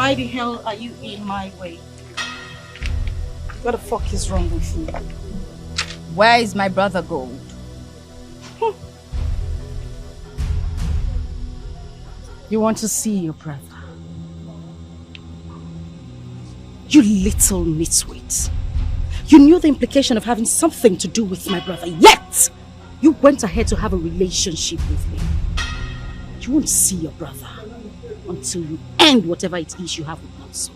Why the hell are you in my way? What the fuck is wrong with you? Where is my brother Gold? You want to see your brother? You little nitwit. You knew the implication of having something to do with my brother, yet you went ahead to have a relationship with me. You won't see your brother until you end whatever it is you have with us.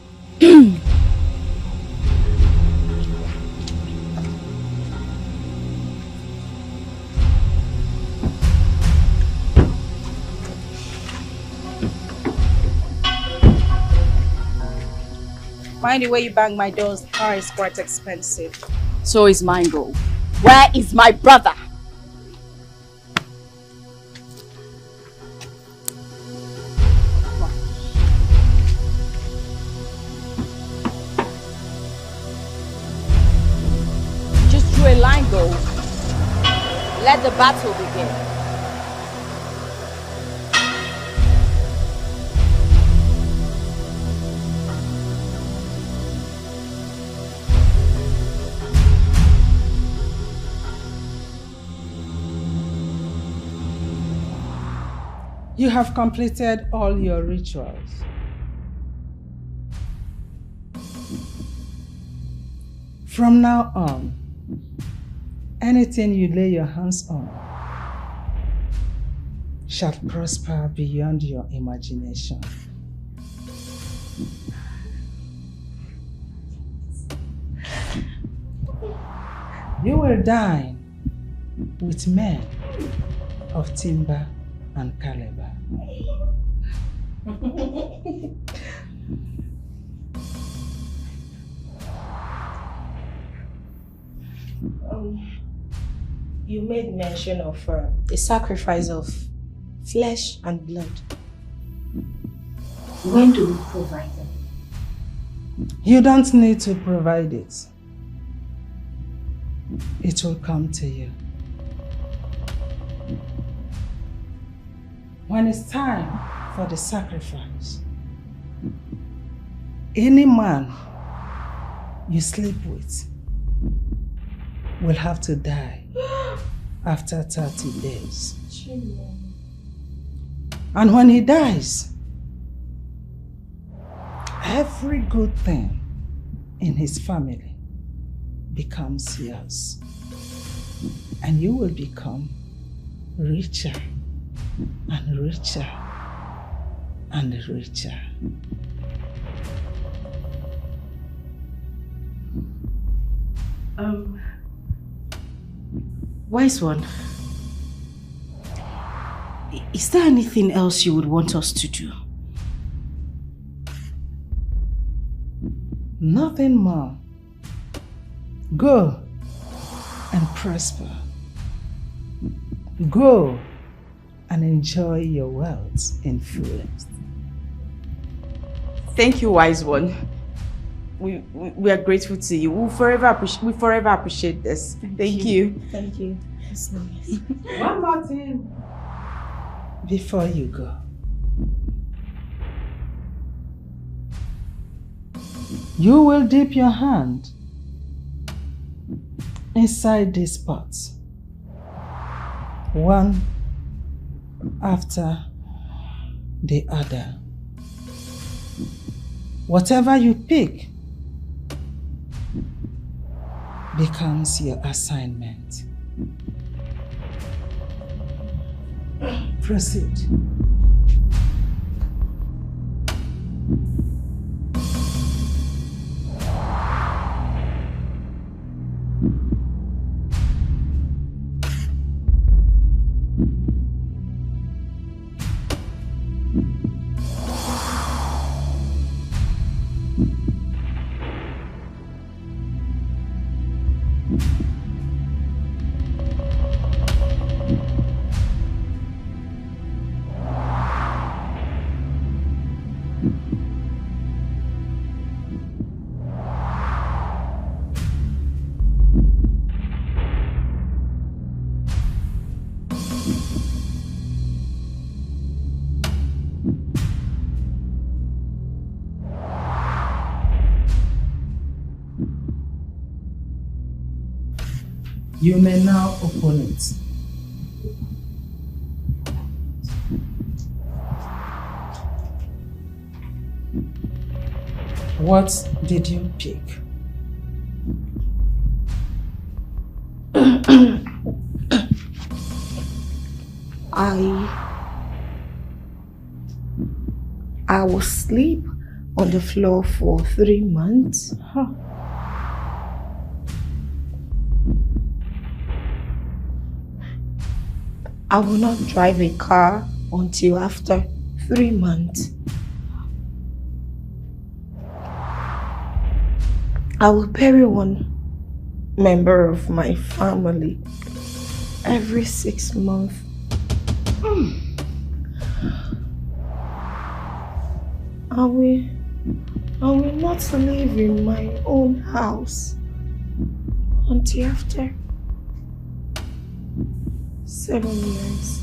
Mind the way you bang my doors, car is quite expensive. So is mine, Gold. Where is my brother? Just draw a line, Gold. Let the battle begin. You have completed all your rituals. From now on, anything you lay your hands on shall prosper beyond your imagination. You will dine with men of timber and caliber. You made mention of a sacrifice of flesh and blood. When do we provide them? You don't need to provide it. It will come to you. When it's time for the sacrifice, any man you sleep with will have to die after 30 days. And when he dies, every good thing in his family becomes yours. And you will become richer and richer and richer. Wise one, is there anything else you would want us to do? Nothing more. Go and prosper. Go and enjoy your wealth in fullest. Thank you, wise one. We are grateful to you. We forever appreciate this. Thank you. Thank you. One more thing before you go. You will dip your hand inside these pots, one after the other. Whatever you pick becomes your assignment. Proceed. You may now open it. What did you pick? I will sleep on the floor for 3 months. Huh. I will not drive a car until after 3 months. I will bury one member of my family every 6 months. I will not live in my own house until after 7 years.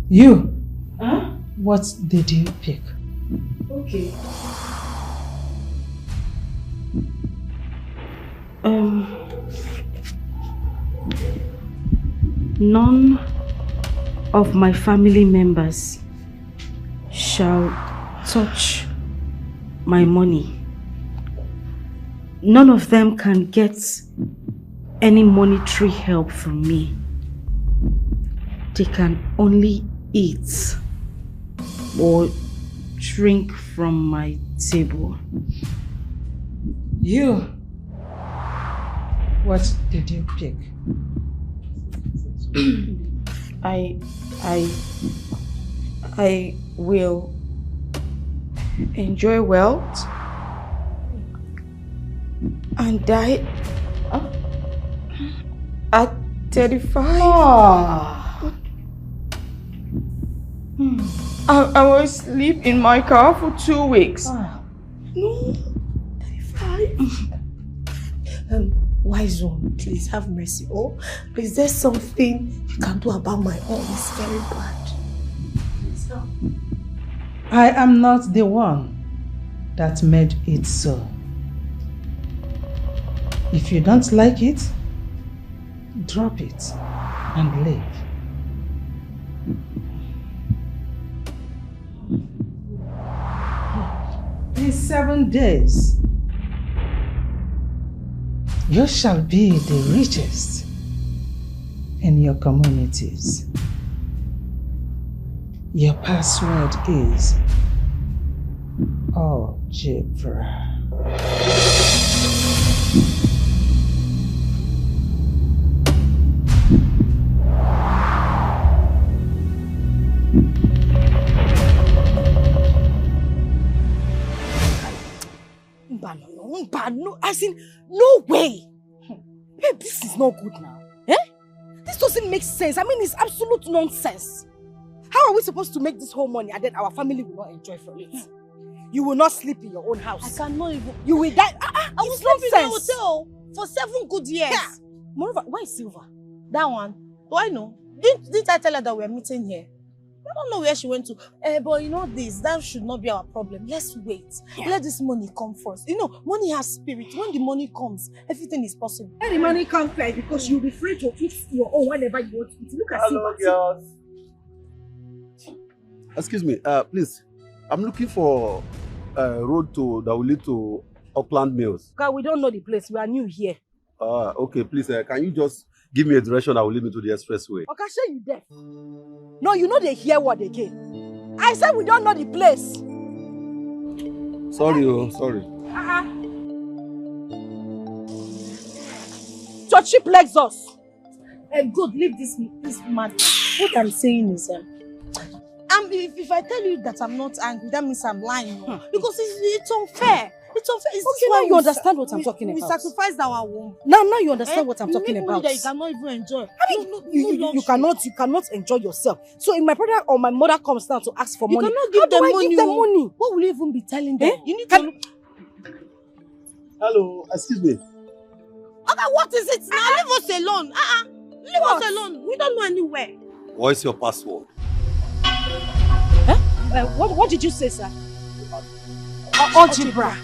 You? Huh? What did you pick? Okay. None of my family members shall touch my money. None of them can get any monetary help from me. They can only eat or drink from my table. You? What did you pick? I will enjoy wealth and die at 35. I will sleep in my car for 2 weeks. No, 35. Wise one, please have mercy. Oh, is there something you can do about my own? It's very bad. Please help. I am not the one that made it so. If you don't like it, drop it and leave. In 7 days, you shall be the richest in your communities. Your password is algebra. No, as in, no way. Babe, this is not good now. Eh? This doesn't make sense. I mean, it's absolute nonsense. How are we supposed to make this whole money and then our family will not enjoy from it? You will not sleep in your own house. I cannot even. You will die. I will sleep in a hotel for 7 good years. Yeah. Moreover, where is Silva? That one. Do I know? Didn't I tell her that we're meeting here? I don't know where she went to. But you know this, that should not be our problem. Let's wait. Yeah. Let this money come first. You know, money has spirit. When the money comes, everything is possible. When the money comes first, because you'll be free to eat your own whenever you want to eat. Look at Hello, Silva. Girls. Excuse me, please. I'm looking for a road that will lead to Upland Mills. God, we don't know the place. We are new here. Okay, please, can you just give me a direction that will lead me to the expressway? Okay, say you deaf. No, you know they hear what again. I said we don't know the place. Sorry, sorry. So cheap Lexus. Good, leave this madness. What I'm saying is, if I tell you that I'm not angry, that means I'm lying. Because it's unfair. It's unfair. Okay, now you understand what I'm talking about. We sacrificed our womb. Now you understand what I'm talking about. That you cannot even enjoy. I mean, you cannot enjoy yourself. So if my brother or my mother comes down to ask for money, you cannot give them money. Give them money? What will you even be telling them? You need to look. Hello, excuse me. Okay, what is it now? Leave us alone. Leave us alone. We don't know anywhere. What is your password? What did you say, sir? algebra.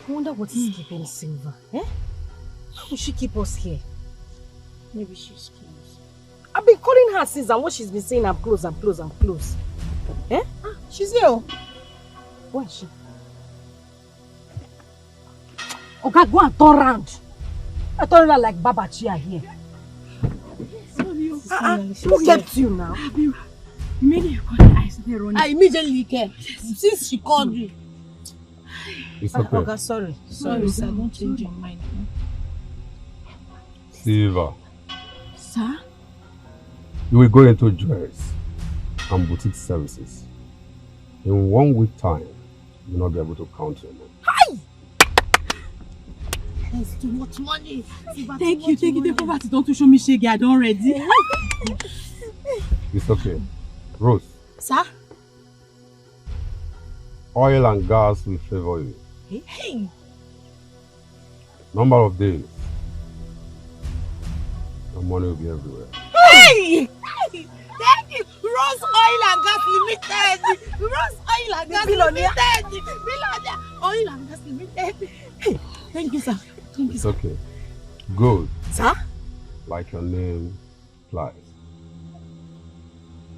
I wonder what is keeping Silva. Eh? How would she keep us here? Maybe she's close. I've been calling her since, and what she's been saying, I'm close, I'm close, I'm close. Eh? She's here. Where is she? Okay, go and turn around. I turn around like Baba Chia here. Who kept you now? Immediately you called her, I started running. I immediately came. Since she called you. It's okay. Okay, sorry. Sorry, sir. Don't change your mind. Silva, Sir? you will go into dress and boutique services. In 1 week time, you will not be able to count your money. Hi! That's too much money. Thank you. The poverty don't show me shaggy. I don't ready. It's okay. Rose, Sir? oil and gas will favor you. Hey! Number of days, your money will be everywhere. Hey! Thank you! Rose Oil and Gas Limited! Rose Oil and Gas Limited! Billionaire! Oil and Gas Limited! Hey! Thank you, sir. Thank you, It's sir. okay. Good. Sir? Like your name implies.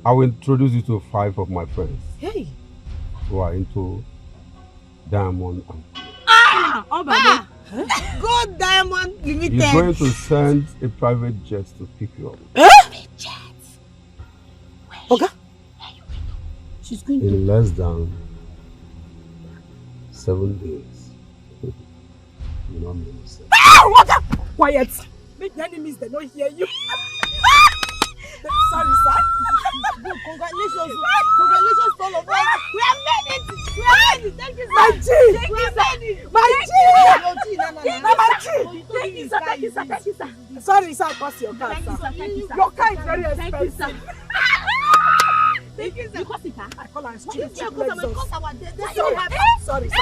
I will introduce you to 5 of my friends Hey! who are into diamond and Gold Diamond Limited! he's going to send a private jet to pick you up. Private jet? Okay. She's going to... In less than 7 days. You know what I mean? What the? Quiet! Make the enemies, they don't hear you. Sorry, sir. Congratulations. Congratulations to all of us. We have made it. We have made it. Thank you, sir. My G. We have made it. My G. My G. Thank you, sir. Thank you, sir. Thank you, sir. Sorry, sir. Cost your car, sir. Thank you, sir. Your car is very expensive. Thank you, sir. Thank you, sir. You cost it, sir? I call her What is your stupid. Sorry, sir.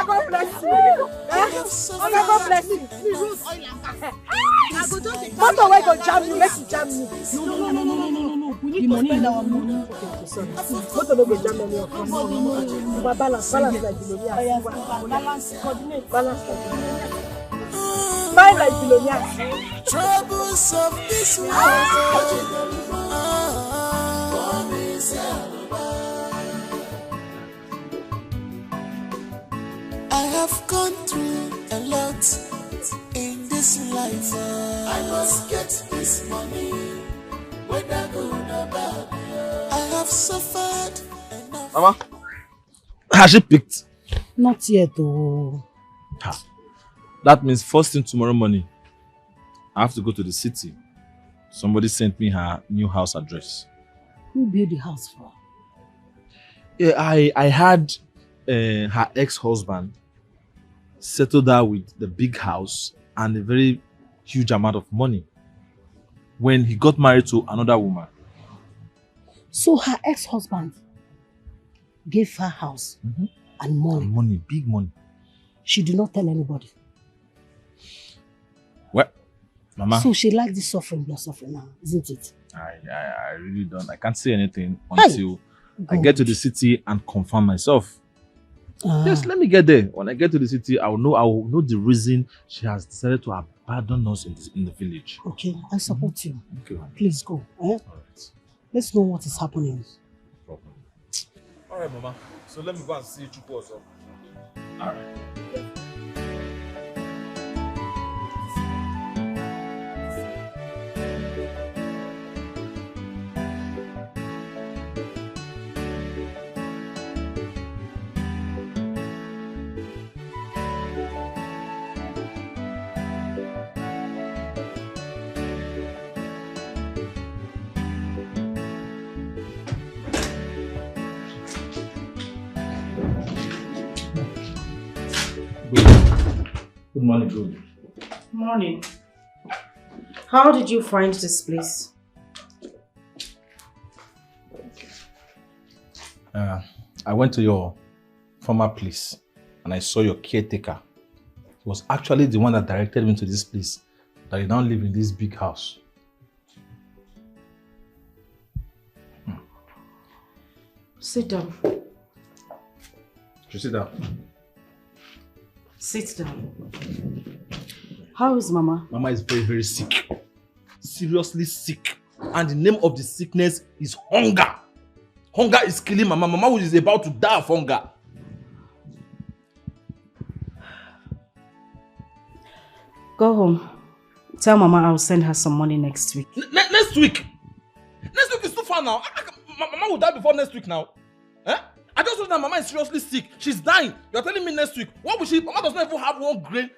God bless you. God bless you. Motor wey go jam you, make you jam me. No. We need to spend our money. Motor no go jam any of us. No. Balance like billionaire. Balance, coordinate, balance like billionaire. Buy like billionaire. Troubles of this world. I have gone through a lot in this life. I must get this money, whether good or bad. I have suffered enough. Mama, has she picked? Not yet, though. That means first thing tomorrow morning, I have to go to the city. Somebody sent me her new house address. Who built the house for? Yeah, I had her ex-husband settled her with the big house and a very huge amount of money when he got married to another woman. So her ex-husband gave her house and money. And money, big money. She did not tell anybody. Well, Mama. So she likes this suffering now, isn't it? I really don't. I can't say anything until I get to the city and confirm myself. Just let me get there. When I get to the city, I will know the reason she has decided to abandon us in the village. Okay, I support you. Okay. Please go. Eh? All right. Let's know what is happening. No problem. All right, Mama. So let me go and see Chuku also. All right. Good morning, Good. Morning. How did you find this place? I went to your former place and I saw your caretaker. He was actually the one that directed me to this place. That you now live in this big house. Sit down. You sit down. Sit down. How is Mama? Mama is very, very sick. Seriously sick. And the name of the sickness is hunger. Hunger is killing Mama. Mama is about to die of hunger. Go home. Tell Mama I'll send her some money next week. Next week? Next week is too far now. Mama will die before next week now. Eh? I just know that Mama is seriously sick. She's dying. You're telling me next week. What will she? Mama does not even have one grain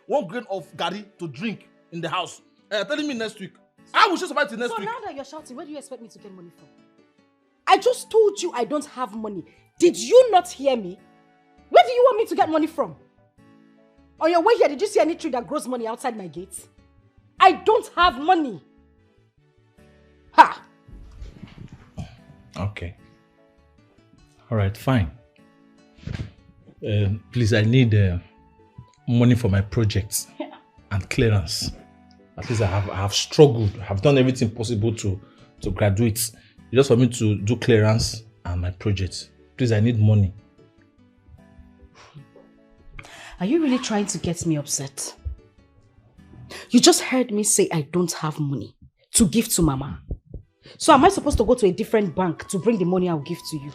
of gari to drink in the house. You're telling me next week. How will she survive till next week? So now that you're shouting, where do you expect me to get money from? I just told you I don't have money. Did you not hear me? Where do you want me to get money from? On your way here, did you see any tree that grows money outside my gate? I don't have money. Ha! Okay. All right, fine. Please, I need money for my projects and clearance. At least I have struggled. I have done everything possible to graduate. Just for me to do clearance and my projects. Please, I need money. Are you really trying to get me upset? You just heard me say I don't have money to give to Mama. So am I supposed to go to a different bank to bring the money I'll give to you?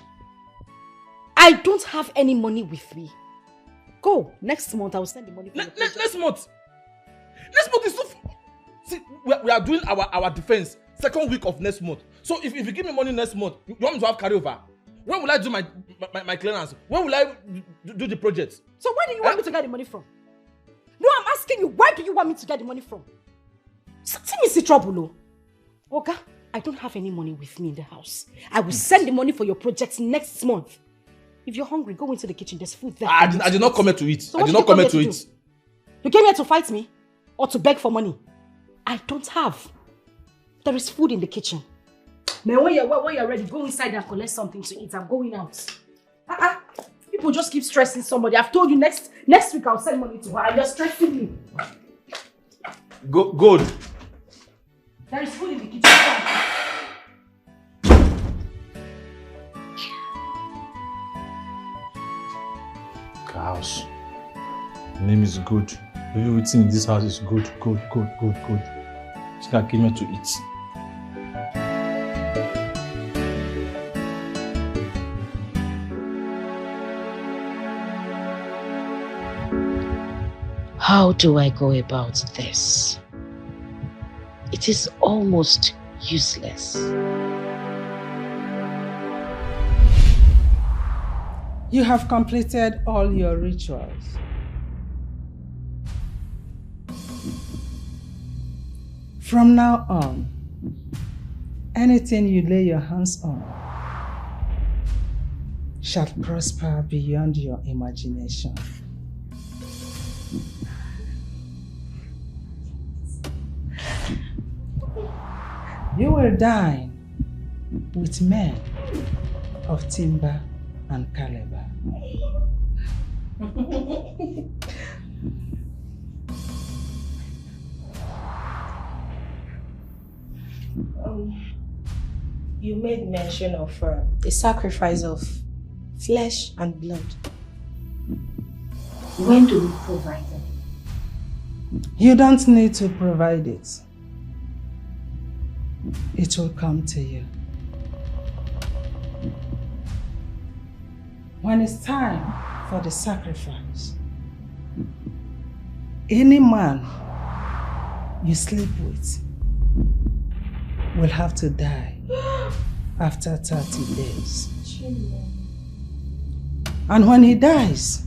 I don't have any money with me. Go. Next month I will send the money for Next month? Next month is so... See, we are doing our defense second week of next month. So if you give me money next month, you want me to have carryover? When will I do my clearance? When will I do the project? So where do you want me to get the money from? No, I'm asking you, where do you want me to get the money from? Something is in trouble, oh. Okay, I don't have any money with me in the house. I will send the money for your projects next month. If you're hungry, go into the kitchen. There's food there. I did not come here to eat. So I did not come here to eat. You came here to fight me? Or to beg for money? I don't have. There is food in the kitchen. Man, when you're ready, go inside and collect something to eat. I'm going out. People just keep stressing somebody. I've told you next week I'll send money to her and you're stressing me. Good. There is food in the kitchen. House. The name is good. Everything in this house is good. She came here to eat. How do I go about this? It is almost useless. You have completed all your rituals. From now on, anything you lay your hands on shall prosper beyond your imagination. You will dine with men of timber and caliber. You made mention of a sacrifice of flesh and blood. When do we provide them? You don't need to provide it. It will come to you. When it's time for the sacrifice, any man you sleep with will have to die after 30 days. And when he dies,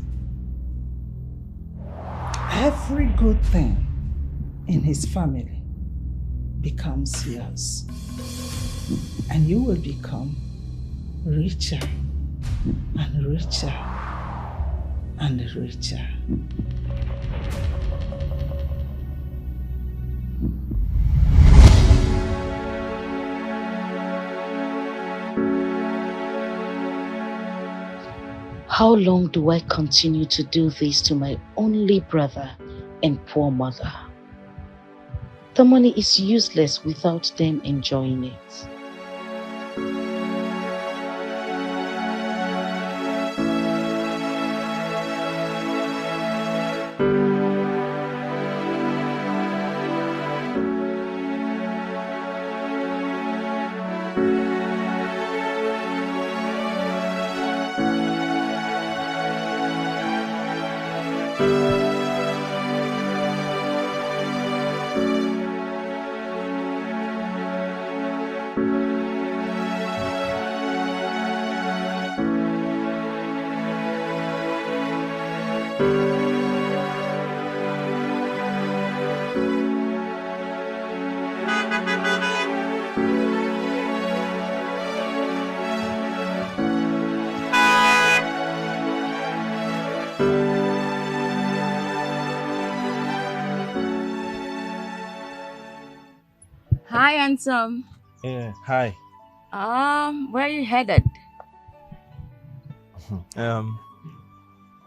every good thing in his family becomes yours. And you will become richer and richer and richer. How long do I continue to do this to my only brother and poor mother? The money is useless without them enjoying it. Hi, handsome. Yeah, hi. Where are you headed?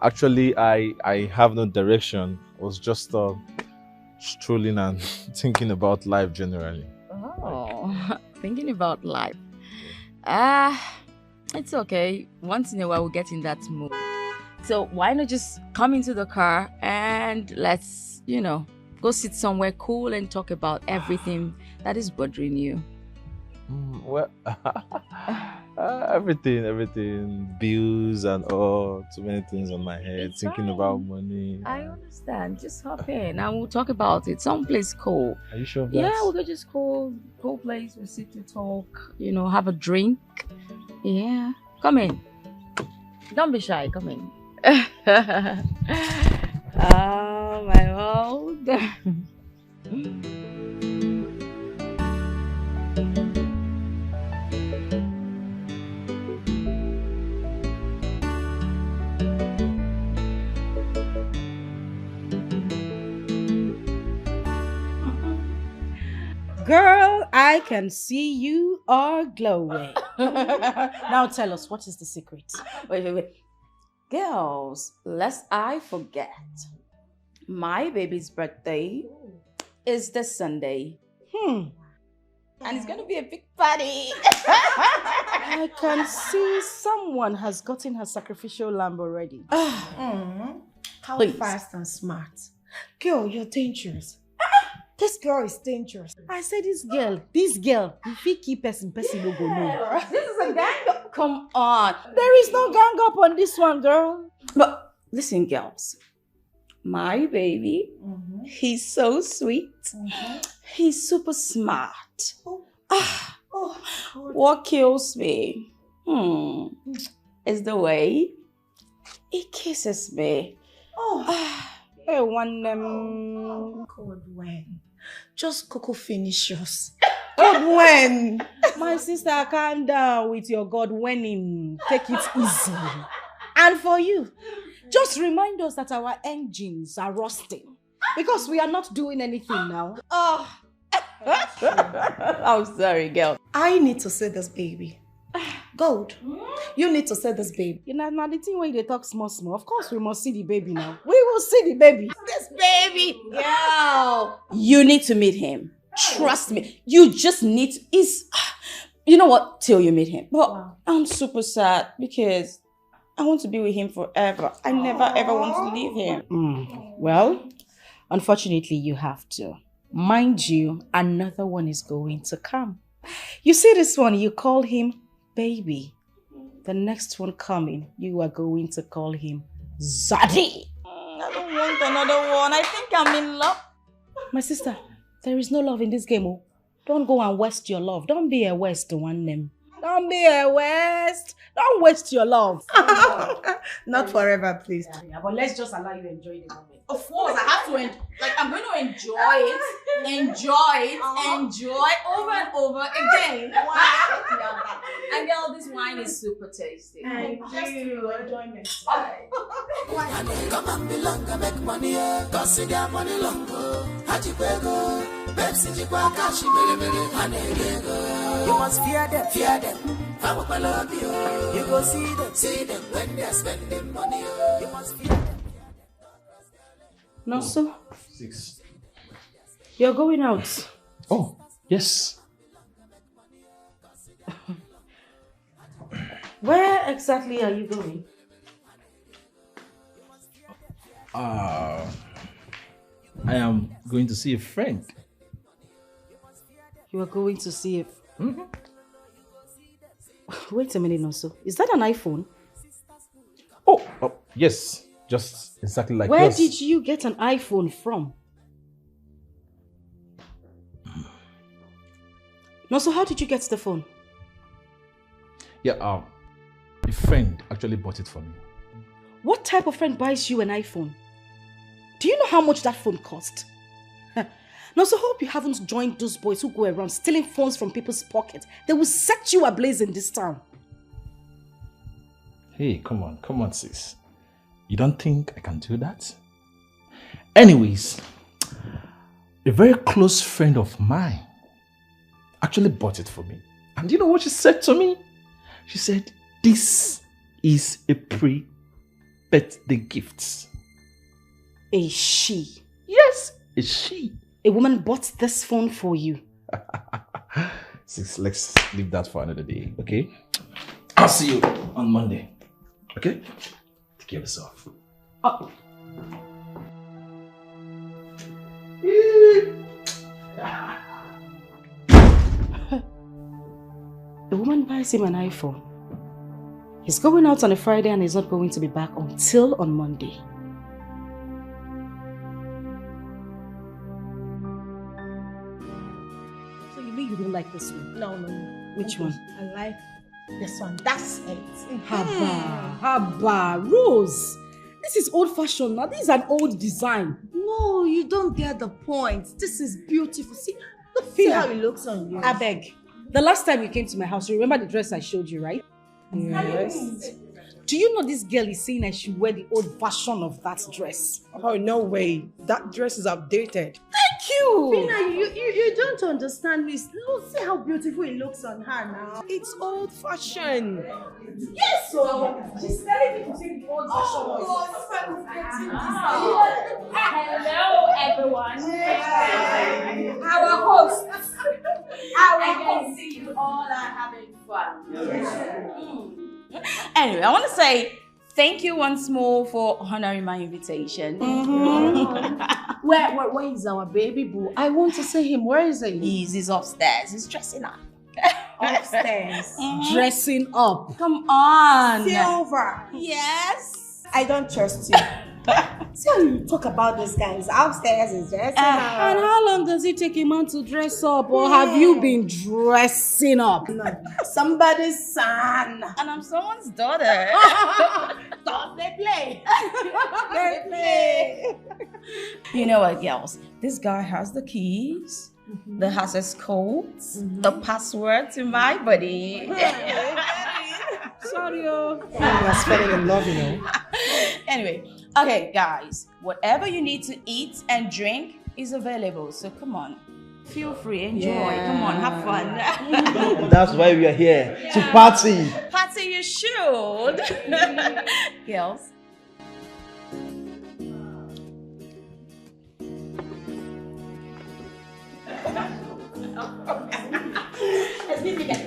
Actually, I have no direction. I was just strolling and thinking about life generally. Oh, thinking about life. It's okay. Once in a while, we'll get in that mood. So why not just come into the car and let's, go sit somewhere cool and talk about everything that is bothering you. Well, everything, bills and all, too many things on my head, It's thinking fine. about money. I understand. Just hop in and we'll talk about it. Someplace cool. Are you sure of that? Yeah, we'll go just cool place. We'll sit to talk, have a drink. Yeah. Come in. Don't be shy. Come in. Oh, my old. Girl, I can see you are glowing. Now tell us, what is the secret? Wait. Girls, lest I forget, my baby's birthday is this Sunday. And it's going to be a big party. I can see someone has gotten her sacrificial lamb already. How Please. fast and smart. Girl, you're dangerous. This girl is dangerous. I say this girl, if he keep person no go know. This is a gang up. Come on. There is no gang up on this one, girl. But listen, girls. My baby, he's so sweet. He's super smart. What kills me is the way he kisses me. Hey, one God, when? Just Coco finish yours. God, when? My sister, calm down with your God winning. Take it easy. And for you, just remind us that our engines are rusting because we are not doing anything now. I'm sorry, girl. I need to see this baby. Gold, you need to see this baby. Now the thing when they talk small, of course we must see the baby now. We will see the baby. This baby, girl. You need to meet him. Trust me. You just need to. You know what? Till you meet him. But I'm super sad because I want to be with him forever. I never ever want to leave him. Well, unfortunately, you have to. Mind you, another one is going to come. You see this one, you call him baby. The next one coming, you are going to call him Zaddy. I don't want another one. I think I'm in love. My sister, there is no love in this game. Oh. Don't go and waste your love. Don't be a waste one name. Don't be a waste. Don't waste your love. Not forever, please. Yeah, but let's just allow you to enjoy the moment. Of course, I have to. I'm going to enjoy over and over again. And girl, this wine is super tasty. Just for enjoyment. Come and belong and make money, cause you got money long. Pepsi, you must fear them, Come up, I love you. You go see them when they're spending money. You must feel them. No, so 6. you're going out. Oh, yes. Where exactly are you going? I am going to see a friend. You are going to see it. Wait a minute, Noso. Is that an iPhone? Oh, yes. Just exactly like Where yours. did you get an iPhone from? Noso, how did you get the phone? Yeah, a friend actually bought it for me. What type of friend buys you an iPhone? Do you know how much that phone cost? Noso, hope you haven't joined those boys who go around stealing phones from people's pockets. They will set you ablaze in this town. Hey, come on, sis. You don't think I can do that? Anyways, a very close friend of mine actually bought it for me. And you know what she said to me? She said, this is a pre-birthday gift. A she? Yes, a she. A woman bought this phone for you. Sis, let's leave that for another day, okay? I'll see you on Monday. Okay? Take care of yourself. Oh. The woman buys him an iPhone. He's going out on a Friday and he's not going to be back until on Monday. So you mean you don't like this one? No. Which one? I like this one. That's it. Haba, Rose. This is old-fashioned now. This is an old design. No, you don't get the point. This is beautiful. See how it looks on you. I beg. The last time you came to my house, you remember the dress I showed you, right? Yes. Do you know this girl is saying I should wear the old version of that dress? Oh, no way. That dress is outdated. Thank you! Pina, you don't understand me. Look, see how beautiful it looks on her now. It's old-fashioned. Yes, so she's telling me to take the old version of it. Hello, everyone. Our host. I can see you all are having fun. Anyway, I want to say thank you once more for honoring my invitation. Where is our baby boo? I want to see him. Where is he? He's upstairs. He's dressing up. Upstairs. Dressing up. Come on. Silver. Yes. I don't trust you. See how you talk about this guy. He's upstairs, he's dressing up. And how long does it take a man to dress up? Or have you been dressing up? No. Somebody's son. And I'm someone's daughter. Stop, they play. They play. You know what, girls? This guy has the keys, the access codes, the password to my body. Sorry, oh. You are falling in love, you know. Anyway, okay, guys, whatever you need to eat and drink is available. So come on, feel free, enjoy. Yeah. Come on, have fun. That's why we are here, to party. Party you should. Girls. Excuse me, guys.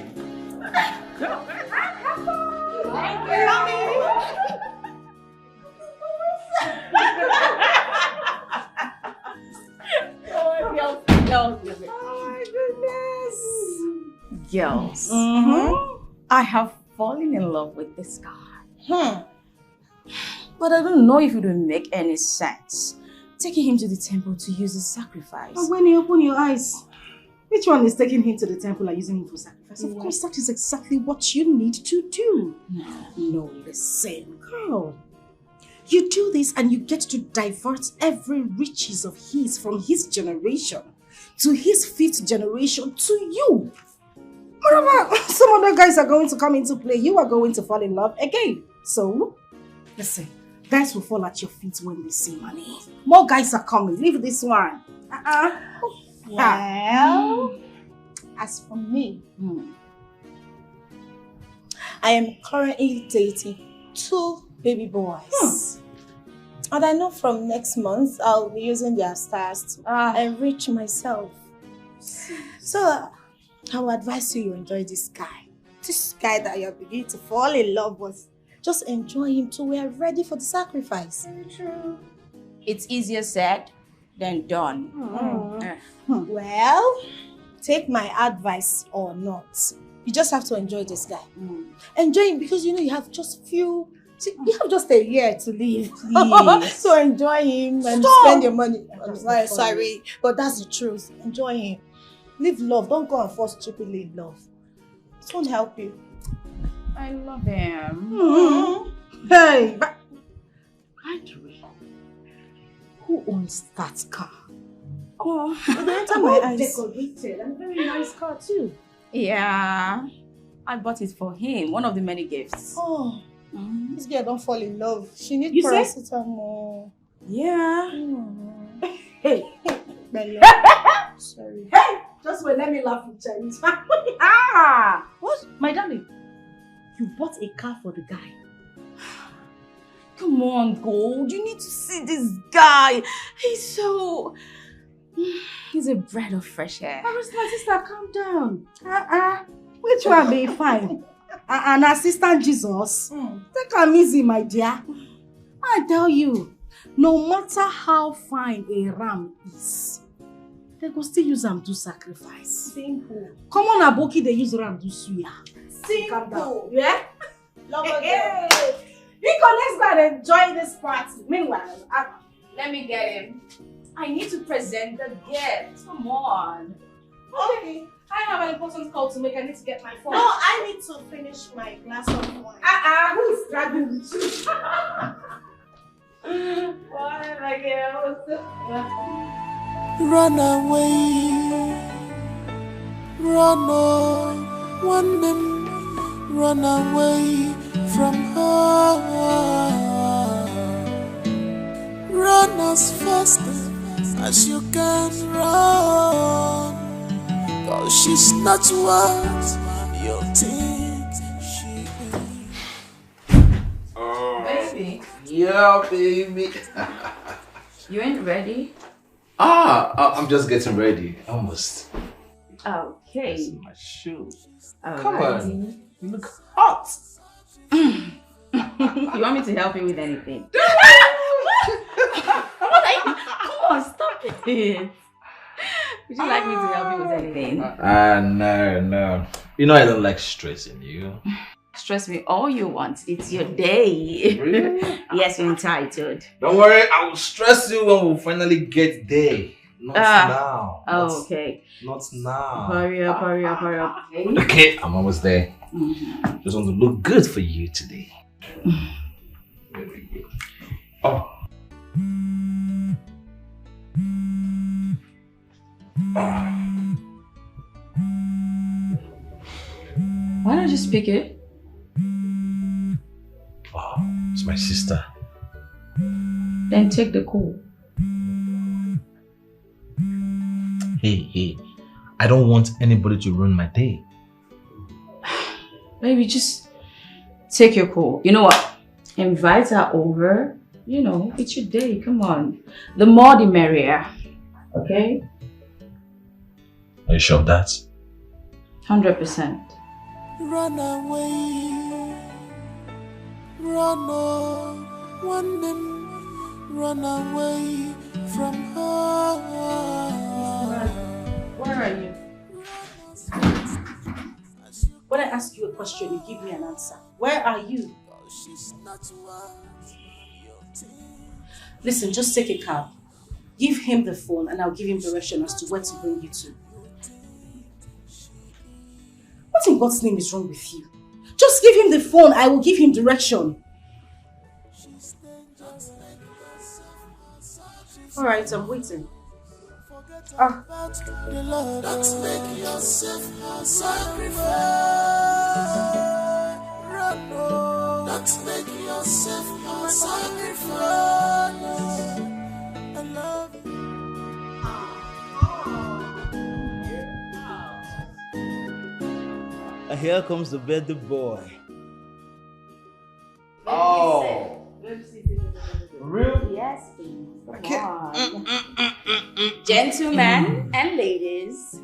Girls, I have fallen in love with this guy. But I don't know if it will make any sense taking him to the temple to use his sacrifice. But when you open your eyes, which one is taking him to the temple and using him for sacrifice? Of course, that is exactly what you need to do. No, listen, girl. You do this and you get to divert every riches of his from his generation to his 5th generation to you. Moreover, some other guys are going to come into play. You are going to fall in love again. So, listen, guys will fall at your feet when they see money. More guys are coming. Leave this one. Well, as for me, I am currently dating 2 baby boys. And I know from next month, I'll be using their stars to enrich myself. So, I would advise you enjoy this guy. This guy that you're beginning to fall in love with. Just enjoy him till we are ready for the sacrifice. Very true. It's easier said than done. Well, take my advice or not. You just have to enjoy this guy. Enjoy him because you know you have just you have just a year to live. So enjoy him and spend your money. I'm sorry, but that's the truth. Enjoy him. Live love. Don't go and fall stupidly in love. It won't help you. I love him. Hey, but by the way, who owns that car? Oh, they enter my eyes. Decorated and very nice car too. Yeah, I bought it for him. One of the many gifts. Oh, this girl don't fall in love. She needs paracetamol. Yeah. Hey. Sorry. Hey, just wait. Let me laugh in Chinese. What, my darling? You bought a car for the guy. Come on, Gold. You need to see this guy. He's a breath of fresh air. My sister, calm down. Which one be fine? An assistant Jesus? Take am easy, my dear. I tell you, no matter how fine a ram is, they go still use them to sacrifice. Simple. Come on, Aboki, they use ram to suya. Simple. Yeah? Love Hey. You go next time and enjoy this party. Meanwhile, Let me get him. I need to present the gift. Come on. Okay. I have an important call to make. I need to get my phone. No, I need to finish my glass of wine. Who is dragging with you? Why, my girl? Run away, one man, run away from her. Run as fast as you can run, 'cause she's not what you think she is. Baby. Yeah, baby. You ain't ready? I'm just getting ready. Almost. Okay. My shoes. Come on. You look hot. You want me to help you with anything? Come on, stop it. Would you like me to help you with anything? No. You know I don't like stressing you. Stress me all you want. It's your day. Really? Yes, you're entitled. Don't worry, I will stress you when we finally get there. Not now. Okay. Not now. Hurry up. Okay, I'm almost there. Just want to look good for you today. Very good. Oh. Why don't you speak it? Wow, it's my sister. Then take the call. Hey, I don't want anybody to ruin my day. Baby, just take your call. You know what? Invite her over. You know, it's your day. Come on. The more the merrier. Okay? Are you sure of that? 100%. Run away, one man, run away from her. Where are you? When I ask you a question, you give me an answer. Where are you? Listen, just take a cab. Give him the phone and I'll give him direction as to where to bring you to. What in God's name is wrong with you? Just give him the phone, I will give him direction. Alright, I'm waiting. Don't make yourself a sacrifice. Don't make yourself a sacrifice. I love you. Here comes the birthday boy. Oh. Real? Yes, please. Come on. Gentlemen and ladies,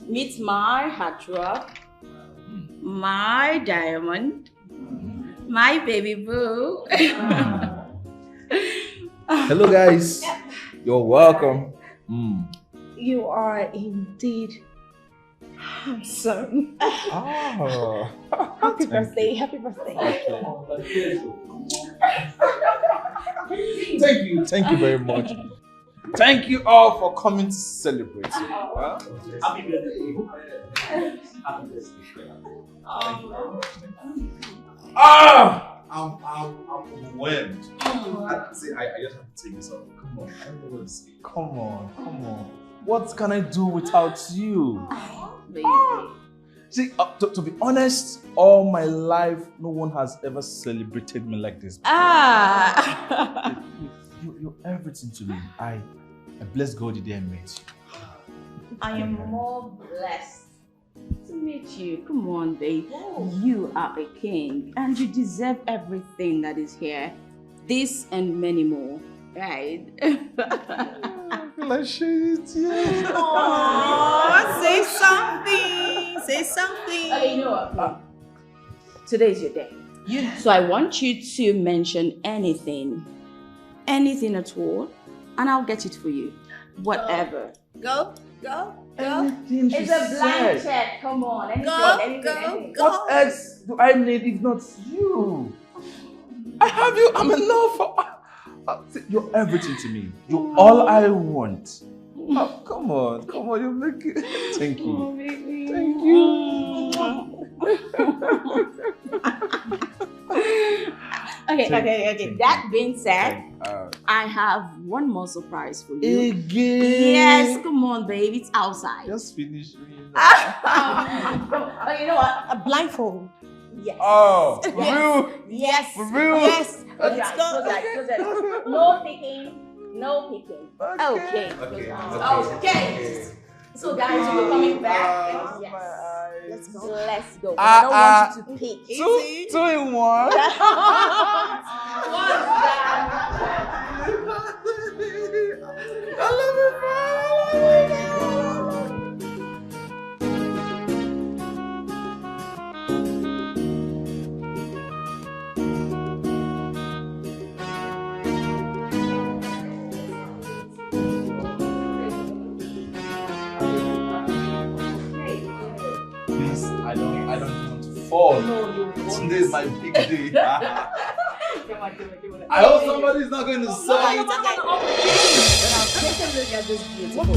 meet my heartthrob, my diamond, my baby boo. Hello, guys. You're welcome. You are indeed handsome. Oh. Happy birthday. Happy birthday. Thank you very much. Thank you all for coming to celebrate. Happy birthday. Happy birthday. I'm overwhelmed. See, I just have to take this off. Come on, I don't know what to say. Come on. What can I do without you? Baby. See, to be honest, all my life, no one has ever celebrated me like this. You're everything to me. I bless God the day I met you. I am more blessed to meet you. Come on, babe. You are a king and you deserve everything that is here. This and many more, right? I feel like shedding tears. Aww, say something. Say something. Okay, you know what? Today is your day. Yeah. So I want you to mention anything at all, and I'll get it for you. Whatever. Go. It's a blind check. Come on. Anything. What else do I need if not you? I have you. I'm enough for. You're everything to me. You're all I want. Oh, come on. You make it. Thank you. Oh, baby. Thank you. Okay. That being said, I have one more surprise for you. Again? Yes, come on, babe. It's outside. Just finish me. Oh, you know what? A blindfold. Yes. Oh, for yes. real? Yes. For real? Yes. Let's go. Close that. No picking. No picking. Okay. Okay. So guys, we're coming back. Yes. Let's go. I don't want you to pick. Two in one. I love you, Please, I don't want to fall. Today is my big day. Come on. I hope somebody's not going to saw it. Take a look at this beautiful.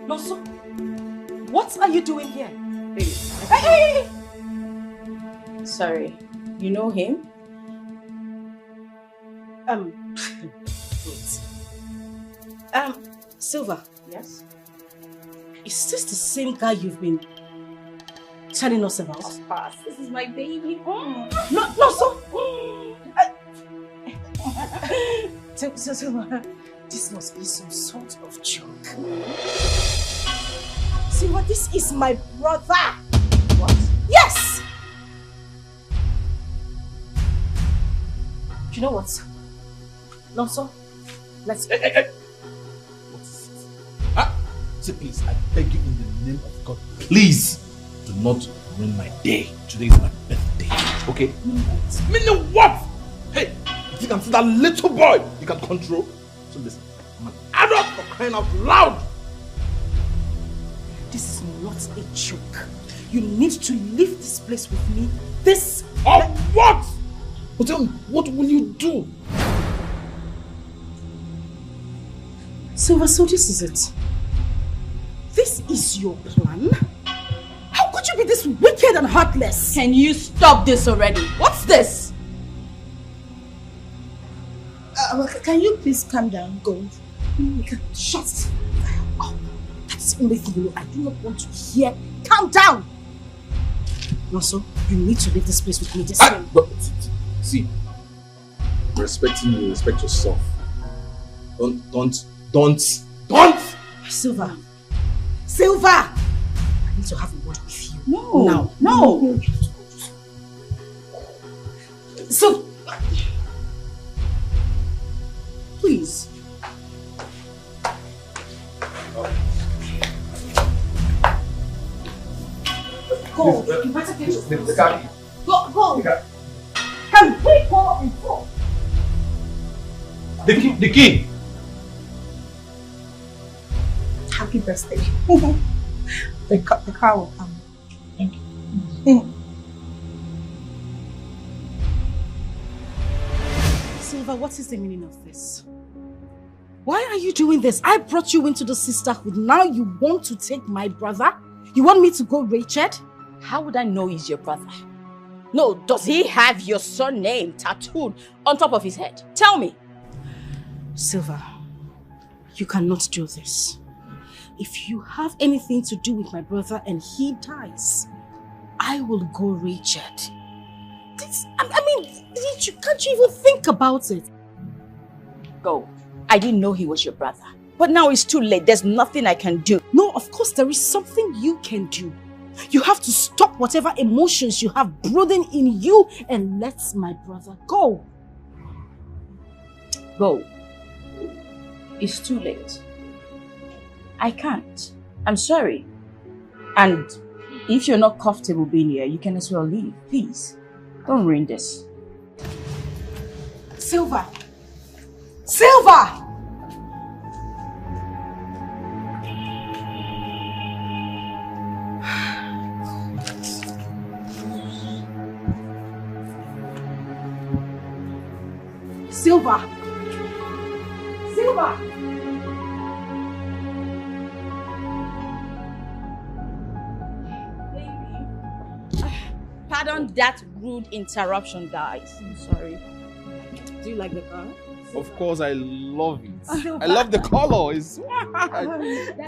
Noso, what are you doing here? Hey! Sorry, you know him? Wait. Silva. Yes? Is this the same guy you've been telling us about? Of course. This is my baby. No, so. Silva, this must be some sort of joke. Silva, this is my brother. What? Yes! You know what? No, so. Let's go. Say please, I beg you in the name of God, please do not ruin my day. Today is my birthday. Okay? Meaning what? Hey, if you can see that little boy you can control. So listen, I'm an adult for crying out loud. This is not a joke. You need to leave this place with me. This. Or what? But tell me, what will you do? Silva, so this is it. This is your plan? How could you be this wicked and heartless? Can you stop this already? What's this? Can you please calm down, Gold? Shut up. That's the only thing you know. I do not want to hear. Calm down. Also, you need to leave this place with me this time. But see, respecting you, respect yourself. Don't. Silva! I need to have a word with you. No. Now. No. So, please. Go. You better get yourself. Go. Can we go and go? The key. Happy birthday. The car will come. Thank you. Silva, what is the meaning of this? Why are you doing this? I brought you into the sisterhood. Now you want to take my brother? You want me to go Rachel? How would I know he's your brother? No, does he have your surname tattooed on top of his head? Tell me. Silva, you cannot do this. If you have anything to do with my brother and he dies, I will go Rachel. Can't you even think about it? Go. I didn't know he was your brother. But now it's too late. There's nothing I can do. No, of course there is something you can do. You have to stop whatever emotions you have brooding in you and let my brother go. Go. It's too late. I can't. I'm sorry. And if you're not comfortable being here, you can as well leave. Please, don't ruin this. Silva! Silva! Silva! Silva! Pardon that rude interruption, guys. I'm sorry. Do you like the car? Of course, I love it. I love the color. It's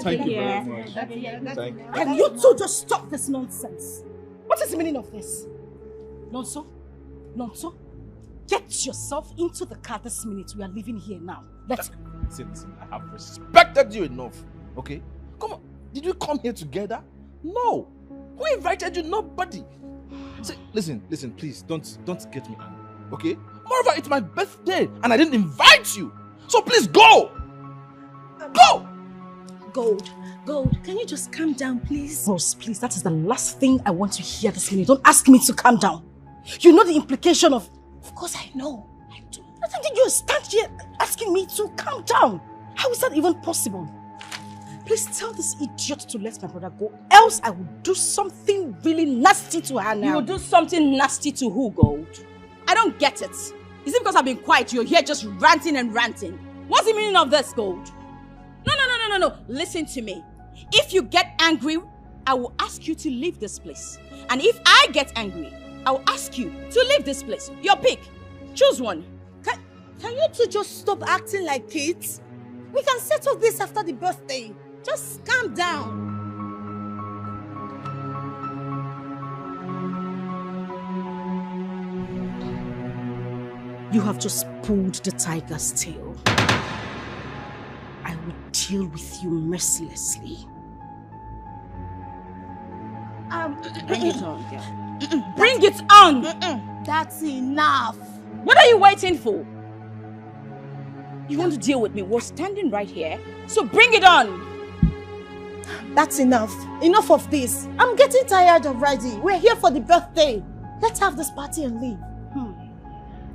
Thank you very much. Thank you. Can you two just stop this nonsense? What is the meaning of this? Nonso? Nonso? Get yourself into the car this minute. We are leaving here now. Let's go. Listen, I have respected you enough. Okay? Come on. Did we come here together? No. Who invited you? Nobody. See, listen, please, don't get me angry. Okay? Moreover, it's my birthday and I didn't invite you. So please go! Go! Gold, can you just calm down, please? Boss, please, that is the last thing I want to hear this minute. Don't ask me to calm down. You know the implication of... Of course I know. I do. I think you stand here asking me to calm down. How is that even possible? Please tell this idiot to let my brother go, else I will do something really nasty to her now. You will do something nasty to who, Gold? I don't get it. Is it because I've been quiet you're here just ranting and ranting? What's the meaning of this, Gold? No. Listen to me. If you get angry, I will ask you to leave this place. And if I get angry, I will ask you to leave this place. Your pick. Choose one. Can you two just stop acting like kids? We can settle this after the birthday. Just calm down. You have just pulled the tiger's tail. I will deal with you mercilessly. Bring it on, girl. Bring it on! That's enough. What are you waiting for? You want to deal with me? We're standing right here, so bring it on! That's enough. Enough of this. I'm getting tired already. We're here for the birthday. Let's have this party and leave.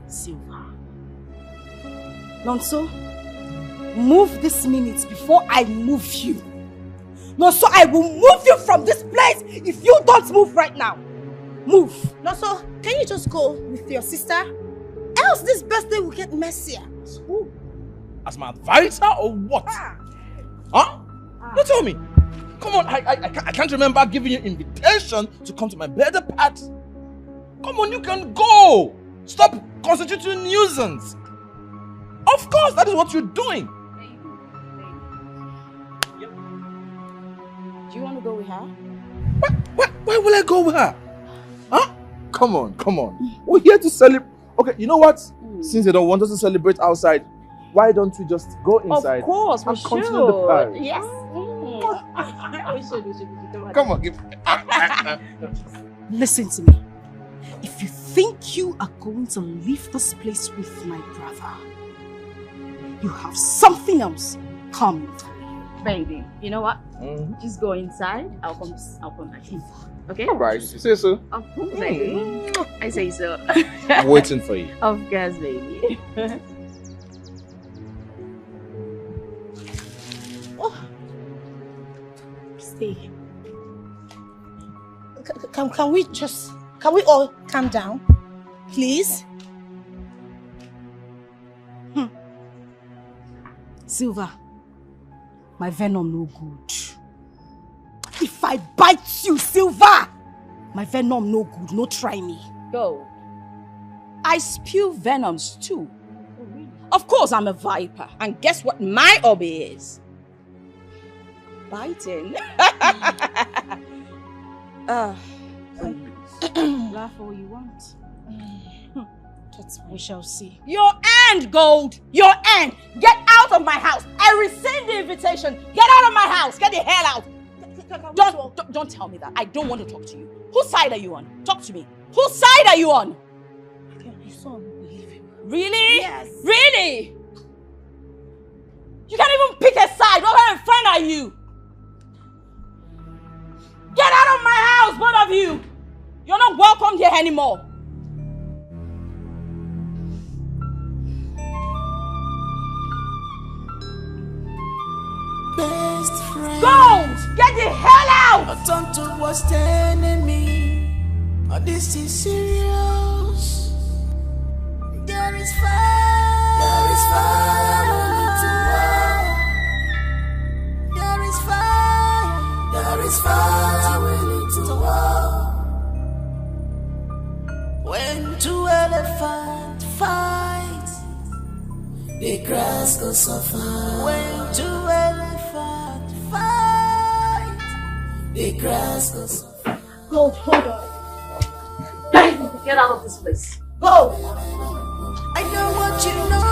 Silva. Nonso, move this minute before I move you. Nonso, I will move you from this place if you don't move right now. Move. Nonso, can you just go with your sister? Else this birthday will get messier. Who? As my advisor or what? Huh? You tell me. Come on, I can't remember giving you invitation to come to my birthday party. Come on, you can go. Stop constituting nuisance. Of course, that is what you're doing. Do you want to go with her? Why will I go with her? Huh? Come on. We're here to celebrate. Okay, you know what? Since they don't want us to celebrate outside, why don't we just go inside? Of course, we and continue the party? Yes. Come on, give. Listen to me. If you think you are going to leave this place with my brother, you have something else coming for you. Baby, you know what? Just go inside. I'll come back in. Okay? Alright, you say so. Of course, baby. I say so. I'm waiting for you. Of course, baby. Stay. Can we all calm down, please? Silver, my venom no good. If I bite you, Silver, my venom no good. No try me. Go. I spew venoms too. Of course, I'm a viper. And guess what my hobby is? Biting. Laugh all you want. We shall see. Your end, Gold! Your end! Get out of my house! I rescind the invitation! Get out of my house! Get the hell out! Don't tell me that. I don't want to talk to you. Whose side are you on? Talk to me. Whose side are you on? Really? Yes. Really? You can't even pick a side. What kind of friend are you? Get out of my house, both of you! You're not welcome here anymore. Best friend. Gold! Get the hell out! I turn to worst enemy. Oh, this is serious. There is fire. There is fire. There is fire. There is fire. We need to war. When two elephants fight, the grass goes suffer. When two elephants fight, the grass goes suffer. Gold, hold on. Get out of this place. Go! I know what you know.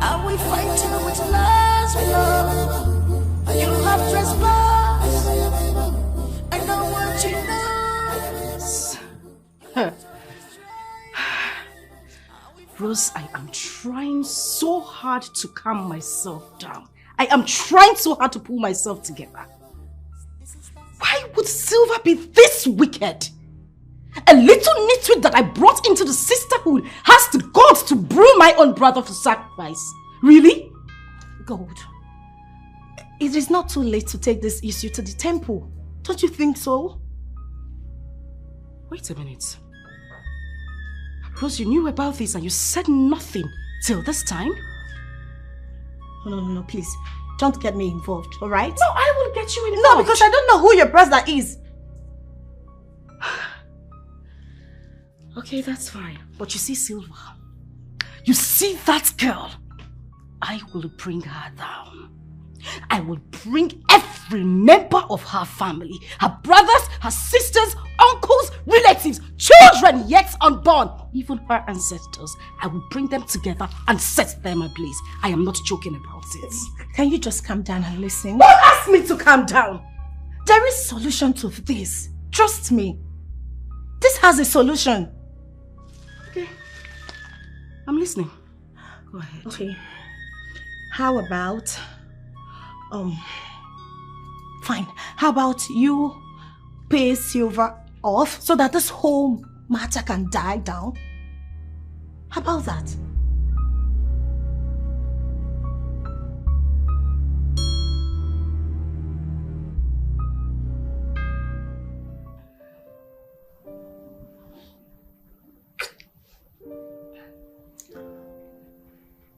Are we fighting with last blood? You have trespassed. I know what you know. Rose, I am trying so hard to calm myself down. I am trying so hard to pull myself together. Why would Silver be this wicked? A little nitwit that I brought into the sisterhood has the guts to brew my own brother for sacrifice. Really? Gold, it is not too late to take this issue to the temple. Don't you think so? Wait a minute. Rose, you knew about this and you said nothing till this time? No, please. Don't get me involved, alright? No, I will get you involved. No, because I don't know who your brother is. Okay, that's fine. But you see, Silver, you see that girl? I will bring her down. I will bring every member of her family, her brothers, her sisters, uncles, relatives, children yet unborn, even her ancestors. I will bring them together and set them ablaze. I am not joking about it. Can you just calm down and listen? Don't ask me to calm down. There is a solution to this. Trust me. This has a solution. Okay. I'm listening. Go ahead. Okay. How about... fine. How about you pay Silver off so that this whole matter can die down? How about that?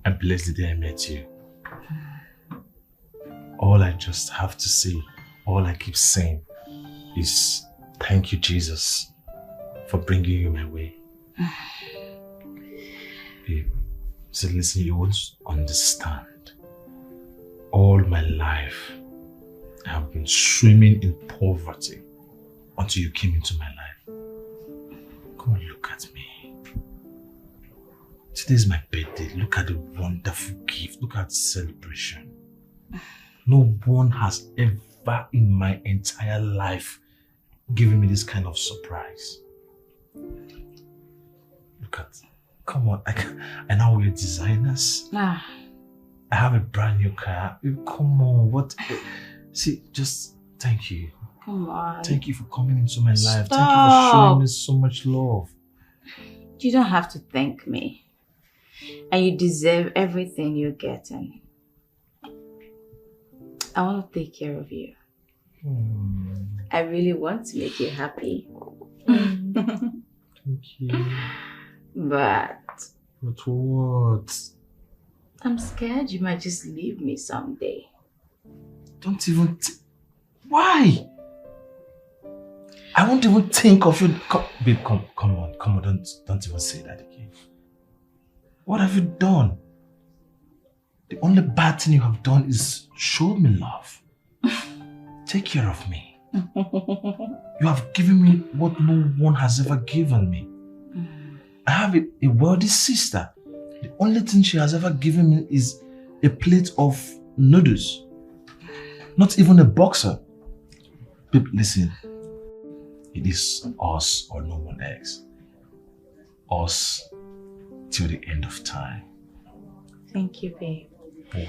I'm blessed the day I met you. All I just have to say, all I keep saying is thank you, Jesus, for bringing you my way. Babe, so listen, you won't understand. All my life, I have been swimming in poverty until you came into my life. Come on, look at me. Today is my birthday. Look at the wonderful gift. Look at the celebration. No one has ever never in my entire life given me this kind of surprise. Look at, come on, I now wear designers. I have a brand new car. Come on, what? See, just thank you. Come on. Thank you for coming into my life. Thank you for showing me so much love. You don't have to thank me. And you deserve everything you're getting. I want to take care of you. I really want to make you happy. Thank you. But what? I'm scared you might just leave me someday. Don't even... Why? I won't even think of you. Babe, come on. Don't even say that again. What have you done? The only bad thing you have done is show me love. Take care of me. You have given me what no one has ever given me. I have a wealthy sister. The only thing she has ever given me is a plate of noodles. Not even a boxer. Babe, listen. It is us or no one else. Us till the end of time. Thank you, babe. Oh,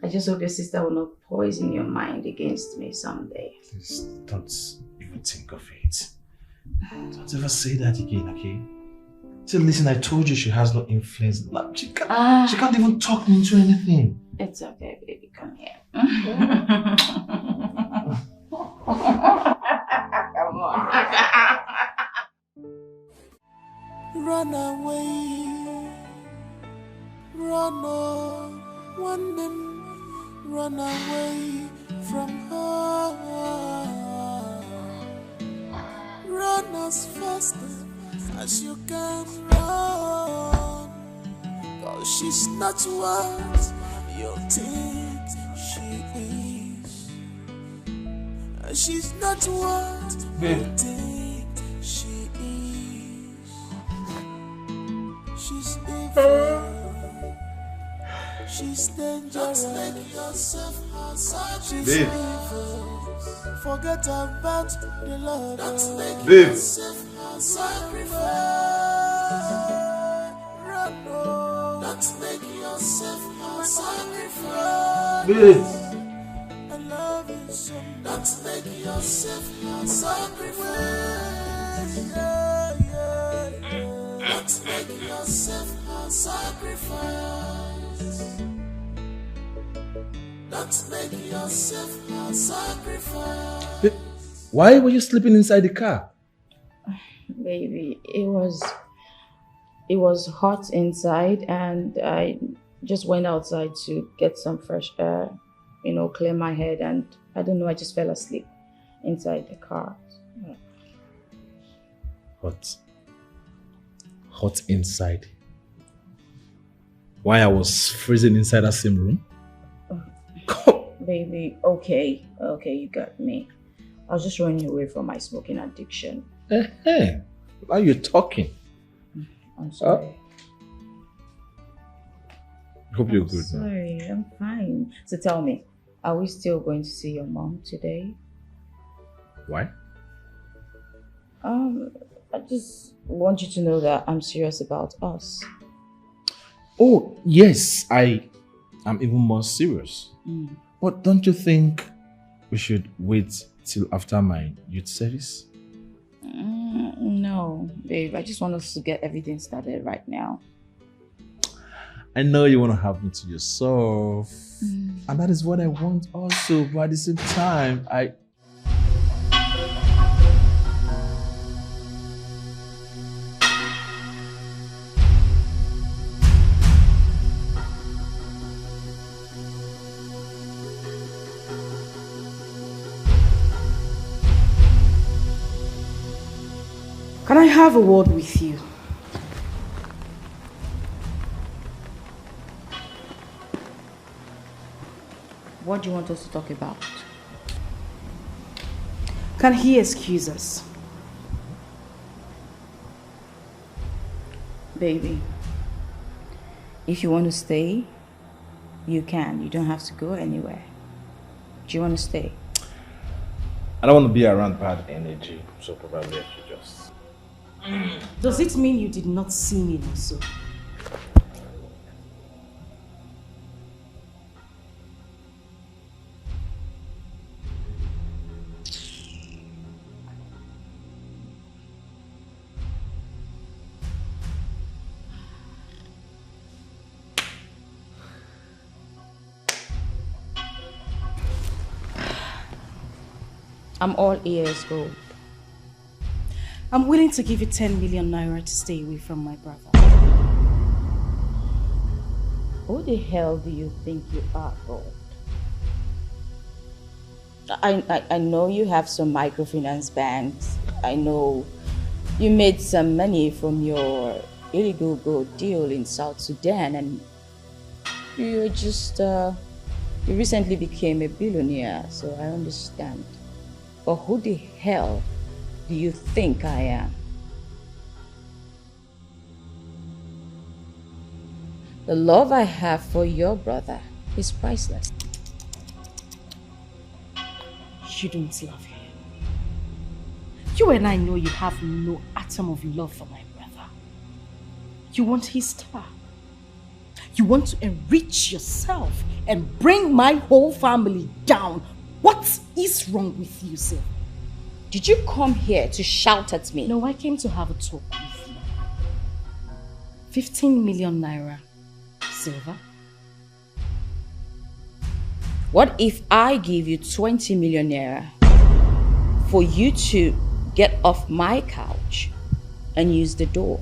I just hope your sister will not poison your mind against me someday. Please don't even think of it. Don't ever say that again, okay? So listen, I told you she has no influence. She can't even talk me into anything. It's okay, baby. Come here. Come on. Run away, run on, run away from her. Run as fast as you can run, 'cause she's not what you think she is. She's not what you think she is. She's evil. She's dangerous. Don't make yourself her. She's evil. Forget about the Lord. Don't make yourself her sacrifice. Run, oh. Don't make yourself her sacrifice. I love you so much. Don't make yourself her sacrifice. Don't make yourself her sacrifice. Don't make yourself her sacrifice. Why were you sleeping inside the car? Baby, it was hot inside and I just went outside to get some fresh air, clear my head, and I don't know, I just fell asleep inside the car. Hot inside? Why I was freezing inside that same room? Baby, okay, you got me. I was just running away from my smoking addiction. Hey, why are you talking? I'm sorry. Hope you're good. Sorry, I'm fine. So tell me, are we still going to see your mom today? Why? I just want you to know that I'm serious about us. Oh, yes, I am even more serious. But don't you think we should wait till after my youth service? No, babe. I just want us to get everything started right now. I know you want to have me to yourself. And that is what I want also. But at the same time, Can I have a word with you? What do you want us to talk about? Can he excuse us? Baby, if you want to stay, you can. You don't have to go anywhere. Do you want to stay? I don't want to be around bad energy, so probably I should just... Does it mean you did not see me also? I'm all ears, Gold. I'm willing to give you 10 million naira to stay away from my brother. Who the hell do you think you are, Gold? I know you have some microfinance banks. I know you made some money from your illegal gold deal in South Sudan, and you just you recently became a billionaire, so I understand. But who the hell do you think I am? The love I have for your brother is priceless. You don't love him. You and I know you have no atom of love for my brother. You want his star. You want to enrich yourself and bring my whole family down. What is wrong with you, sir? Did you come here to shout at me? No, I came to have a talk with you. 15 million naira. Silver. What if I give you 20 million naira for you to get off my couch and use the door?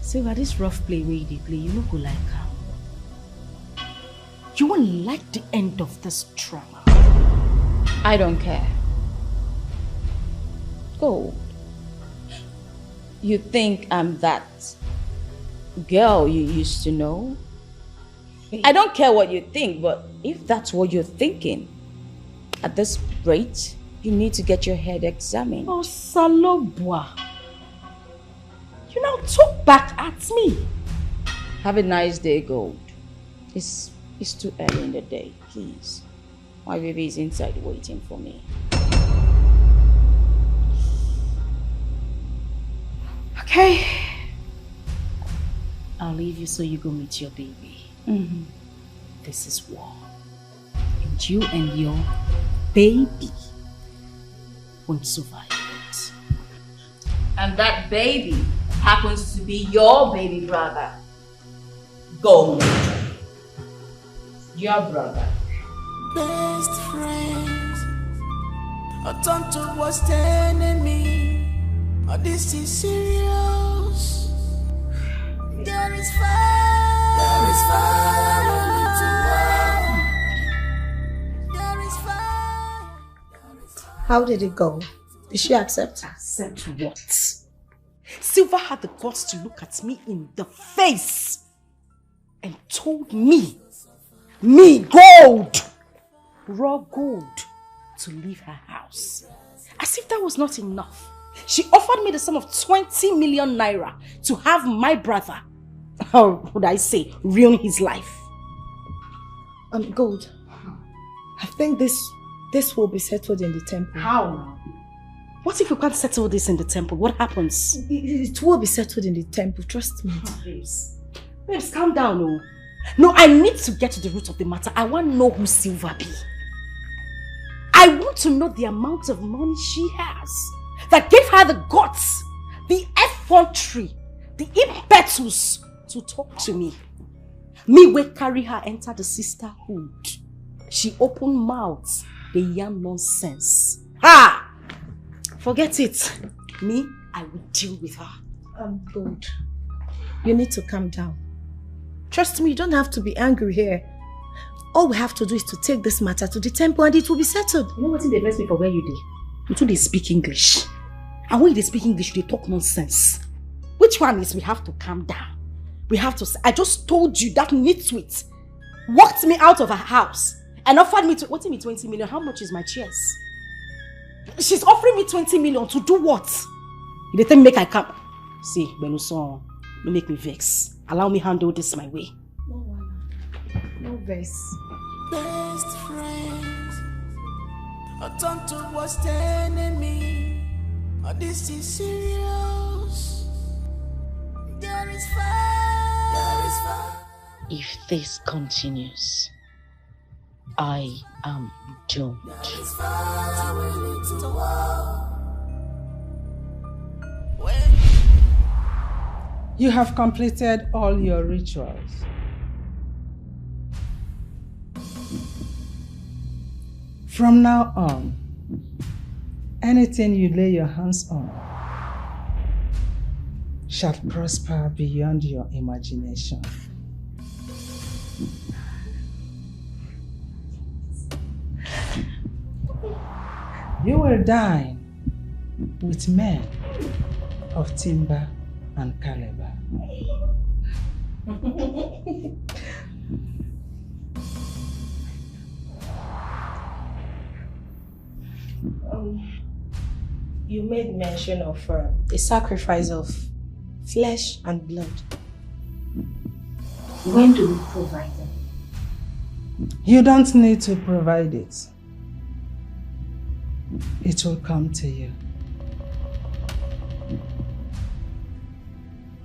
Silver, this rough play where you play, you no go like her. You won't like the end of this drama. I don't care. Gold. You think I'm that girl you used to know? I don't care what you think, but if that's what you're thinking, at this rate, you need to get your head examined. Oh, Salobwa. You now talk back at me. Have a nice day, Gold. It's too early in the day, please. My baby is inside waiting for me. Okay. I'll leave you so you go meet your baby. This is war. And you and your baby won't survive it. And that baby happens to be your baby brother. Gold. Your brother. Best friends, I turn to worst enemy. Oh, this is serious. There is fire. There is fire. There is fire. How did it go? Did she accept? Accept what? Silver had the guts to look at me in the face and told me, Gold, raw gold, to leave her house. As if that was not enough, she offered me the sum of 20 million naira to have my brother, or would I say, ruin his life. Gold, I think this will be settled in the temple. How now? What if you can't settle this in the temple? What happens? It will be settled in the temple, trust me. Babes, calm down, oh. No, I need to get to the root of the matter. I want to know who Silver be. I want to know the amount of money she has that gave her the guts, the effrontery, the impetus to talk to me. Me will carry her enter the sisterhood. She opened mouths, they yarn nonsense. Ha! Forget it. Me, I will deal with her. Gold, you need to calm down. Trust me, you don't have to be angry here. All we have to do is to take this matter to the temple and it will be settled. You know what they bless me for where you did? You two, they speak English. And when they speak English, they talk nonsense. Which one is we have to calm down? We have to... I just told you that nitwit walked me out of her house and offered me... What do you mean 20 million? How much is my chairs? She's offering me 20 million to do what? You didn't make I come. See, Benuson, don't make me vex. Allow me handle this my way. No verse. Best friends, I turn to worst enemy. This is serious. There is fire. There is fire. If this continues, I am doomed. There is fire. We need to walk. You have completed all your rituals. From now on, anything you lay your hands on shall prosper beyond your imagination. You will dine with men of timber and caliber. You made mention of a sacrifice of flesh and blood. When do we provide them? You don't need to provide it. It will come to you.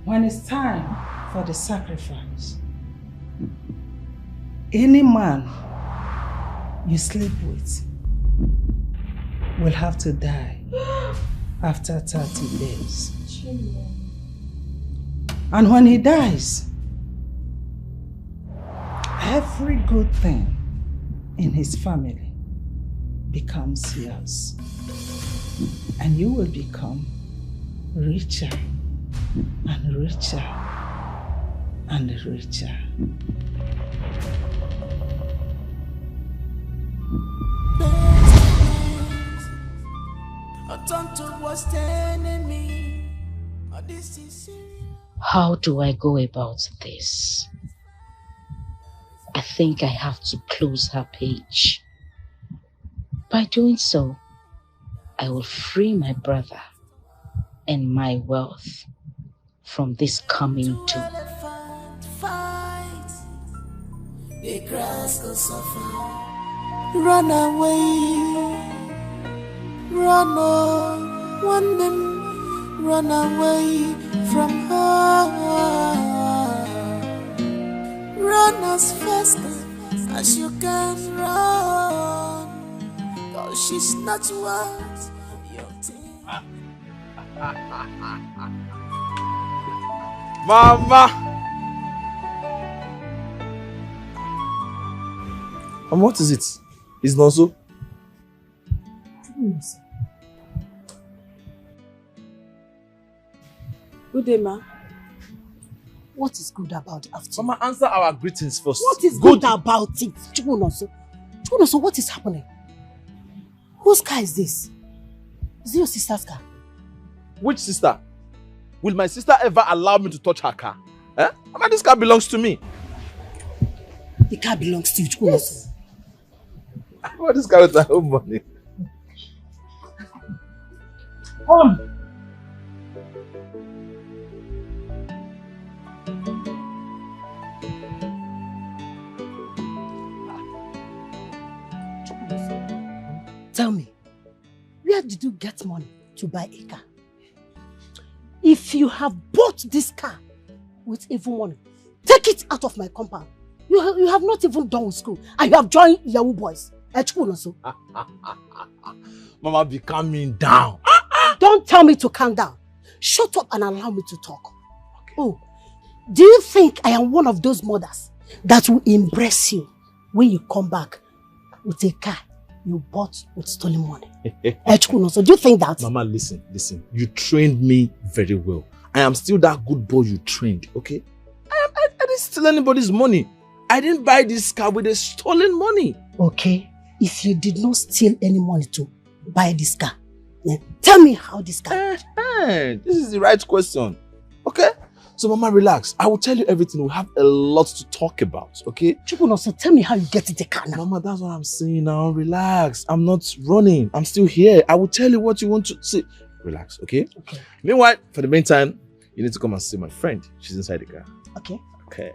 When it's time for the sacrifice, any man you sleep with will have to die after 30 days. And when he dies, every good thing in his family becomes yours. And you will become richer and richer and richer. How do I go about this? I think I have to close her page. By doing so, I will free my brother and my wealth from this coming doom. The grass will suffer. Run away. Run on, one them, run away from her. Run as fast as you can run, cause she's not what you think. Mama! And what is it? It's not so? Good day, ma. What is good about the afternoon? Mama, answer our greetings first. What is good about it? Chukwunoso, what is happening? Whose car is this? Is it your sister's car? Which sister? Will my sister ever allow me to touch her car? Eh? Mama, this car belongs to me. The car belongs to you, Chukwunoso. Yes. What is this car with her own money? Come. Tell me, where did you get money to buy a car? If you have bought this car with evil money, take it out of my compound. You have not even done with school and you have joined Yahoo boys. Mama, be calming down. Don't tell me to calm down. Shut up and allow me to talk. Okay. Oh, do you think I am one of those mothers that will embrace you when you come back with a car you bought with stolen money? So do you think that? Mama, listen. You trained me very well. I am still that good boy you trained, okay? I didn't steal anybody's money. I didn't buy this car with a stolen money. Okay, if you did not steal any money to buy this car, then tell me how this car... This is the right question, okay? So Mama, relax. I will tell you everything. We have a lot to talk about, okay? So tell me how you get the car now. Mama, that's what I'm saying now. Relax. I'm not running. I'm still here. I will tell you what you want to see. Relax, okay? Okay. Meanwhile, for the meantime, you need to come and see my friend. She's inside the car. Okay. Okay.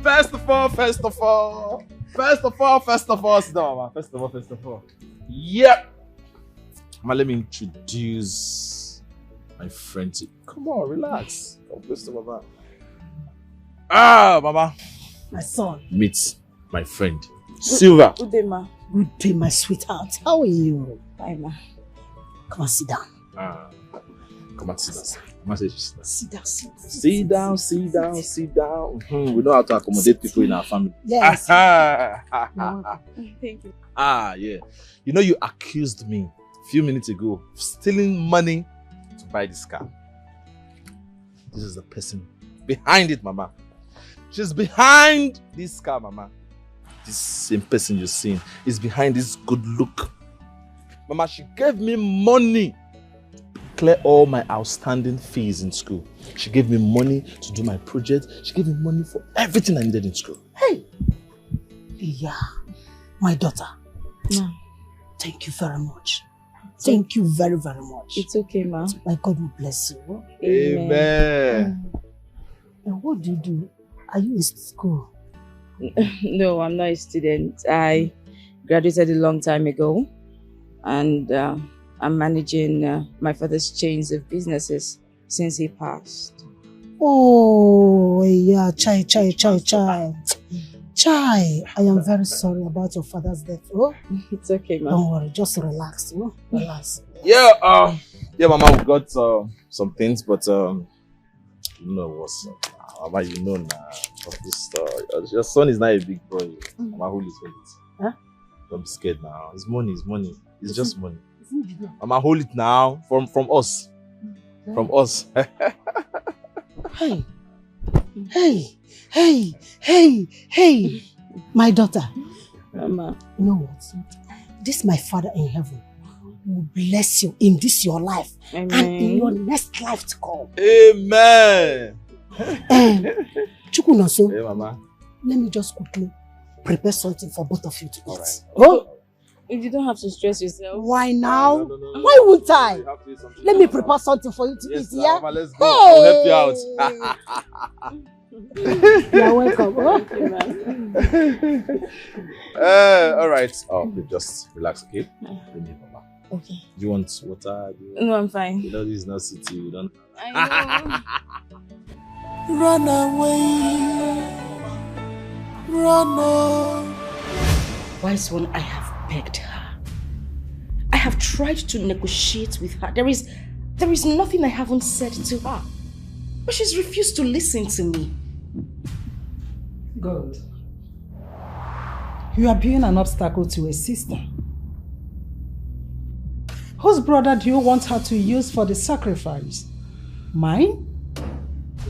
First of all, sit down, Mama. First of all. Yep. Mama, let me introduce my friend to you. Come on, relax. Mama. Mama. My son. Meet my friend, Silva. Good day, ma. Good day, my sweetheart. How are you? Fine, ma. Come on, sit down. Come on, sit down. Mama says sit down. Sit down. Sit down. We know how to accommodate people in our family. Yes. Thank you. Yeah. You know, you accused me a few minutes ago of stealing money to buy this car. This is the person behind it, Mama. She's behind this car, Mama. This same person you're seeing is behind this good look. Mama, she gave me money to clear all my outstanding fees in school. She gave me money to do my project. She gave me money for everything I needed in school. Hey! Yeah, my daughter. Ma. Thank you very much. Thank you very, very much. It's okay, ma. My God will bless you. Amen. And what do you do? Are you in school? No, I'm not a student. I graduated a long time ago, and I'm managing my father's chains of businesses since he passed. Oh, yeah, Chai. Chai, I am very sorry about your father's death. Oh, it's okay, ma. Don't worry, just relax. Oh, relax. Yeah, Mama, we got some things, but you know what's up. Mama, you know now. This, your son is not a big boy. Mama, hold it. Huh? Don't be scared now. It's money. It's just money. Mama, hold it now. From us. Yeah. From us. Hey. My daughter. Mama. You know what? This my Father in heaven will bless you in this your life. Amen. And in your next life to come. Amen. Chukunaso, hey, Mama. Let me just quickly prepare something for both of you to eat. Right. Oh? If you don't have to stress yourself. Why now? No. Why would I? Let me prepare something for you to eat, yeah? Mama, let's go. I'll help you out. You're welcome. Thank you, man. All right. Just relax, okay? Mama. Okay. Do you want water? No, I'm fine. You know this is not city. We don't. I know. Run away. Run on. Wise one, I have begged her. I have tried to negotiate with her. There is nothing I haven't said to her. But she's refused to listen to me. Good. You are being an obstacle to a sister. Whose brother do you want her to use for the sacrifice? Mine?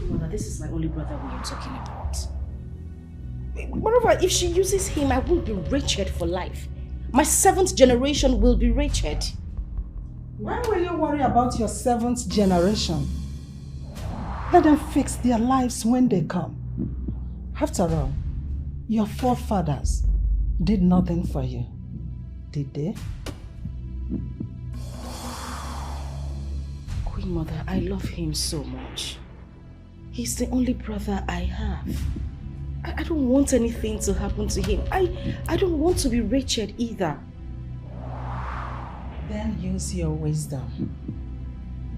Mother, this is my only brother we are talking about. Moreover, if she uses him, I will be wretched for life. My 7th generation will be wretched. Why will you worry about your 7th generation? Let them fix their lives when they come. After all, your forefathers did nothing for you, did they? Queen Mother, I love him so much. He's the only brother I have. I don't want anything to happen to him. I don't want to be wretched either. Then use your wisdom.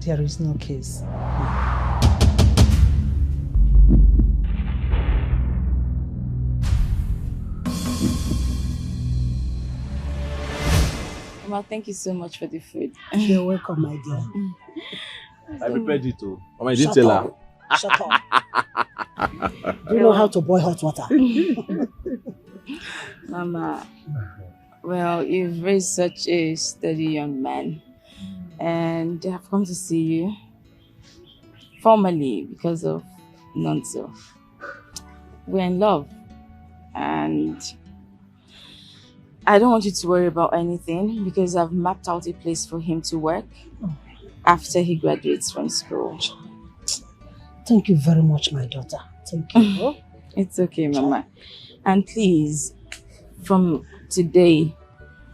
There is no case. Mama, thank you so much for the food. You're welcome, my dear. I prepared it too. Mama, I didn't tell her. Shut up. Do you know how to boil hot water? Mama, well, you've raised such a steady young man, and I've come to see you formally because of Nonso. We're in love, and I don't want you to worry about anything because I've mapped out a place for him to work after he graduates from school. Thank you very much, my daughter. Thank you. It's okay, Mama. And please, from today,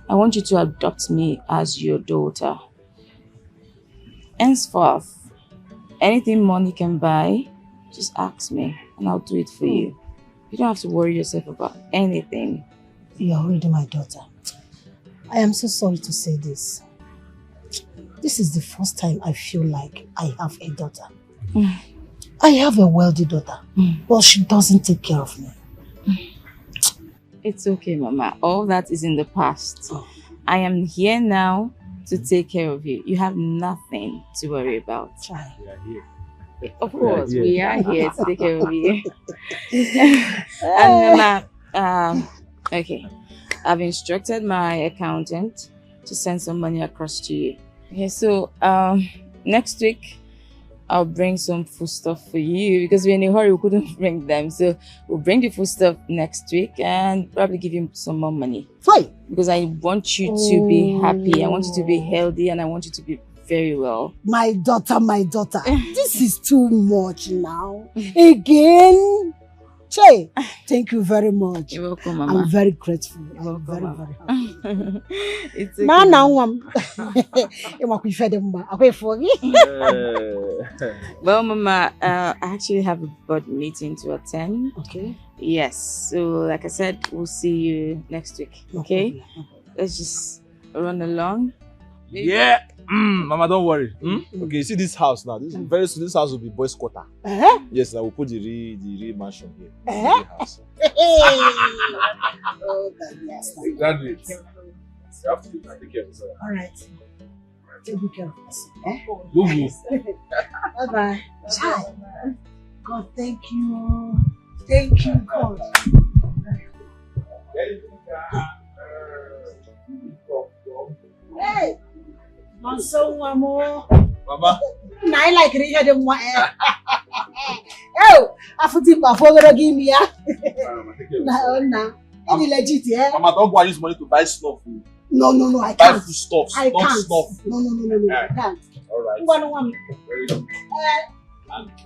I want you to adopt me as your daughter. Henceforth, anything money can buy, just ask me and I'll do it for you. You don't have to worry yourself about anything. You're already my daughter. I am so sorry to say this. This is the first time I feel like I have a daughter. I have a wealthy daughter, but she doesn't take care of me. It's okay, Mama. All that is in the past. I am here now to take care of you. You have nothing to worry about. We are here. Of course, we are here to take care of you. And Mama, okay, I've instructed my accountant to send some money across to you. Okay, so next week I'll bring some food stuff for you because we're in a hurry, we couldn't bring them. So we'll bring the food stuff next week and probably give you some more money. Why? Because I want you to be happy, I want you to be healthy, and I want you to be very well. My daughter, this is too much now. Again? Che, thank you very much. You're welcome, Mama. I'm very grateful. You're welcome, very happy. It's okay. Well, Mama, I actually have a board meeting to attend. Okay. Yes. So, like I said, we'll see you next week. Okay? Let's just run along. Yeah. Mama, don't worry. Okay, you see this house now. Very soon, this house will be boys' quarter. Yes, I will put the real mansion here. The real house. Graduates. You have to take care of yourself. All right. Take good care of us. Bye-bye. God, thank you. Thank you, God. Hey! So more. Mama. I like reading them more. Oh, I forget my father give me. Any legit, yeah? Mama, don't go and use money to buy stuff. No, I can't. Buy food stuff. I not can't. Stuff. No, I can't. All right. Very good.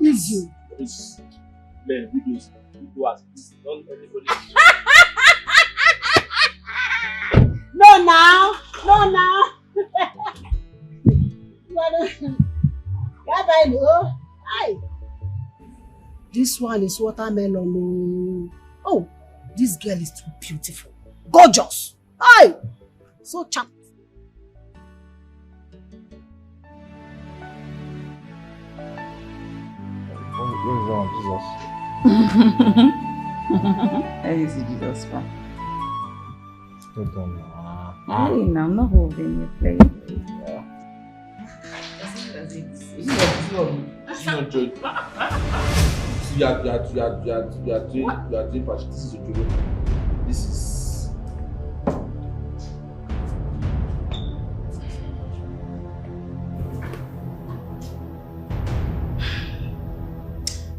Easy. Man, we do as this. Don't anybody. No, now. Bye-bye, no. Hi. This one is watermelon. Oh, this girl is too beautiful. Gorgeous. Hi. So charming. What is wrong with Jesus? I didn't see Jesus, man. Hold on. Hey, now I'm not holding you, please. It's not joke. You are doing passion. This is a joke. This is.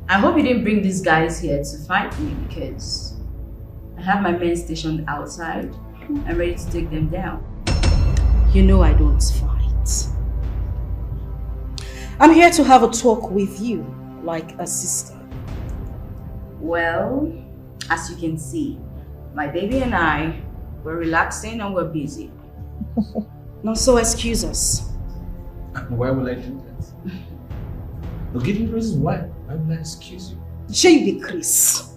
I hope you didn't bring these guys here to fight me because I have my men stationed outside. I'm ready to take them down. You know I don't fight. I'm here to have a talk with you, like a sister. Well, as you can see, my baby and I, we're relaxing and we're busy. Now, so excuse us. Why would I do that? No, give me reasons why. Why would I excuse you? Shey you be Chris.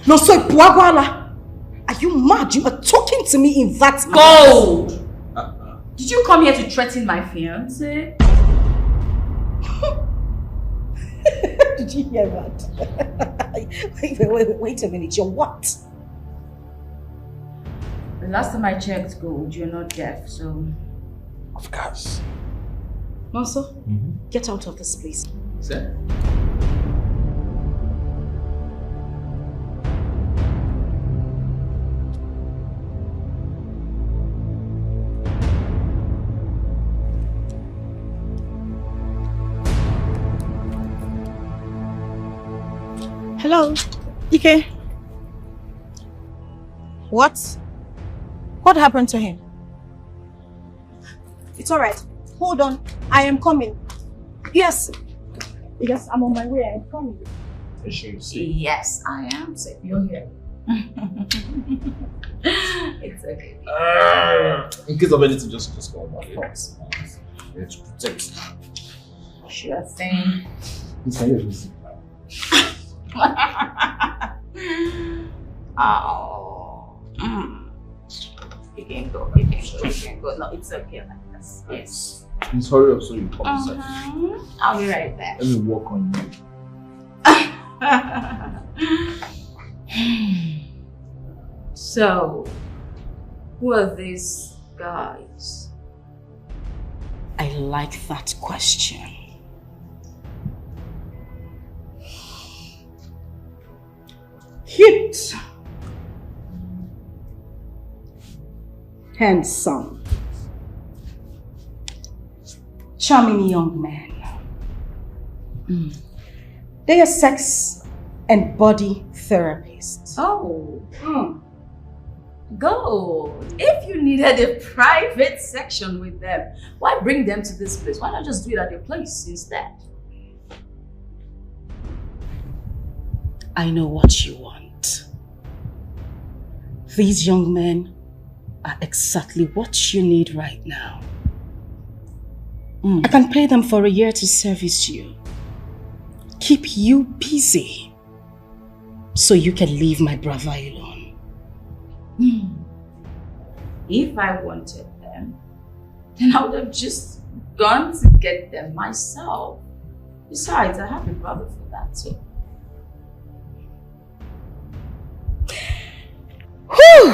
No, so Puagwala. Are you mad? You are talking to me in that Gold! Did you come here to threaten my fiancé? Did you hear that? Wait a minute. You're what? The last time I checked, Gold, you're not deaf, so... Of course. Monso, get out of this place. Sir? Hello, Ike. What? What happened to him? It's alright. Hold on. I am coming. Yes. Yes, I'm on my way. I'm coming. Yes, I am safe. You're here. It's okay. In case of anything, just call back. Of course. We have to protect. Sure thing. It's kind of easy. Oh. You can go, you can go, you can go. No, it's okay like this. Yes. Please hurry up so you come inside. I'll be right back. Let me walk on you. So, who are these guys? I like that question. Cute, handsome, charming young men. They are sex and body therapists. Oh, good. If you needed a private section with them, why bring them to this place? Why not just do it at your place instead? I know what you want. These young men are exactly what you need right now. I can pay them for a year to service you. Keep you busy so you can leave my brother alone. If I wanted them, then I would have just gone to get them myself. Besides, I have a brother for that too. Whew!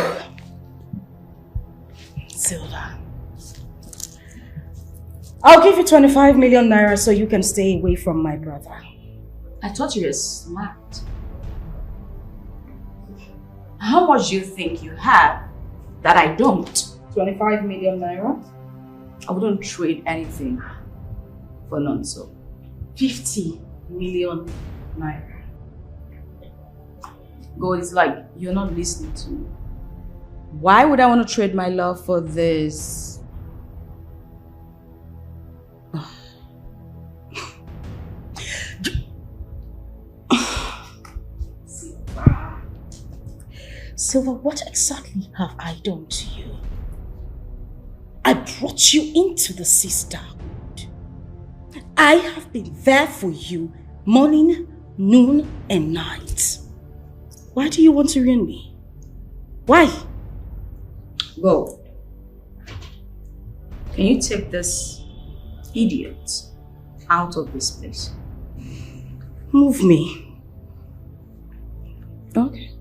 Silva, I'll give you 25 million naira so you can stay away from my brother. I thought you were smart. How much do you think you have that I don't? 25 million naira? I wouldn't trade anything for none, so 50 million naira. God, it's like you're not listening to me. Why would I want to trade my love for this? Silva, what exactly have I done to you? I brought you into the sisterhood. I have been there for you morning, noon, and night. Why do you want to ruin me? Why? Go. Can you take this idiot out of this place? Move me. Okay.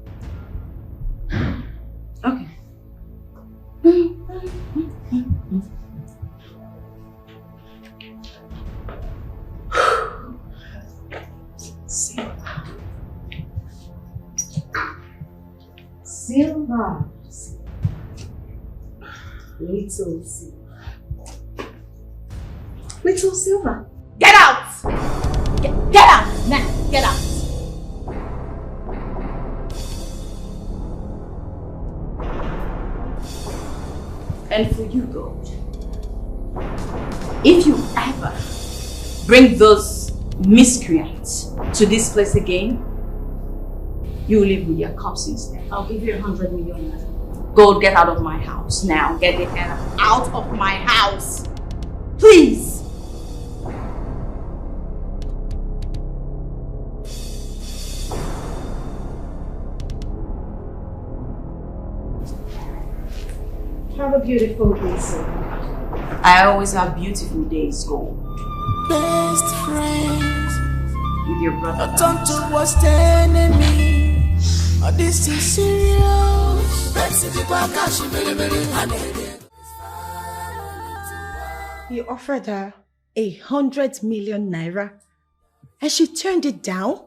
Okay. Silva. Little Silva. Little Silva. Get out! Get out! Now, get out! And for you, Gold, if you ever bring those miscreants to this place again, you live with your cops instead. I'll give you 100 million. Gold, get out of my house now. Get the hell out of my house. Please. Have a beautiful day, sir. I always have beautiful days, Gold. Best friends. With your brother. Not turn towards the enemy. Oh, this is serious. He offered her 100 million naira and she turned it down?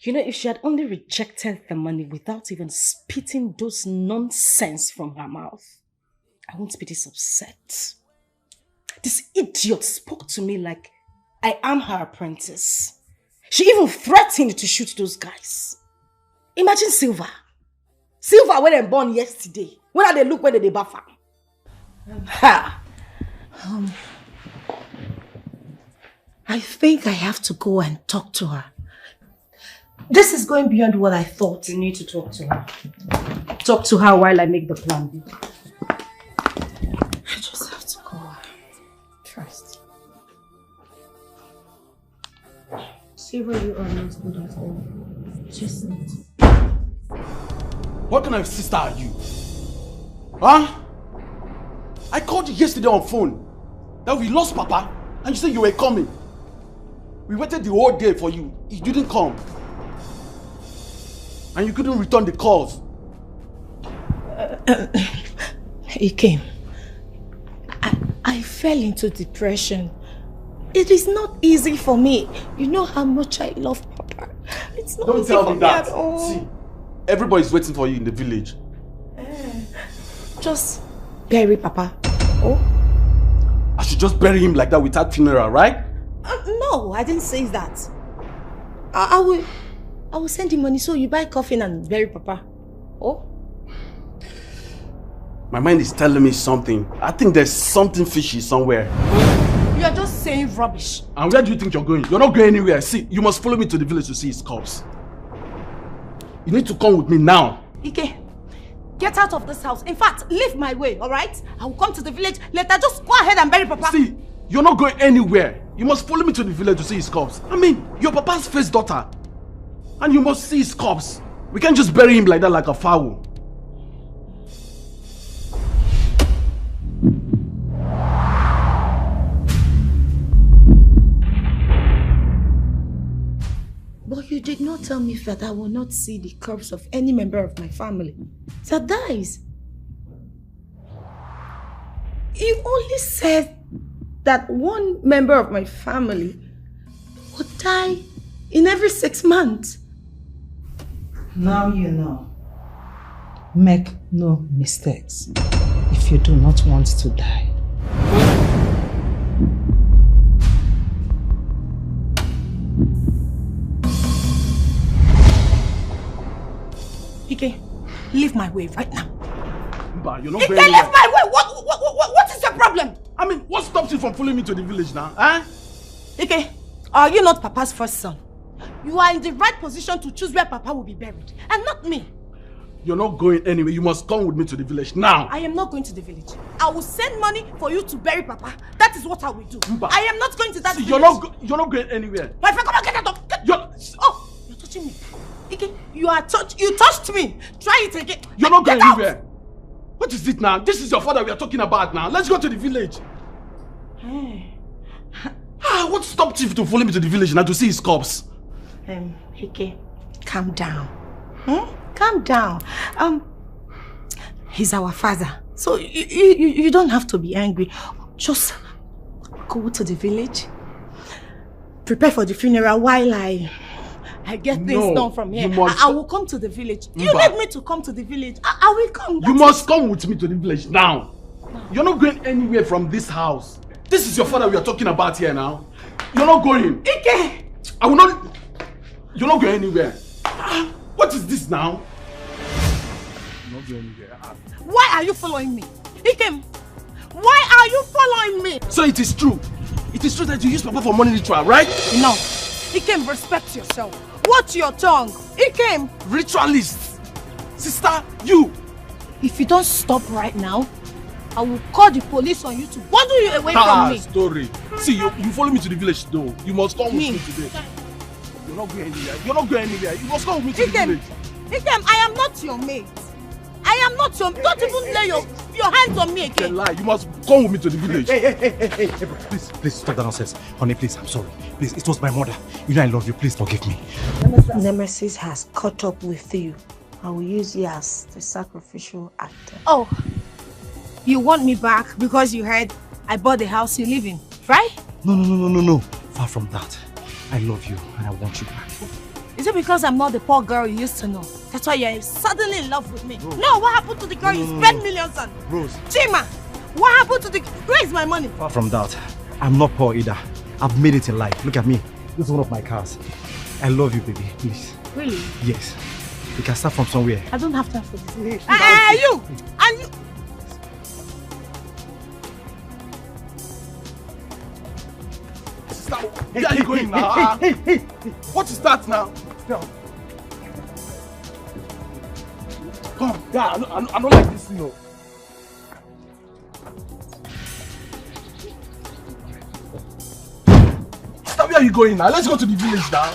You know, if she had only rejected the money without even spitting those nonsense from her mouth, I won't be this upset. This idiot spoke to me like I am her apprentice. She even threatened to shoot those guys. Imagine Silva. Silva when they born yesterday. When are they look when they buffer? Ha! I think I have to go and talk to her. This is going beyond what I thought. You need to talk to her. Talk to her while I make the plan. I just have to go. Trust. See where you are not good at all. Just not. What kind of sister are you? Huh? I called you yesterday on phone that we lost Papa and you said you were coming. We waited the whole day for you. You didn't come. And you couldn't return the calls. He came. I fell into depression. It is not easy for me. You know how much I love Papa. It's not easy for me at all. See, everybody's waiting for you in the village. Just bury Papa. Oh? I should just bury him like that without funeral, right? No, I didn't say that. I will send him money so you buy coffin and bury Papa. Oh? My mind is telling me something. I think there's something fishy somewhere. You are just saying rubbish. And where do you think you're going? You're not going anywhere. See, you must follow me to the village to see his corpse. You need to come with me now. Ike, get out of this house. In fact, leave my way, alright? I will come to the village later. Just go ahead and bury Papa. See, you're not going anywhere. You must follow me to the village to see his corpse. I mean, you're Papa's first daughter. And you must see his corpse. We can't just bury him like that like a fowl. But you did not tell me that I will not see the corpse of any member of my family that dies. You only said that one member of my family would die in every 6 months. Now you know. Make no mistakes if you do not want to die. Ike, leave my way right now. Mba, you're not Ike, going leave anywhere. my way! What is your problem? I mean, what stops you from following me to the village now? Huh? Ike, are you not Papa's first son? You are in the right position to choose where Papa will be buried, and not me. You're not going anywhere. You must come with me to the village now. I am not going to the village. I will send money for you to bury Papa. That is what I will do. Mba. I am not going to that village. You're not going anywhere. My friend, come on, get out of... Oh, you're touching me. Ike, you touched me. Try it again. You're not going Get out. anywhere. What is it now? This is your father we are talking about now. Let's go to the village. Hey. What stopped you to follow me to the village now to see his corpse? Ike, calm down. Calm down. He's our father. So you don't have to be angry. Just go to the village. Prepare for the funeral while I get things done from here. I will come to the village. Mba. You need me to come to the village. I will come. You must come with me to the village now. You're not going anywhere from this house. This is your father we are talking about here now. You're not going. Ike! I will not... You're not going anywhere. What is this now? You're not going anywhere. Why are you following me? Ike, why are you following me? So it is true. It is true that you use Papa for money ritual, right? No. Ike, respect yourself. Watch your tongue. Ike! Ritualist. Sister, you. If you don't stop right now, I will call the police on you to bundle you away from me. Story. See, you follow me to the village though. You must come with me today. You're not going anywhere. You're not going anywhere. You must come with me to the village. Ike, I am not your mate. I am not your... Don't even lay your hands on me again. Lie. You must come with me to the village. Hey, please stop that nonsense. Honey, please, I'm sorry. Please, it was my mother. You know I love you. Please forgive me. Nemesis has caught up with you. I will use you as the sacrificial actor. Oh, you want me back because you heard I bought the house you live in, right? No. Far from that. I love you and I want you back. Is it because I'm not the poor girl you used to know? That's why you're suddenly in love with me. Rose. No, what happened to the girl you spent millions on? Rose. Chima, what happened to the... Where is my money? Far from that. I'm not poor either. I've made it in life. Look at me. This is one of my cars. I love you, baby. Please. Really? Yes. We can start from somewhere. I don't have time for this. Hey, you! And you... Where are you going now? Hey. What is that now? Come, yeah, I don't like this, you know. Sister, where are you going now? Let's go to the village now.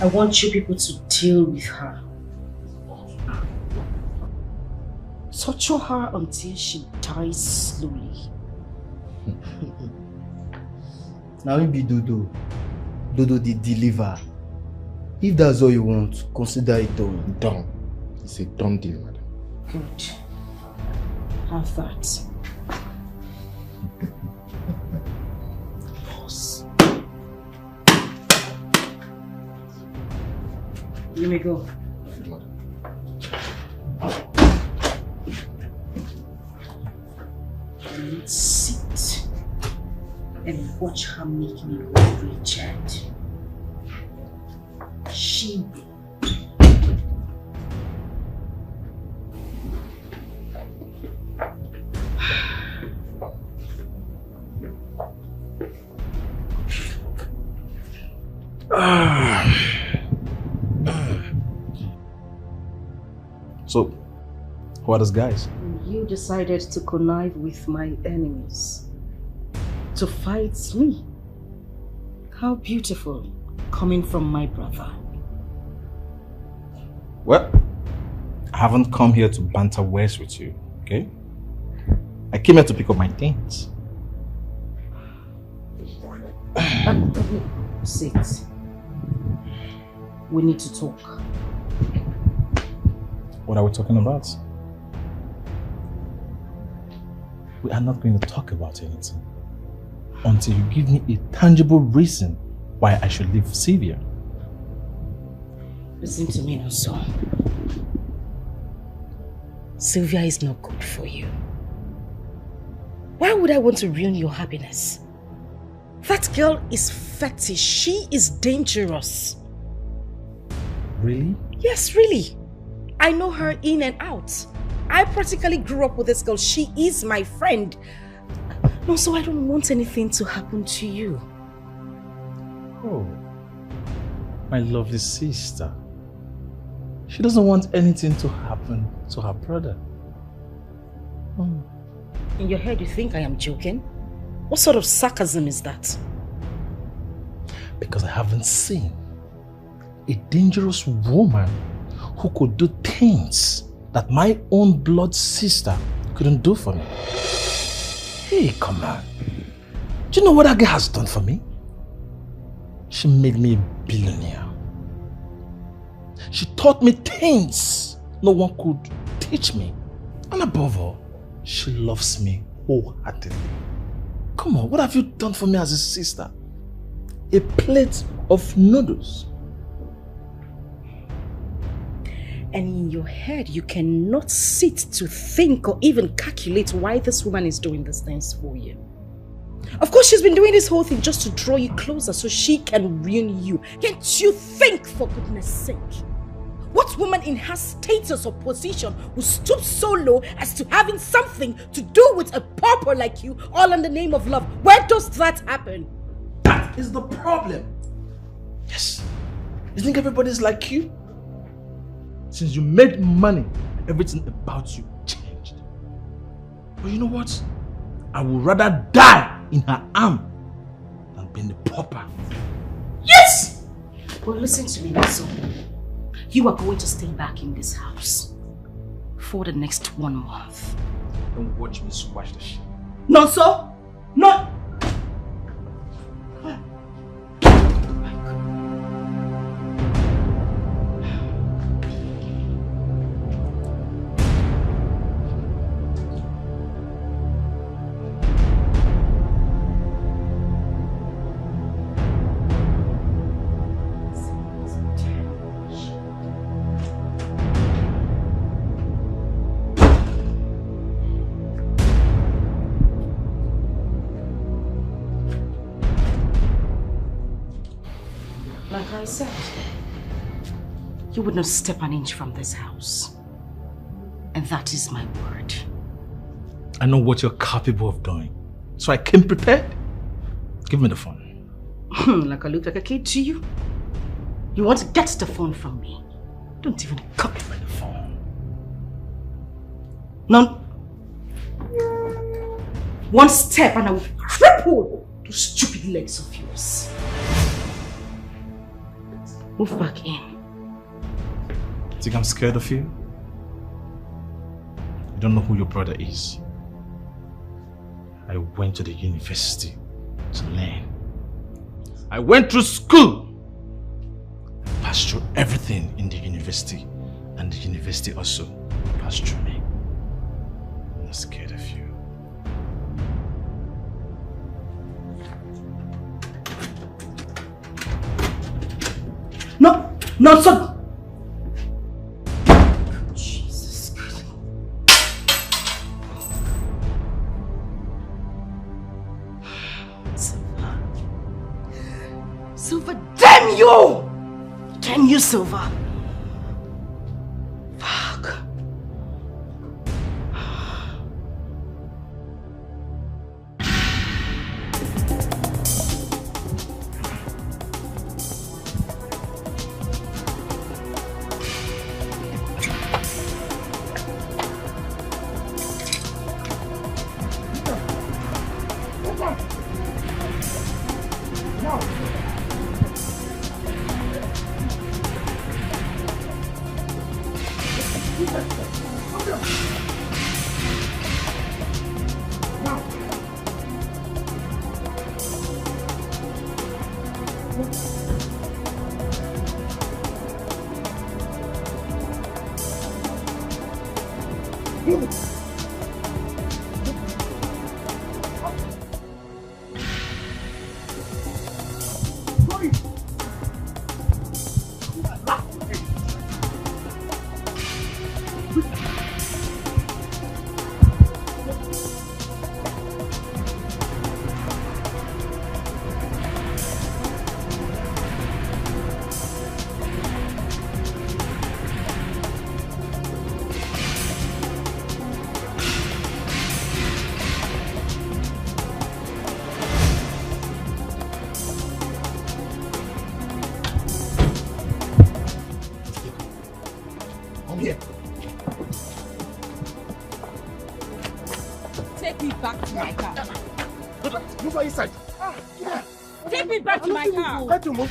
I want you people to deal with her. Torture her until she dies slowly. Now we be Dodo. Dodo the deliver. If that's all you want, consider it done. Done. It's a done deal, madam. Good. Have that. Boss. Let me go. Let's sit and watch her make me with Richard. She will. So, who are those guys? You decided to connive with my enemies. To fight me. How beautiful, coming from my brother. Well, I haven't come here to banter words with you, okay? I came here to pick up my things. Sit. We need to talk. What are we talking about? We are not going to talk about anything until you give me a tangible reason why I should leave Sylvia. Listen to me, Nonso. Sylvia is not good for you. Why would I want to ruin your happiness? That girl is fetish. She is dangerous. Really? Yes, really. I know her in and out. I practically grew up with this girl. She is my friend. No, so I don't want anything to happen to you. Oh, my lovely sister. She doesn't want anything to happen to her brother. Oh. In your head, you think I am joking? What sort of sarcasm is that? Because I haven't seen a dangerous woman who could do things that my own blood sister couldn't do for me. Hey, come on. Do you know what that girl has done for me? She made me a billionaire. She taught me things no one could teach me. And above all, she loves me wholeheartedly. Come on, what have you done for me as a sister? A plate of noodles. And in your head, you cannot sit to think or even calculate why this woman is doing these things for you. Of course, she's been doing this whole thing just to draw you closer so she can ruin you. Can't you think, for goodness sake? What woman in her status or position would stoop so low as to having something to do with a pauper like you, all in the name of love? Where does that happen? That is the problem. Yes. You think everybody's like you? Since you made money, everything about you changed. But you know what? I would rather die in her arm than being the pauper. Yes! Well, listen to me, Nonso. You are going to stay back in this house for the next 1 month. Don't watch me squash the shit. Nonso! No! I said, you would not step an inch from this house. And that is my word. I know what you're capable of doing. So I came prepared. Give me the phone. Like I look like a kid to you? You want to get the phone from me? Don't even come with the phone. None. One step and I will cripple those stupid legs of yours. Move back in. Think I'm scared of you? You don't know who your brother is. I went to the university to learn. I went through school. I passed through everything in the university. And the university also passed through me. I'm not scared of you. No, son! Jesus Christ. Silver, damn you! Damn you, Silver! Fuck. Take me back to my car. Move her inside. Take me back to my car. Try to move.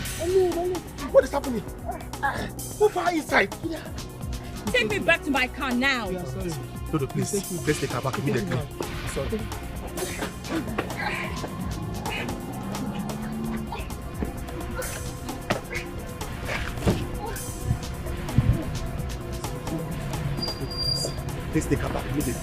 What is happening? Move her inside. Take me back to my car now. Sorry. Dodo, please. Let's take her back immediately. Sorry. Let's take her back immediately.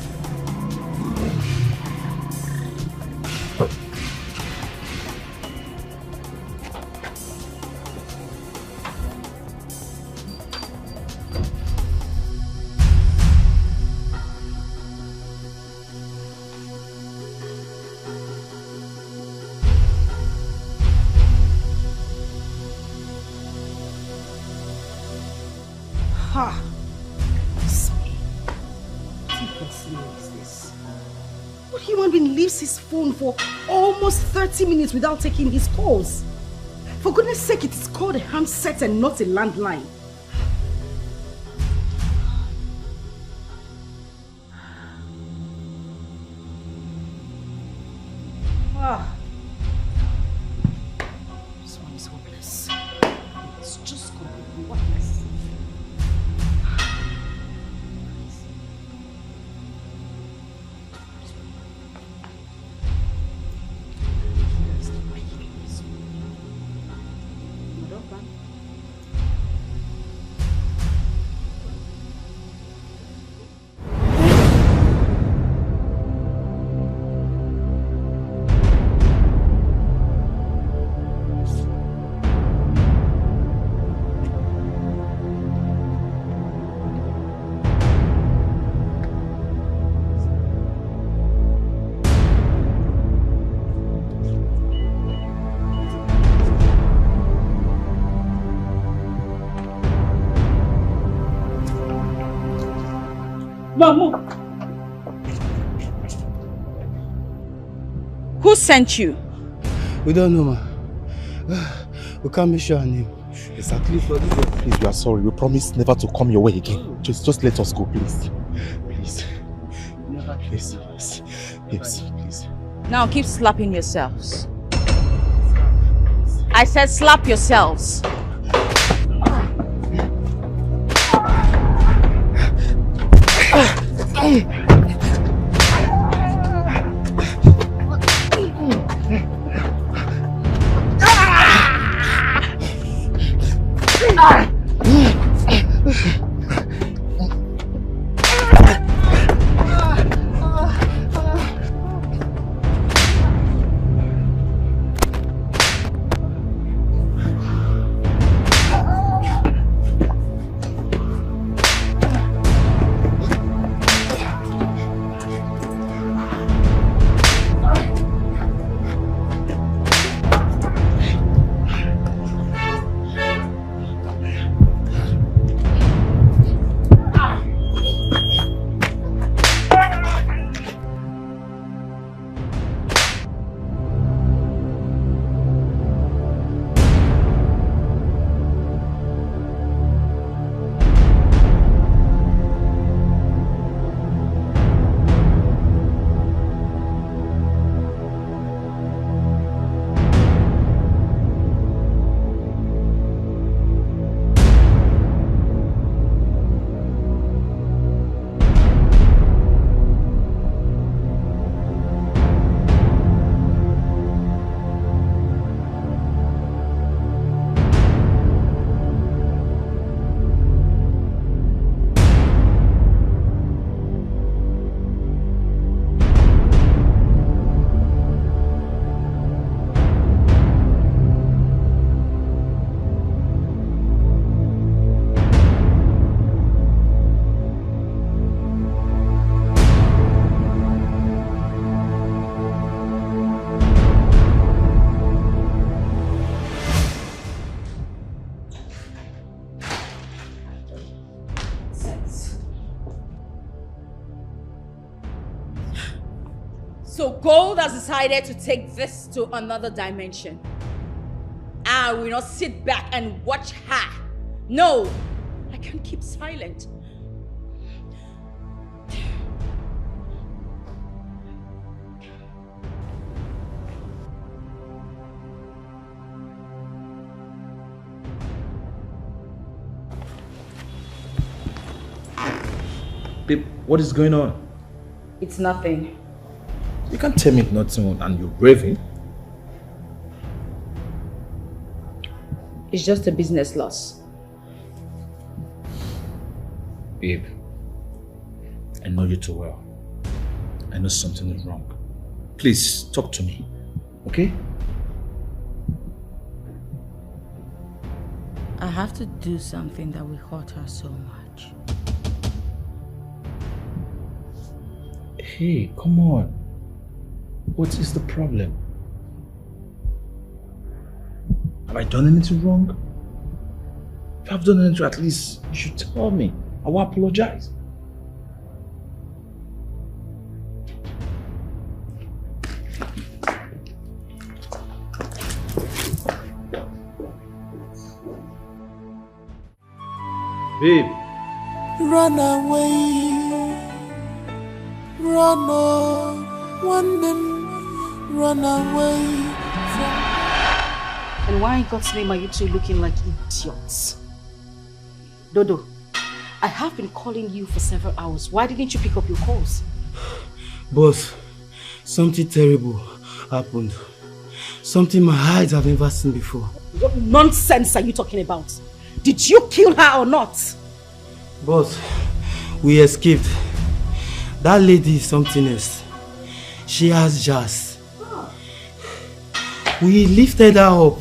Ha! What this? What human being leaves his phone for almost 30 minutes without taking his calls? For goodness sake, it is called a handset and not a landline. This one is hopeless. It's just completely worthless. Mama. Who sent you? We don't know, ma. We can't make sure her name. Exactly. Please, we are sorry. We promise never to come your way again. Just let us go, please. Please. Please. Yes, please. Now keep slapping yourselves. I said slap yourselves. So Gold has decided to take this to another dimension. I will not sit back and watch her. No, I can't keep silent. Babe, what is going on? It's nothing. You can't tell me nothing and you're raving. It's just a business loss. Babe, I know you too well. I know something is wrong. Please, talk to me, okay? I have to do something that will hurt her so much. Hey, come on. What is the problem? Have I done anything wrong? If I've done anything, at least you should tell me. I will apologize. Babe. Run away. Run on. One day. Run away from... And why in God's name are you two looking like idiots? Dodo, I have been calling you for several hours. Why didn't you pick up your calls? Boss, something terrible happened. Something my eyes have never seen before. What nonsense are you talking about? Did you kill her or not? Boss, we escaped. That lady is something else. She has jazz. We lifted her up,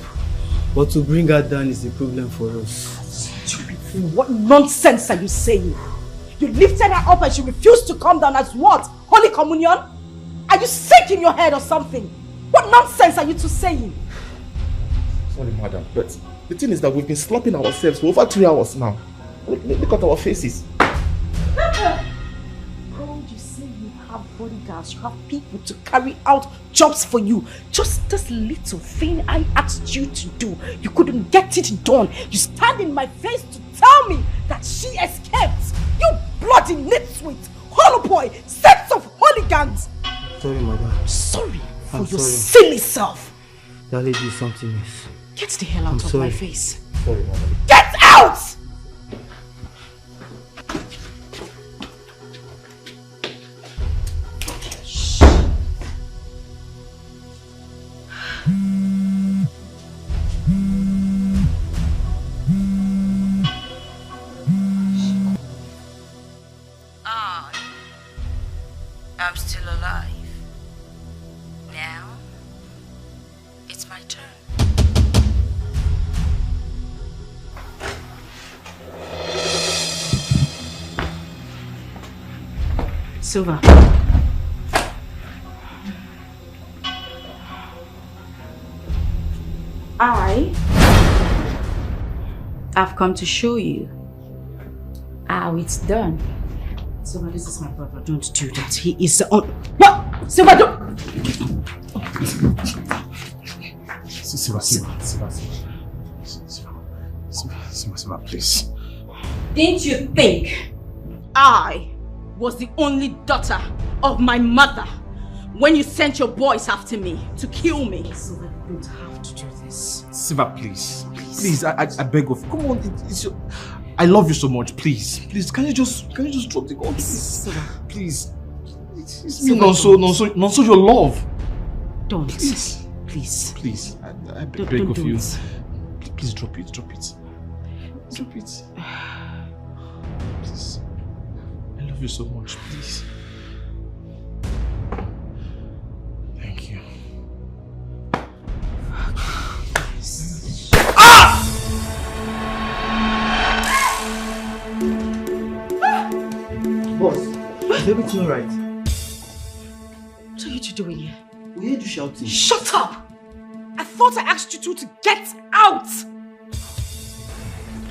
but to bring her down is a problem for us. Stupid fool, what nonsense are you saying? You lifted her up and she refused to come down as what? Holy Communion? Are you sick in your head or something? What nonsense are you two saying? Sorry, madam, but the thing is that we've been slapping ourselves for over 3 hours now. Look at our faces. You say you have bodyguards, you have people to carry out jobs for you. Just this little thing I asked you to do, you couldn't get it done. You stand in my face to tell me that she escaped. You bloody nitwit, hollow boy, sets of hooligans. Sorry, madam. Sorry for I'm your sorry. silly self. That lady is something else. Get the hell out I'm of sorry. my face. Sorry, madam. Get out! I'm still alive. Now, it's my turn. Silver. I've come to show you how it's done. Silver, this is my brother. Don't do that. He is the on. What? Silver, don't. Silver, please. Didn't you think I was the only daughter of my mother when you sent your boys after me to kill me? Silver, you don't have to do this. Silver, please. Please, I beg of you. Come on, it's your... I love you so much. Please, can you just drop the gun, please? Silver. Please. It's me, not so your love. Don't. Please. Please. I beg of you. Please drop it. Drop it. Please. I love you so much. Please. Thank you. Boss, is everything alright? What are you two doing here? We heard you shouting. Shut up! I thought I asked you two to get out!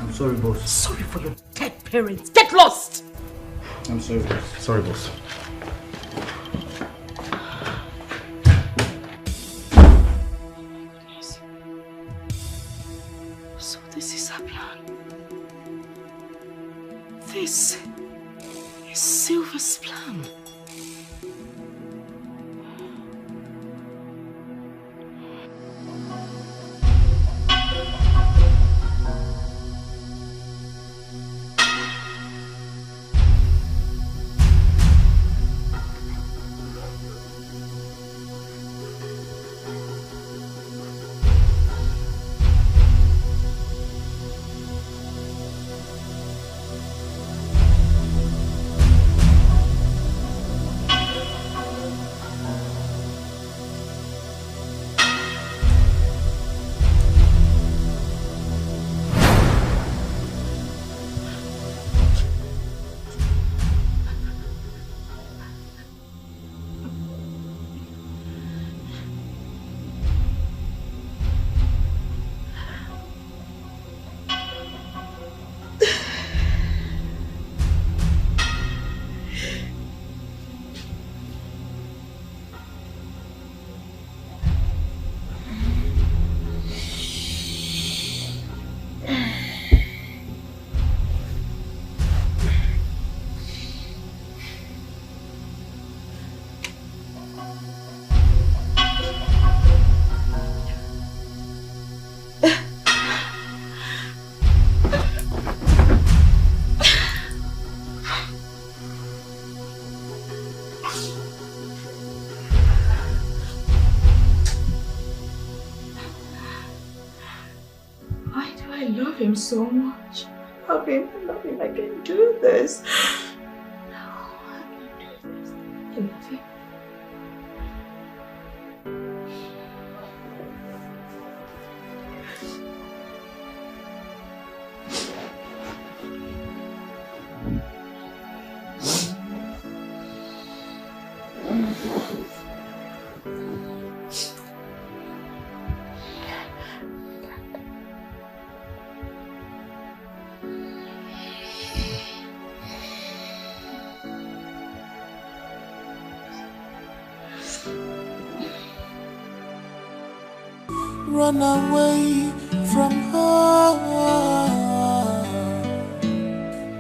I'm sorry, boss. Sorry for your dead parents. Get lost! I'm sorry, boss. Sorry, boss. So this is our plan. This is Silver's plan. I love him so much. Love him, I can do this. No, I can do this. I love him. Run away from her.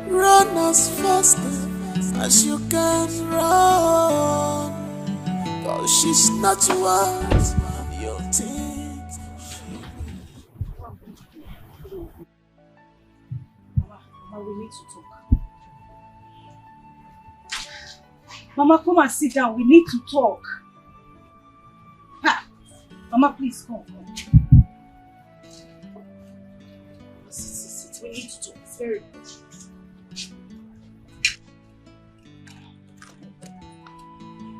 Run as fast as you can run. Cause she's not what you think. Mama, we need to talk. Mama, come and sit down. We need to talk. Mama, please come. Sit. We need to talk. It's very important.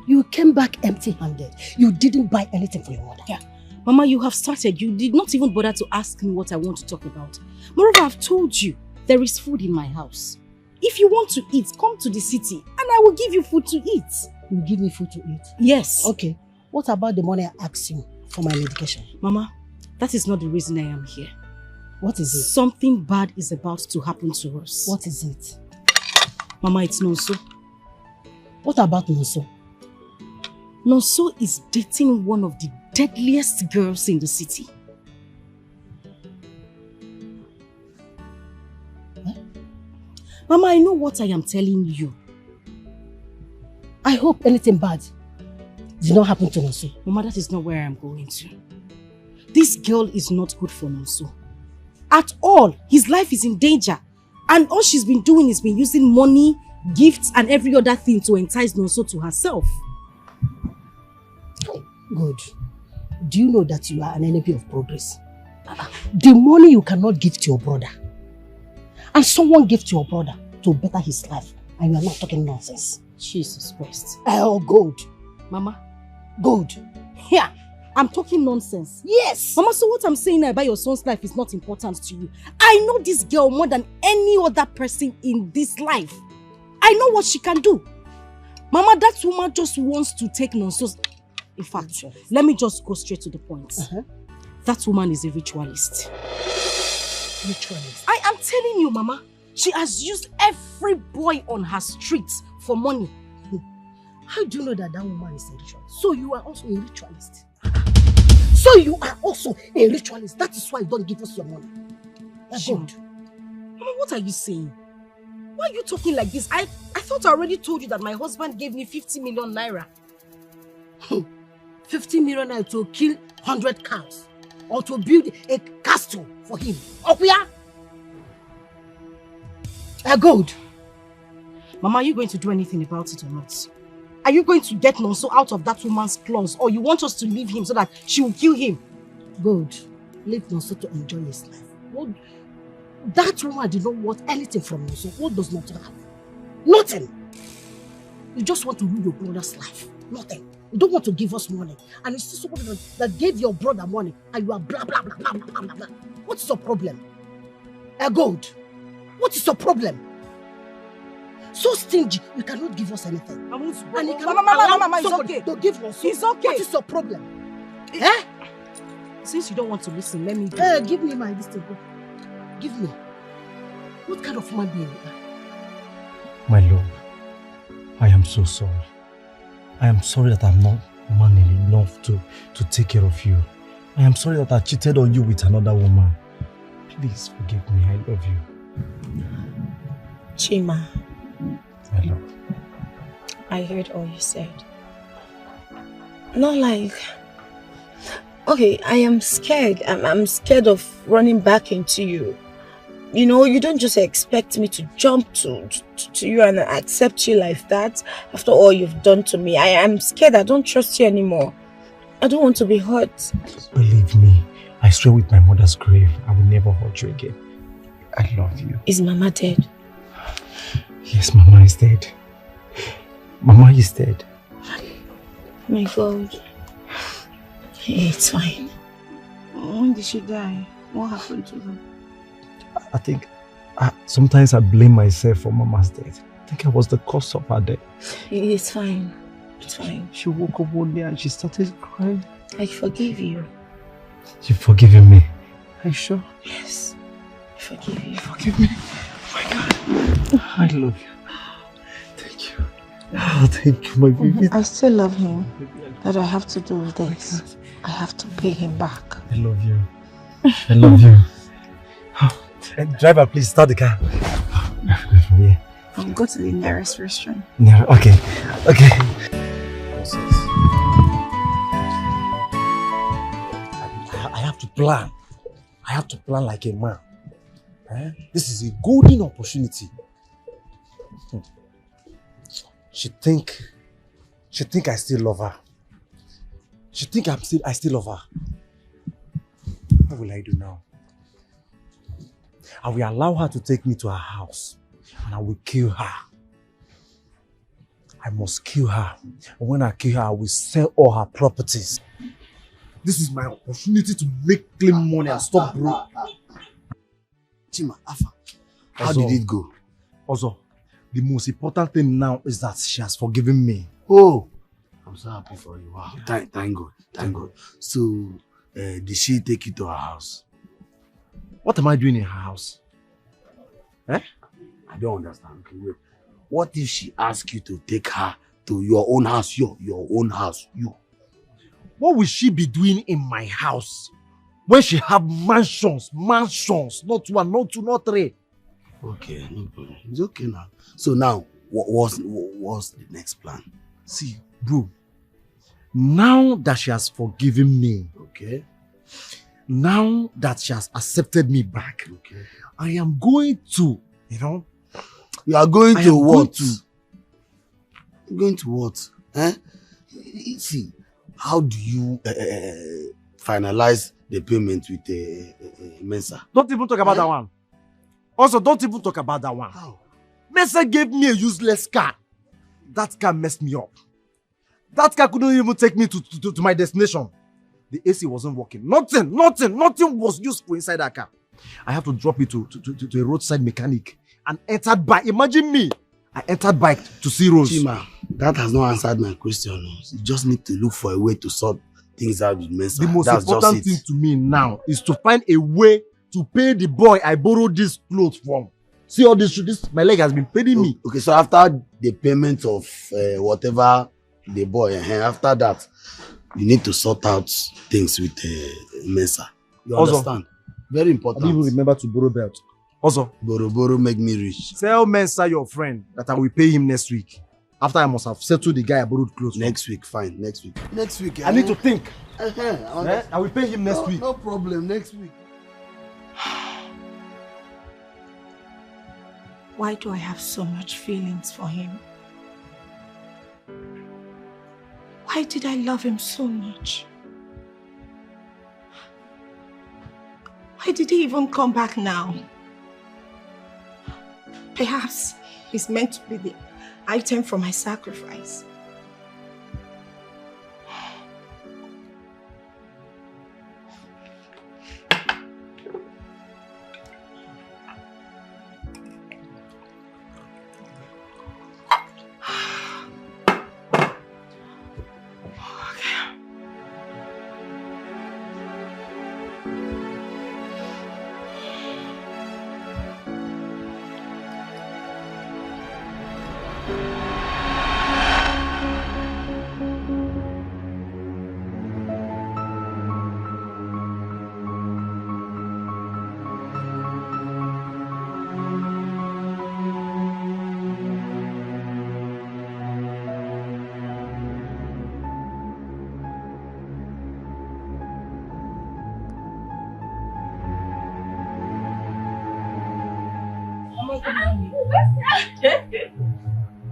You came back empty-handed. You didn't buy anything for your mother. Yeah. Mama, you have started. You did not even bother to ask me what I want to talk about. Moreover, I've told you, there is food in my house. If you want to eat, come to the city and I will give you food to eat. You give me food to eat? Yes. Okay. What about the money I asked you for my medication? Mama, that is not the reason I am here. What is it? Something bad is about to happen to us. What is it? Mama, it's Nonso. What about Nonso? Nonso is dating one of the deadliest girls in the city. Huh? Mama, I know what I am telling you. I hope anything bad did not happen to Nonso. Mama, that is not where I am going to. This girl is not good for Nonso. At all. His life is in danger. And all she's been doing is been using money, gifts and every other thing to entice Nonso to herself. Good. Do you know that you are an enemy of progress? The money you cannot give to your brother. And someone gave to your brother to better his life. And you are not talking nonsense. Jesus Christ. Oh, good. Mama. Good. Here. I'm talking nonsense. Yes. Mama, so what I'm saying now about your son's life is not important to you. I know this girl more than any other person in this life. I know what she can do. Mama, that woman just wants to take Nonso's... In fact, let me just go straight to the point. That woman is a ritualist. Ritualist? I am telling you, Mama. She has used every boy on her street for money. How do you know that that woman is a ritualist? So you are also a ritualist. So you are also a ritualist. That is why you don't give us your money. Good. Mama, what are you saying? Why are you talking like this? I thought I already told you that my husband gave me 50 million naira. 50 million naira to kill 100 cows. Or to build a castle for him. Okuya! Good. Mama, are you going to do anything about it or not? Are you going to get Nonso out of that woman's claws, or you want us to leave him so that she will kill him? Good. Leave Nonso to enjoy his life. What? That woman did not want anything from Nonso. What does Nonso have? Nothing. You just want to rule your brother's life. Nothing. You don't want to give us money. And it's still somebody that gave your brother money and you are blah, blah, blah, blah, blah, blah, blah. What is your problem? Good. What is your problem? So stingy, you cannot give us anything. And you cannot Mama, it's somebody okay. to give us. It's okay. What is your problem? Since you don't want to listen, let me give me my list. Give me. What kind of human being you are? My love, I am so sorry. I am sorry that I'm not man enough to take care of you. I am sorry that I cheated on you with another woman. Please forgive me. I love you. Chima. My love. I heard all you said. Not like... Okay, I am scared. I'm scared of running back into you. You know, you don't just expect me to jump to you and accept you like that after all you've done to me. I am scared. I don't trust you anymore. I don't want to be hurt. Believe me, I swear with my mother's grave, I will never hurt you again. I love you. Is Mama dead? Yes, Mama is dead. Mama is dead. My God. It's fine. When did she die? What happened to her? I think sometimes I blame myself for Mama's death. I think I was the cause of her death. It's fine. It's fine. She woke up one day and she started crying. I forgive you. You've forgiven me? Are you sure? Yes. I forgive you. Forgive me. Oh my God. I love you. Thank you. Oh, thank you, my baby. I still love him. But I have to do this. I have to pay him back. I love you. I love you. Driver, please start the car. Yeah. I'll go to the nearest restaurant. Yeah, okay. Okay. I have to plan. I have to plan like a man. This is a golden opportunity. She think I still love her. She think I still love her. What will I do now? I will allow her to take me to her house and I will kill her. I must kill her. And when I kill her, I will sell all her properties. This is my opportunity to make clean money and stop broke. Chima, Afa, how did it go? Also, the most important thing now is that she has forgiven me. Oh, I'm so happy for you. Wow. Thank God. Thank God. So, did she take you to her house? What am I doing in her house? Eh? I don't understand. Okay, wait. What if she asks you to take her to your own house? Your own house. You. What will she be doing in my house? When she have mansions, not one, not two, not three. Okay, no problem. It's okay now. So now, what's the next plan? See, bro, now that she has forgiven me, okay, now that she has accepted me back, okay, I am going to, you are going to what? Going to what? Eh? See, how do you finalize the payment with Mensa? Don't even talk about that one. Also, don't even talk about that one. How? Mensa gave me a useless car. That car messed me up. That car couldn't even take me to my destination. The AC wasn't working. Nothing was useful inside that car. I have to drop it to a roadside mechanic and entered bike. Imagine me. I entered bike to see Rose. Chima, that has not answered my question. You just need to look for a way to sort things out with Mensa. The most important thing to me now is to find a way to pay the boy I borrowed this clothes from. See all this, my leg has been paying me. Okay, so after the payment of whatever the boy, after that, you need to sort out things with Mensa. You understand? Very important. I didn't even remember to borrow belt. Also, borrow make me rich. Tell Mensa, your friend, that I will pay him next week. After I must have settled the guy I borrowed clothes next week, fine. Next week. Next week. I need to think. I will pay him next week. No problem. Next week. Why do I have so much feelings for him? Why did I love him so much? Why did he even come back now? Perhaps he's meant to be the item for my sacrifice.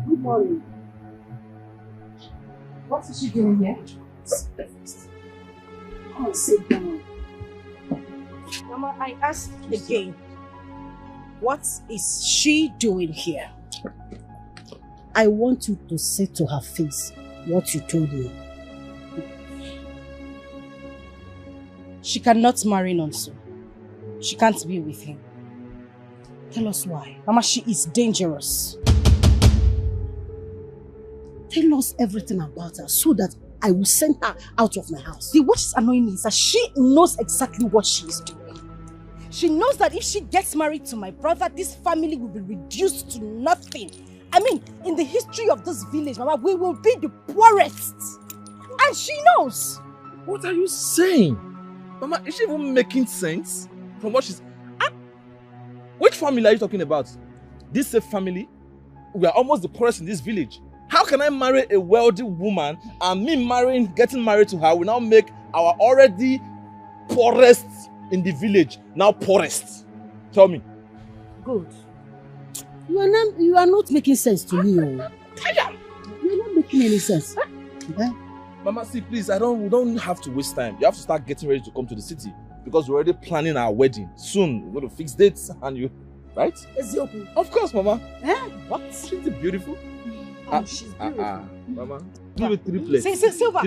Good morning. What is she doing here? Come on, sit down. Mama, I asked again, what is she doing here? I want you to say to her face what you told me. She cannot marry Nonso. She can't be with him. Tell us why. Mama, she is dangerous. Tell us everything about her so that I will send her out of my house. What is annoying me is that she knows exactly what she is doing. She knows that if she gets married to my brother, this family will be reduced to nothing. I mean, in the history of this village, Mama, we will be the poorest. And she knows. What are you saying? Mama, is she even making sense from what she's... Which family are you talking about? This same family? We are almost the poorest in this village. How can I marry a wealthy woman and me getting married to her will now make our already poorest in the village now poorest? Tell me. Good. You are not making sense to me. You are not making any sense. Mama, see, please, we don't have to waste time. You have to start getting ready to come to the city because we're already planning our wedding. Soon, we're going to fix dates and you, right? Ezioku. Of course, Mama. Eh? What? Isn't it beautiful? She's beautiful. Mama, give it 3 plates. Silver.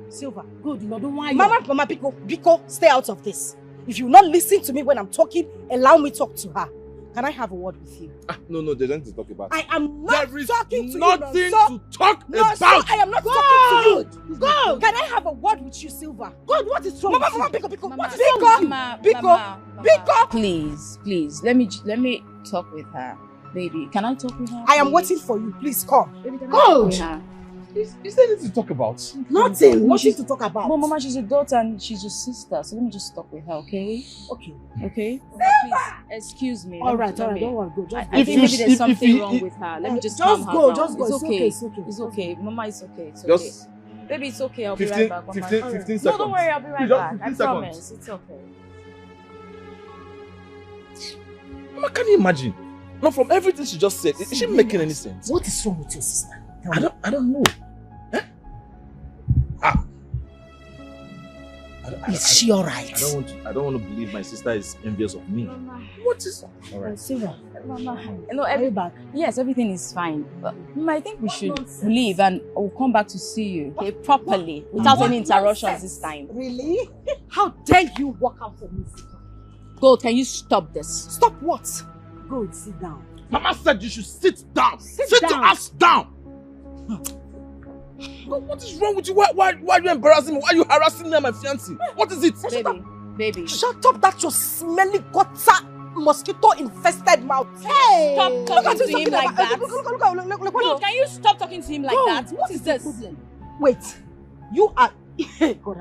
Silver. Good, no, don't want you. Mama, Biko, stay out of this. If you not listen to me when I'm talking, allow me talk to her. Can I have a word with you? No, there's nothing to talk about. I am not talking to you. Nothing to talk about. Sir, I am not talking to you. Go. Can I have a word with you, Silver? God, what is wrong? Mama, Biko. What is wrong with you? Biko. Please. Let me talk with her. Baby, can I talk with her? I am waiting for you. Please come. Go. Is there anything to talk about? Nothing to talk about. Well, Mama, she's your daughter and she's your sister. So let me just talk with her, okay? Okay? Please, excuse me. All right, don't worry. Go. I think maybe there's something wrong with her. Let me just calm her down. Just go. It's okay. Mama, it's okay. Baby, it's okay. I'll be right back. 15 seconds. No, don't worry. I'll be right back. I promise. It's okay. Mama, can you imagine? No, from everything she just said, is she making any sense? What is wrong with your sister? I don't know. Is she alright? I don't want to believe my sister is envious of me. Mama. What is alright? Silver. Mama. No, back. Yes, everything is fine. But Mama, I think we should leave and we'll come back to see you, okay, properly, without any interruptions this time. Really? How dare you walk out for me? Gold, can you stop this? Stop what? Gold, sit down. Mama said you should sit down. Sit your ass down. God, what is wrong with you? Why are you embarrassing me? Why are you harassing me and my fiancé? What is it? Baby. Shut up that your smelly gutter mosquito-infested mouth. Hey! Stop talking to him like that. Look. Gold, can you stop talking to him like that? What is this? Wait. You are... God,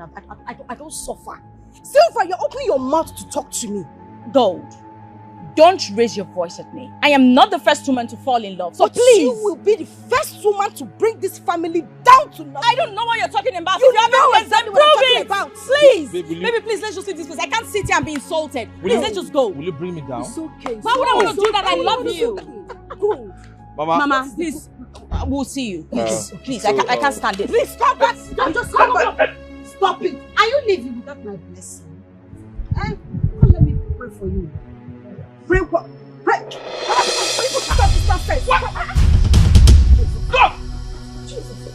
I don't suffer. Silver, you're opening your mouth to talk to me. Gold, don't raise your voice at me. I am not the first woman to fall in love, so please. You will be the first woman to bring this family down to nothing. I don't know what you're talking about. You know exactly what I'm talking about. Please. Baby, please, let's just leave this place. I can't sit here and be insulted. Let's just go. Will you bring me down? It's okay. Why would I want to do that? I love you. Go. Mama, please. We'll see you. Please, I can't stand it. Please, stop it. Just come on. Stop it. Are you leaving without my blessing? Let me pray for you. Pray. Stop first. Stop!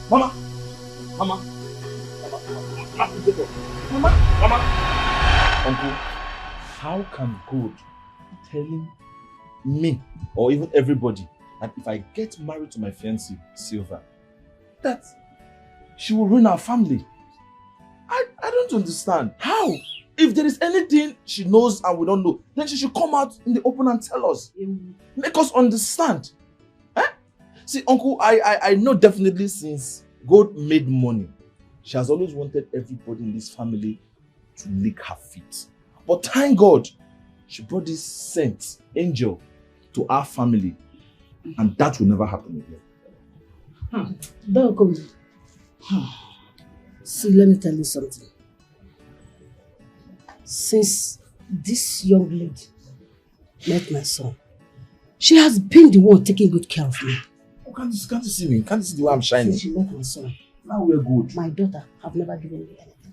Mama. Uncle, how can God be telling me or even everybody that if I get married to my fiancée, Silver, that she will ruin our family? I don't understand. How? If there is anything she knows and we don't know, then she should come out in the open and tell us. Make us understand. See, Uncle, I know definitely since God made money, she has always wanted everybody in this family to lick her feet. But thank God, she brought this saint, angel, to our family. And that will never happen again. Don't See, let me tell you something. Since this young lady met my son, she has been the one taking good care of me. Oh, can't you see me? Can't you see the way I'm shining? Since she met my son, now we're good. My daughter have never given me anything.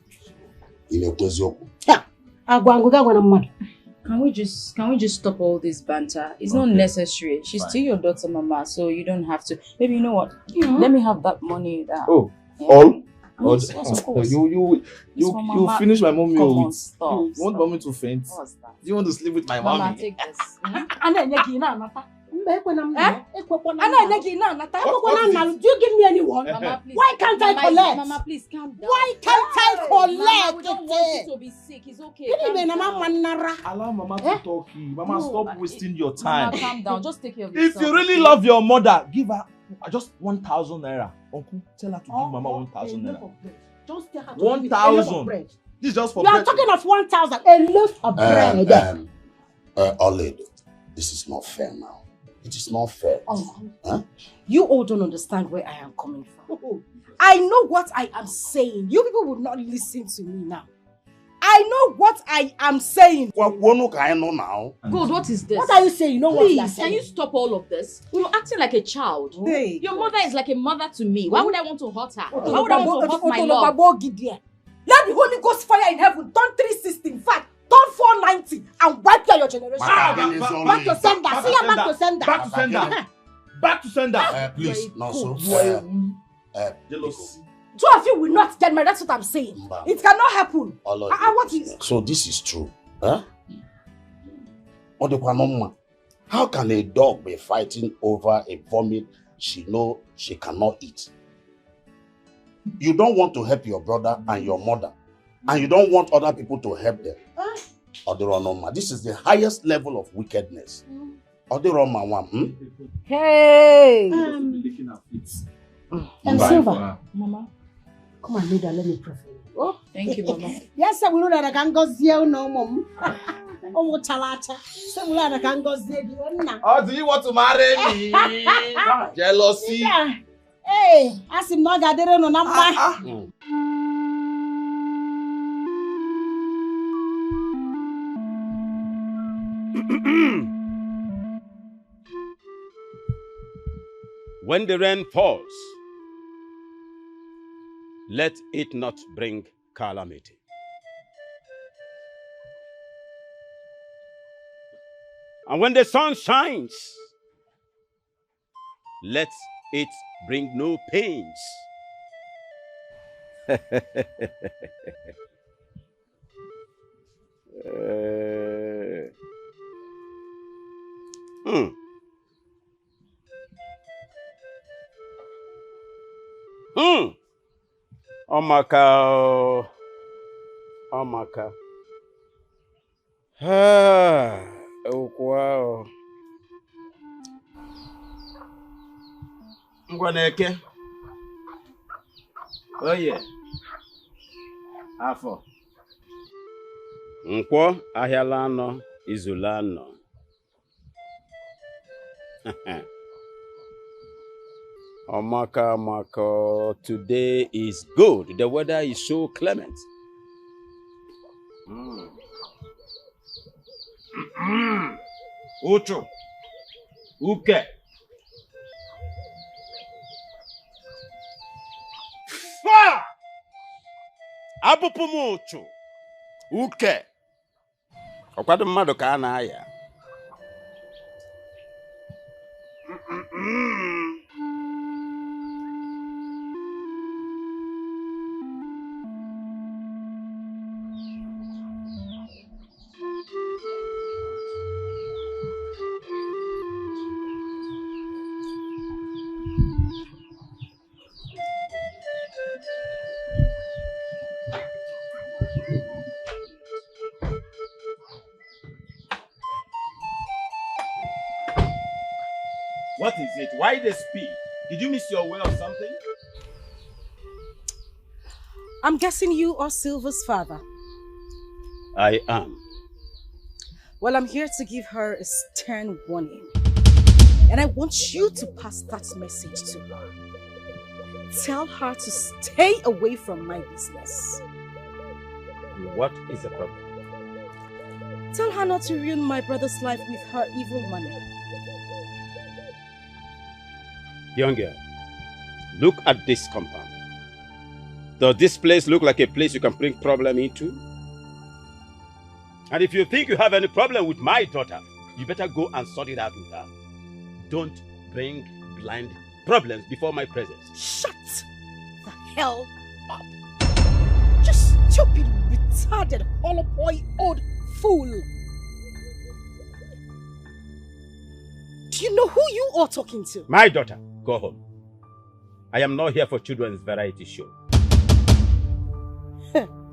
Can we just stop all this banter? It's not necessary. She's still your daughter, Mama, so you don't have to. Maybe you know what? Let me have that money. All? Yes, of course. You finish my mommy with. Stop. You want mommy to faint? What's that? You want to sleep with my Mama, mommy? take this. Do you give me anyone? Mama, please. Why can't I collect? Mama, please calm down. Why can't I collect? Mama, we don't want you to be sick. It's okay. Allow Mama to talk. Mama, stop wasting your time. Mama, calm down. Just take care of yourself. If you really love your mother, give her just 1,000 naira. Uncle, tell her to give Mama 1,000 naira. Just tell her to 1,000. This is just for bread. You are talking of 1,000. A loaf of bread. Oled, this is not fair now. It is not fair. You all don't understand where I am coming from. I know what I am saying. You people would not listen to me now. I know what I am saying. What I know now? God, what is this? What are you saying? You know what you are saying? Can you stop all of this? You're acting like a child. Hey. Your mother is like a mother to me. Why would I want to hurt her? Why would I want to hurt my love? Let the Holy Ghost fire in heaven turn 360. In fact, turn 490 and wipe out your generation. Back to sender. See, back to sender. Back to sender. back to sender. Please, no, so. Jealousy. Two of you will not get married. That's what I'm saying. It cannot happen. What is? So this is true, huh? How can a dog be fighting over a vomit she knows she cannot eat? You don't want to help your brother and your mother, and you don't want other people to help them. This is the highest level of wickedness. Hey! And Silva, Mama, come and lead her. Let me pray for you. Oh, thank you, Mama. Yes, I will know that I can go see you no, Mom. Oh, Chalata. So will I can go see you now. Oh, do you want to marry me? Jealousy. Hey, ask him not that they don't know. When the rain falls, let it not bring calamity. And when the sun shines, let it bring no pains. Omaka. Wow. Ngwaneke. Oh yeah. Afọ. Nkwo ahịala anọ, izula anọ. Omaka, today is good. The weather is so clement. Ucho. Uke. Fa! Abupumuchu. Uke. Okwado mmadụ ka a na-aya. What is it? Why the speed? Did you miss your way or something? I'm guessing you are Silva's father. I am. Well, I'm here to give her a stern warning. And I want you to pass that message to her. Tell her to stay away from my business. What is the problem? Tell her not to ruin my brother's life with her evil money. Young girl, look at this compound. Does this place look like a place you can bring problem into? And if you think you have any problem with my daughter, you better go and sort it out with her. Don't bring blind problems before my presence. Shut the hell up. You stupid, retarded, hollow boy, old fool. Do you know who you are talking to? My daughter, go home. I am not here for children's variety show.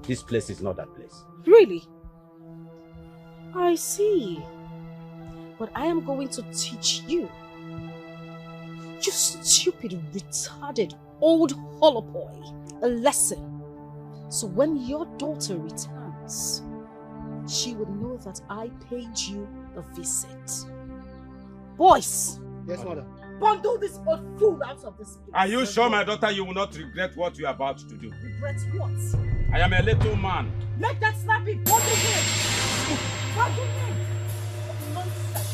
This place is not that place. Really? I see. But I am going to teach you. You stupid, retarded, old hollow boy. A lesson. So when your daughter returns, she would know that I paid you a visit. Boys! Yes, mother. Bundle this old fool out of this place. Are you sure, my daughter, you will not regret what you are about to do? Regret what? I am a little man. Make that snappy. Bundle him. Bundle him. Nonsense.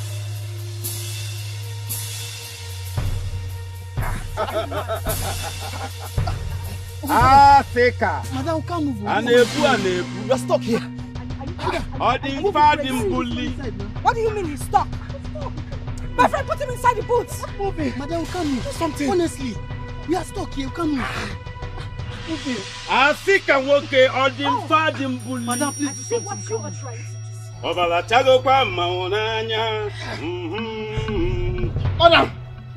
Theka. Madam, come move. Anebu. You're stuck here. What do you mean he's stuck? My friend, put him inside the boot. Move it. Madam, we can't move. Do something. Honestly, we are stuck here. We can't move. Move it. I think I'm okay on the fadim bully. Madam, please do something. What you are trying to do. Obala chago kwa maunanya. Madam.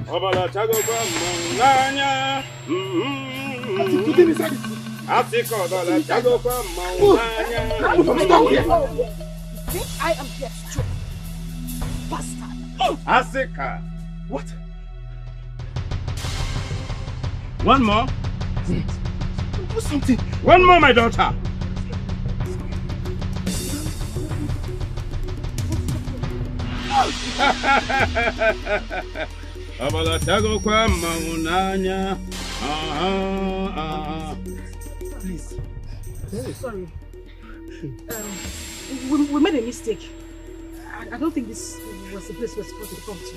Obala chago kwa maunanya. Put him inside the boot. I think obala chago kwa maunanya. Think I am deaf, Joe. Bastard. Asika. What? One more. Do something. One more, my daughter. Abala tago kwa maunanya. Please. Sorry. We made a mistake. I don't think this was the place we're supposed to come to.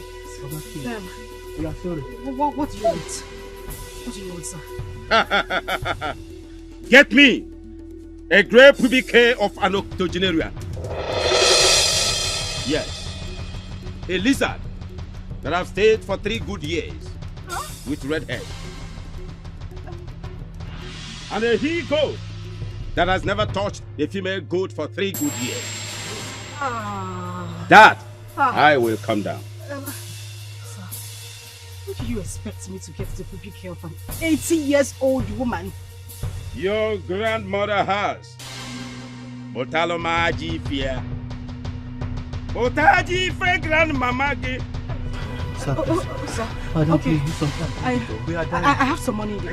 We are sorry. What do you want? What do you want, sir? Get me a grey pubic hair of an octogenarian. Yes. A lizard that have stayed for 3 good years with red hair. And a he-goat that has never touched a female goat for 3 good years. That I will come down. Sir, what do you expect me to get the pubic hair of an 80-years-old woman? Your grandmother has. Otalomaji fear. Otaji fe grandmama ge. Sir, Sir. Madam, Okay. please do something. We are dying. I have some money in there.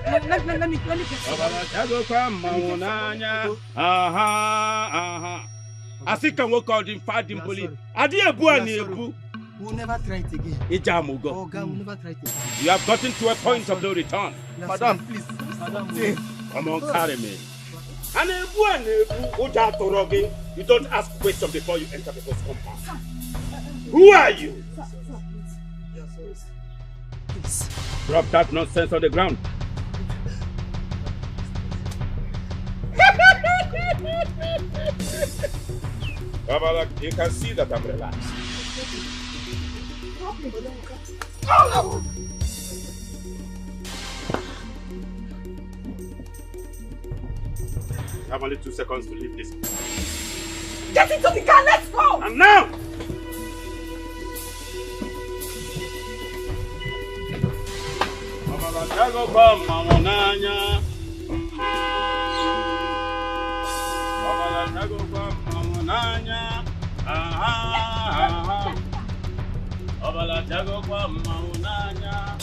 Let me get some money. Asika woke out in Fadim Poli. Adi Ebu and Ebu. We'll never try it again. Ijamugo. Oh, God, we'll never try it again. You have gotten to a point of no return. Madam, please. Madam, please. Come on, carry me. And Ebu, Uja Torogi, you don't ask questions before you enter people's compound. Who are you? Please. Drop that nonsense on the ground. Babala, you can see that I'm relaxed. I have only 2 seconds to leave this. Get into the car, let's go! And now! Babala, tago kwa mamonanya. Babala, tago kwa mamonanya. Babala, tago kwa mamonanya.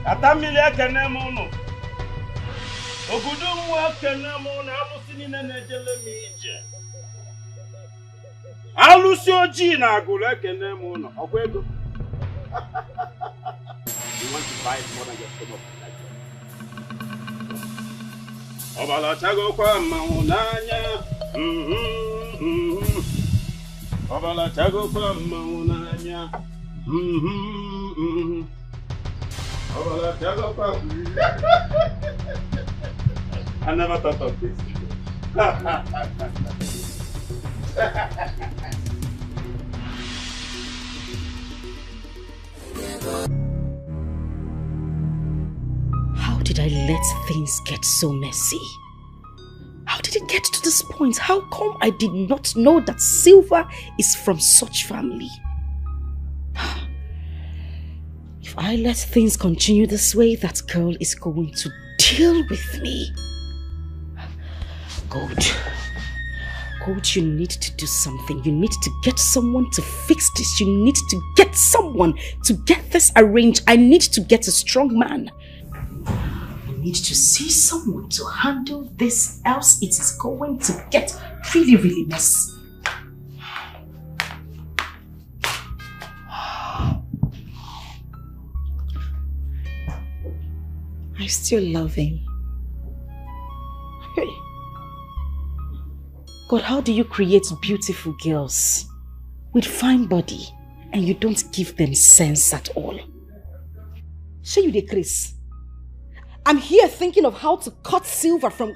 Atamili akene mono. Ogudu mu akene mono amusini na nejele mi ije. Alusi oji na agulu akene mono. Okwego. You want to buy it more than your stomach like that. Obala chago kwa maunanya. Obala chago kwa maunanya. I never thought of this. How did I let things get so messy? How did it get to this point? How come I did not know that Silva is from such family? If I let things continue this way, that girl is going to deal with me. God, you need to do something. You need to get someone to fix this. You need to get someone to get this arranged. I need to get a strong man. I need to see someone to handle this, else it is going to get really, really messy. I still love him. Hey. God, how do you create beautiful girls with fine body and you don't give them sense at all? Show you the Chris. I'm here thinking of how to cut Silver from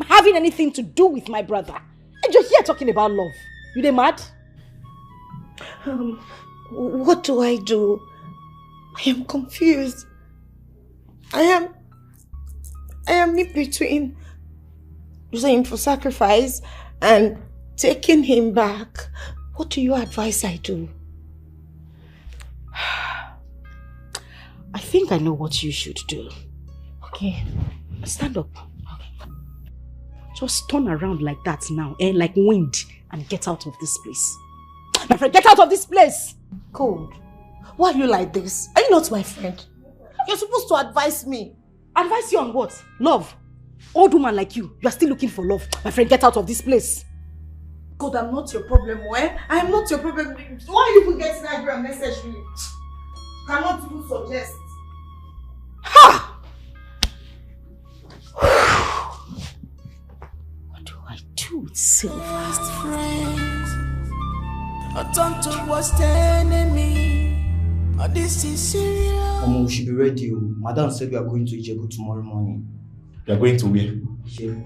having anything to do with my brother. And you're here talking about love. You they mad? What do I do? I am confused. I am in between using him for sacrifice and taking him back. What do you advise I do? I think I know what you should do. Okay. Stand up. Okay. Just turn around like that now, and like wind, and get out of this place. My friend, get out of this place! Cold. Why are you like this? Are you not my friend? You're supposed to advise me. Advise you on what? Love. Old woman like you are still looking for love. My friend, get out of this place. God, I'm not your problem, eh? I am not your problem. Why are you even getting angry and message me? Cannot even suggest. Ha! What do I do with Silver? I turn towards the enemy. This is serious. We should be ready. Madam said we are going to Ijebu tomorrow morning. You are going to where? Ijebu.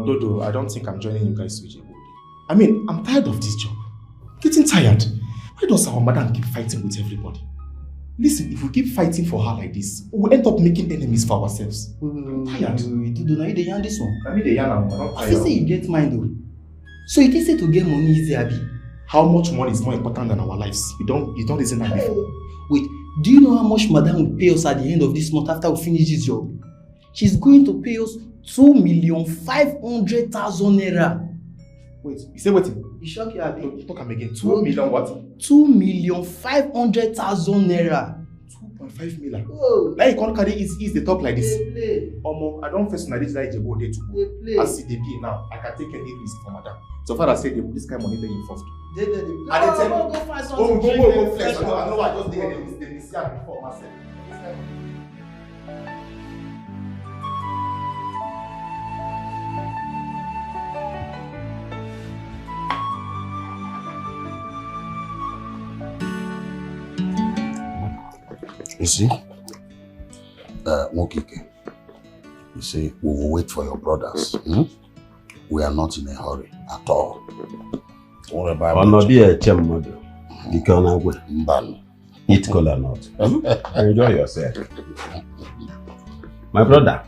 Dodo, I don't think I'm joining you guys to Ijebu. I mean, I'm tired of this job. Getting tired. Why does our madam keep fighting with everybody? Listen, if we keep fighting for her like this, we'll end up making enemies for ourselves. I'm tired. Dodo, now you the yarn this one. I mean the yarn, I'm not tired. I say you get mine though. So it is to get money easy, Abi. How much money is more important than our lives? You don't listen that before. Wait, do you know how much madam will pay us at the end of this month after we finish this job? She's going to pay us 2,500,000 naira. Wait, you say what? You shock you, Abi. Talk again. 2 million what? 2,500,000 naira. 2.5 million. Oh. Now you can't carry ease the talk like this. I don't face on this like Jebo day to go. As it be now, I can take any risk for madam. So far I said this kind of money they involved. Go find something. Go flex. I know I just did the mistake before myself. You see, Mokike, you see, we will wait for your brothers. We are not in a hurry at all. What about eat cola nut. Enjoy yourself. My brother,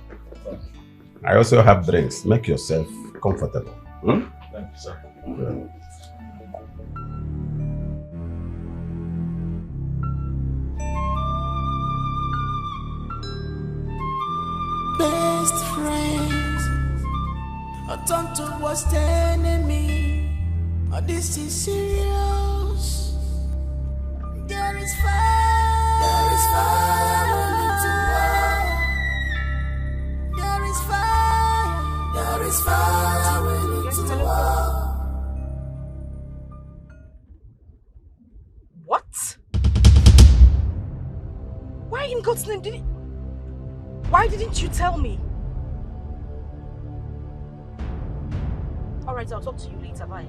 I also have drinks. Make yourself comfortable. Thank you, sir. Best friends, I turn towards the enemy. This is serious. There is fire. There is fire. There is fire. There is fire. We need to war. What? Why in God's name why didn't you tell me? Alright, I'll talk to you later. Bye.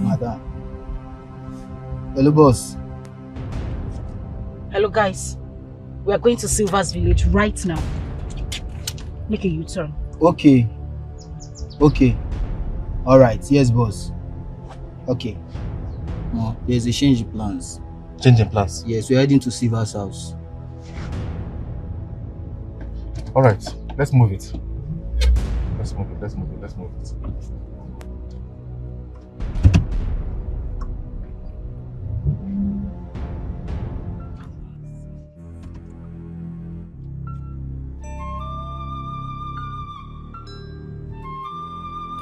Madam. Hello, boss. Hello, guys. We are going to Silver's village right now. Make a U-turn. Okay. Alright, yes, boss. Okay. No, there's a change in plans. Change in plans? Yes, we're heading to Silver's house. Alright, let's move it. Let's move it.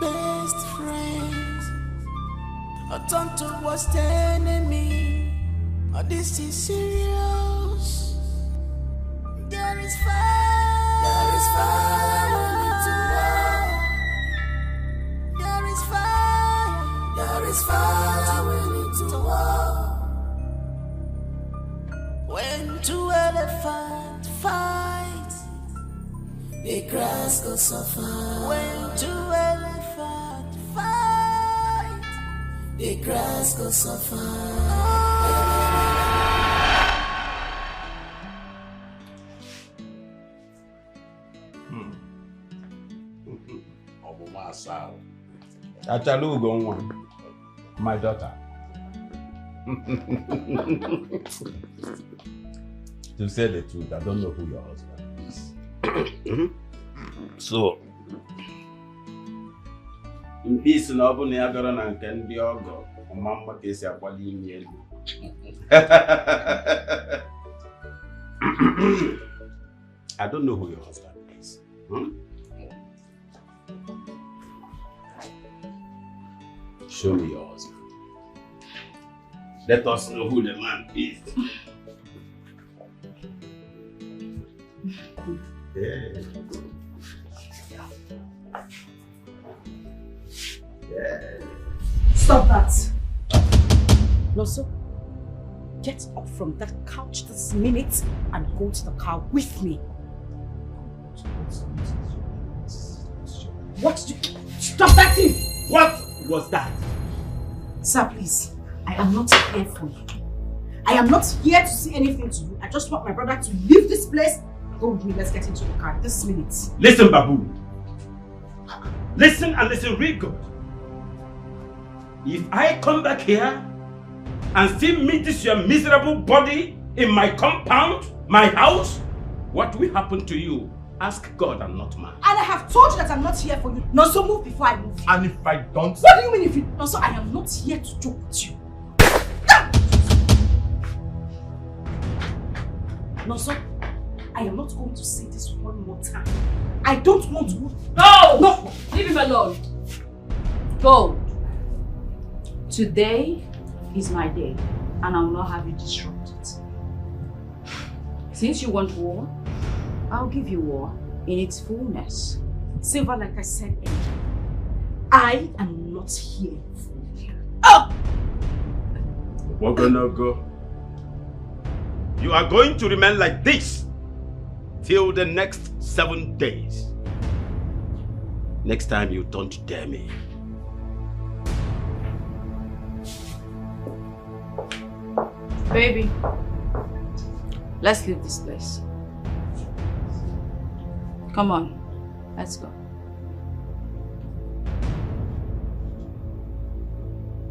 Best friends, I turn towards the enemy. This is serious. There is fire. There is fire. When two elephants fight, the grass go suffer. When two elephants fight, the grass go suffer. Achalugo, my daughter. To say the truth, I don't know who your husband is. So, in peace, no one ever can be all go. Mama is a body. I don't know who your husband is. Show me your husband. Let us know who the man is. Yeah. Yeah. Stop that! Loso, get up from that couch this minute and go to the car with me. What did you... Stop that thing! What was that? Sir, please. I am not here for you. I am not here to see anything to you. I just want my brother to leave this place. Go with me, let's get into the car this minute. Listen, Babu. Listen and listen real good. If I come back here and still meet this your miserable body in my compound, my house, what will happen to you? Ask God and not man. And I have told you that I'm not here for you. No, so move before I move. And if I don't... What do you mean if you... No, so I am not here to joke with you. No, so I am not going to say this one more time. I don't want to... No! No! Leave him alone. Go. Today is my day, and I will not have you disrupt it. Since you want war, I'll give you war in its fullness. Silver, like I said earlier, I am not here for you. Oh! We're gonna go. You are going to remain like this till the next 7 days. Next time you don't dare me. Baby, let's leave this place. Come on, let's go.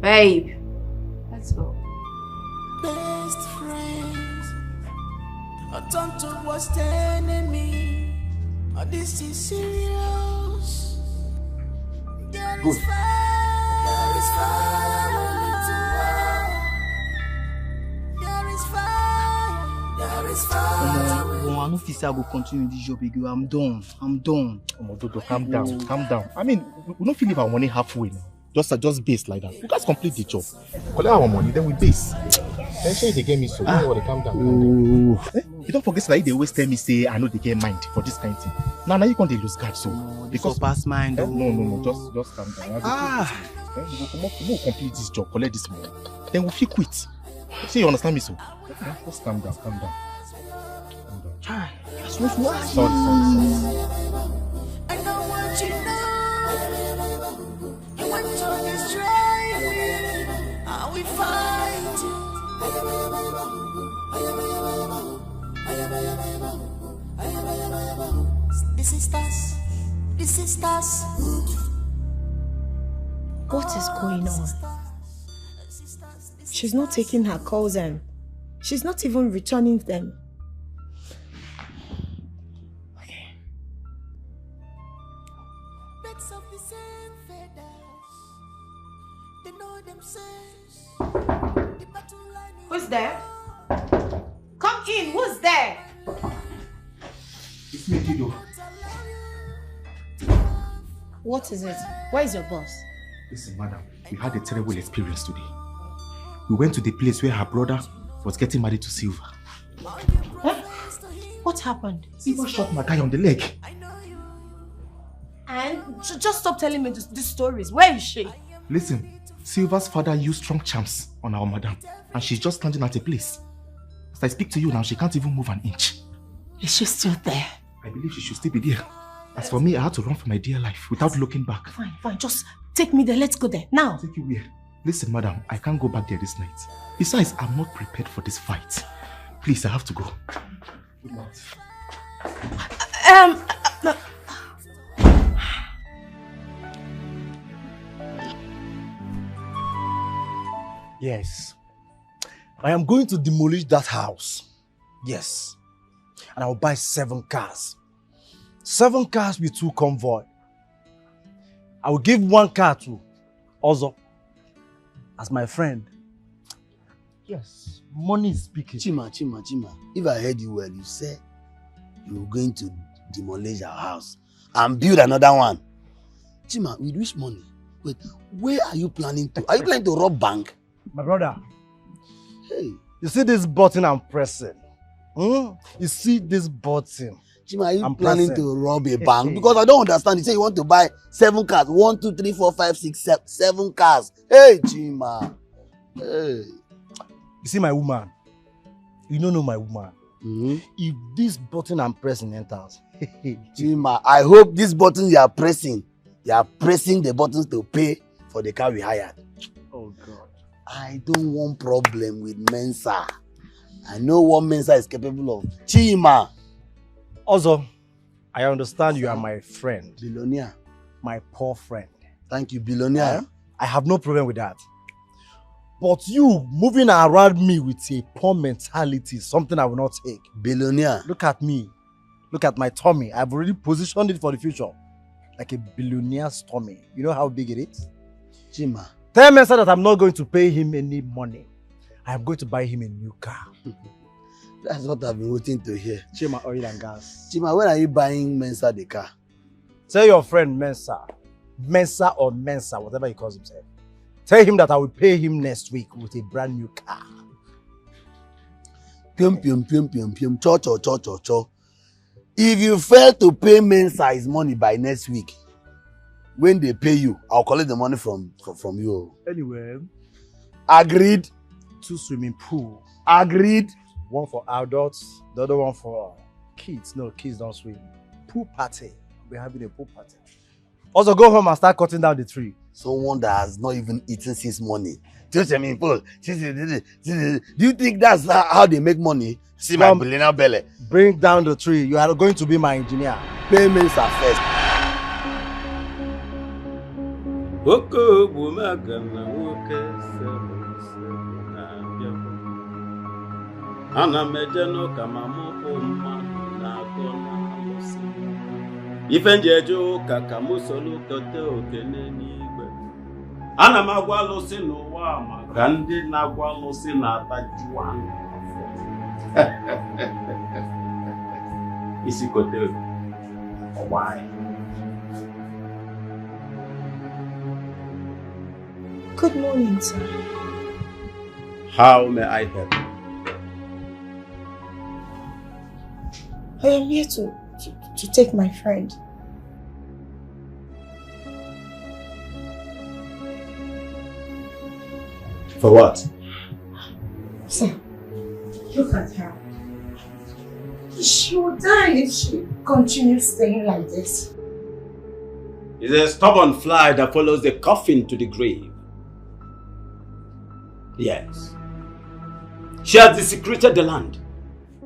Babe, let's go. Best friends are turned to worst enemy. Oh, this is serious. There is fire. There is fire. There is fire. There is fire. I don't feel I will continue this job again. I'm done. Oh, Dodo, calm down, calm down. I mean, we don't feel leave our money halfway now. Just base like that. We guys complete the job. Collect our money, then we base. Then sure they get me so. Don't worry, calm down. You don't forget that they always tell me say I know they get mind for this kind of thing. Now you can't lose guard so. Because pass mind. No, just calm down. We'll complete this job, collect this money. Then we'll feel quit. See, you understand me so? Just calm down. Sorry. I know what you know. You want to destroy me. I will fight you. This is us. What is going on? She's not taking her calls and she's not even returning them. Who's there? Come in, who's there? It's me, Kido. What is it? Where is your boss? Listen, madam, we had a terrible experience today. We went to the place where her brother was getting married to Silva. Huh? What happened? Silva shot my guy on the leg. And just stop telling me these stories. Where is she? Listen, Silva's father used strong charms on our madam, and she's just standing at a place. As I speak to you now, she can't even move an inch. Is she still there? I believe she should still be there. As for me, I had to run for my dear life without looking back. Fine, fine. Just take me there. Let's go there. Now. Take you where? Listen, madam, I can't go back there this night. Besides, I'm not prepared for this fight. Please, I have to go. Good night. Yes. I am going to demolish that house. Yes. And I will buy 7 cars. 7 cars with 2 convoy. I will give 1 car to Ozo as my friend. Yes. Money is speaking. Chima. If I heard you well, you said you were going to demolish our house and build another one. Chima, with which money? Wait, where are you planning to? Are you planning to rob bank? My brother. Hey. You see this button I'm pressing? You see this button? Chima, are you planning to rob a bank? Because I don't understand. You say you want to buy 7 cars. 1, 2, 3, 4, 5, 6, 7 cars. Hey, Chima. Hey. You see my woman? You don't know my woman. If this button I'm pressing enters. Chima, I hope this button you are pressing the buttons to pay for the car we hired. Oh God. I don't want problem with Mensa. I know what Mensa is capable of. Chima. Also, I understand you are my friend. Billionaire. My poor friend. Thank you, billionaire. I have no problem with that. But you moving around me with a poor mentality is something I will not take. Billionaire. Look at me. Look at my tummy. I've already positioned it for the future. Like a billionaire's tummy. You know how big it is? Chima. Tell Mensa that I'm not going to pay him any money. I am going to buy him a new car. That's what I've been waiting to hear. Chima Oil and Gas. Chima, when are you buying Mensa the car? Tell your friend Mensa. Mensa or Mensa, whatever he calls himself. Tell him that I will pay him next week with a brand new car. Cho. If you fail to pay Mensa his money by next week, when they pay you, I'll collect the money from you. Anyway. Agreed. 2 swimming pool. Agreed. 1 for adults, the other one for kids. No, kids don't swim. Pool party. We're having a pool party. Also, go home and start cutting down the tree. Someone that has not even eaten since morning. Do you think that's how they make money? See my billionaire belly. Bring down the tree. You are going to be my engineer. Payments are first. Ana mejeno kama moko mmadụ na-agọ n'alụsị. Ife njeje ụka ka mụ solu kote okene n'igwe. Ana m agwa alụsị n'ụwa maka ndị na-agwa alụsị na-ataju anụ. Isi kote ọgbanyị. Good morning, sir. How may I help you? I am here to take my friend. For what? Sir, look at her. She will die if she continues staying like this. It's a stubborn fly that follows the coffin to the grave. Yes. She has desecrated the land.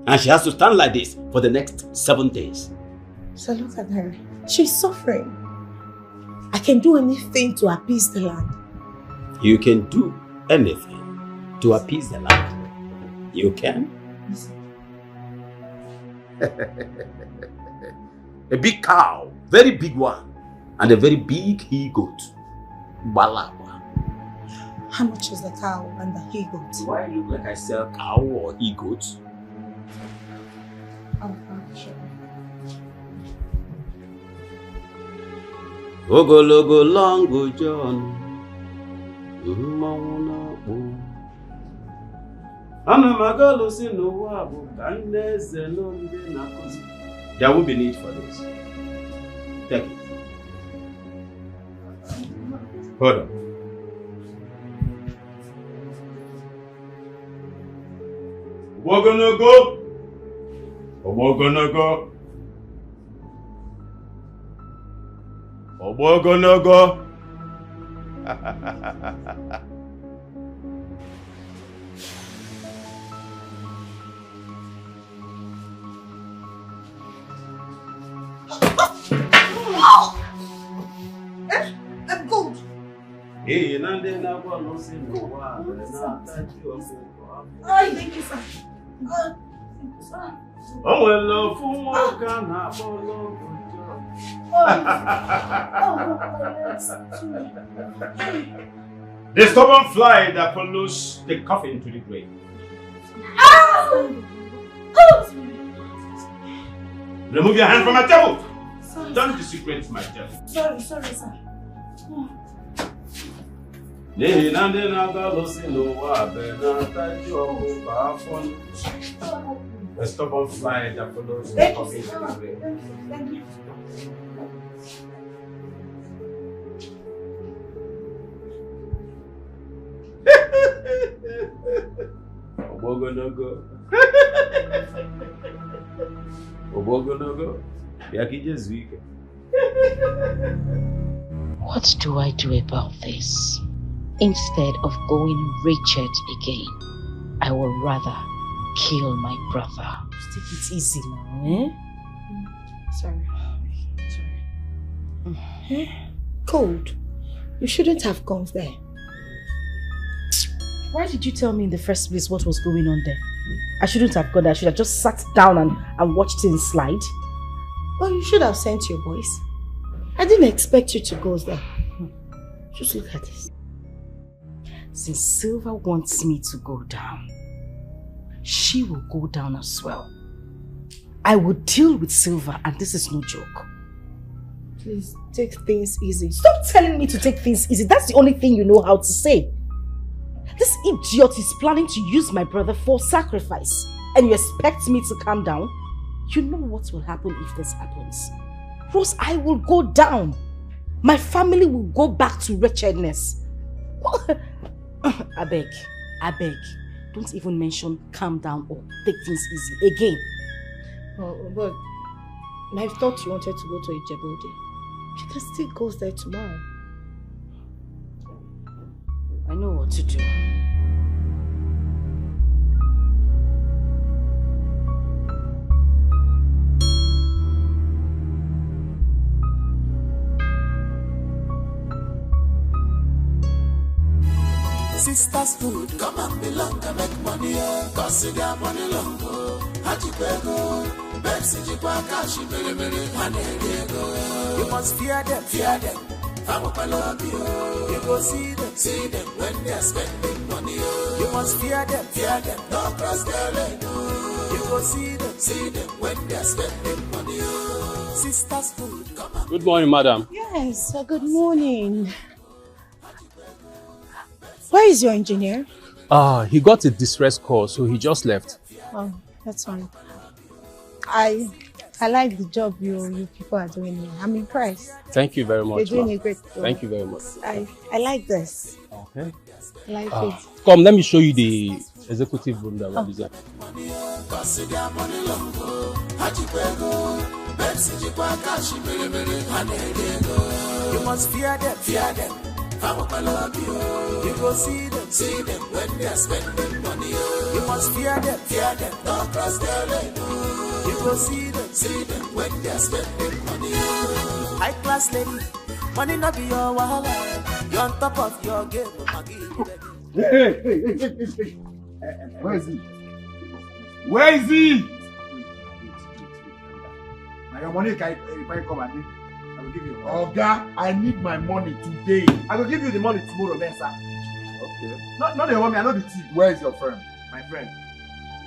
And she has to stand like this for the next 7 days. So look at her. She's suffering. I can do anything to appease the land. You can do anything to appease the land. You can? Yes. A big cow, very big one, and a very big he-goat. Balaba. How much is the cow and the he-goat? Do I look like I sell cow or he-goat? Ogologo long John. There will be need for this. Take it. Hold on. Obogonogo. Obogonogo. Obogonogo. I'm good. Hey, Nande na kwa no se no wa na thank you. Ay, thank you, sir. Oh, hello, fun wa kana bolo. The stubborn fly that follows the coffin to the grave. Remove your hand from my table. Don't desecrate my table. Sorry, sir. The stubborn fly that follows the coffin to the grave. Thank you. Obogonogo. Obogonogo. Yakijezwike. What do I do about this? Instead of going wretched again, I would rather kill my brother. Just take it easy now, Sorry. Cold. You shouldn't have gone there. Why did you tell me in the first place what was going on there? I shouldn't have gone there. I should have just sat down and watched things slide. Well, you should have sent your boys. I didn't expect you to go there. Just look at this. Since Silva wants me to go down, she will go down as well. I will deal with Silva, and this is no joke. Please, take things easy. Stop telling me to take things easy. That's the only thing you know how to say. This idiot is planning to use my brother for sacrifice, and you expect me to calm down? You know what will happen if this happens. Rose, I will go down. My family will go back to wretchedness. I beg. Don't even mention calm down or take things easy again. Oh, but I thought you wanted to go to EBUBE. You can still go there tomorrow. I know what to do. Sisters food, come and belong and make money, cause you got money long go. Hajipego, Betsy Jipaka, she very, you must fear them. I'm up, I love you. You go see them when they're spending money. You must fear them, no cross their lane. You go see them when they're spending money. Sisters food, come on. Good morning, madam. Yes, good morning. Where is your engineer? He got a distress call, so he just left. Oh, that's fine. I like the job you people are doing here. I'm impressed. Thank you very much. You're doing a great job. Thank you very much. I like this. Okay. I like it. Come, let me show you the executive room that we're using. You must fear them. You go see them when they're spending money. You must fear them, no cross their lane. You go see them when they're spending money. High class lady, money not be your wahala. You're on top of your game. Hey. Where is he? Where is he? Now your money can come at me. I will give you. Oga, I need my money today. I will give you the money tomorrow, then, sir. Okay. Not the money, I know the thief. Where is your friend? My friend.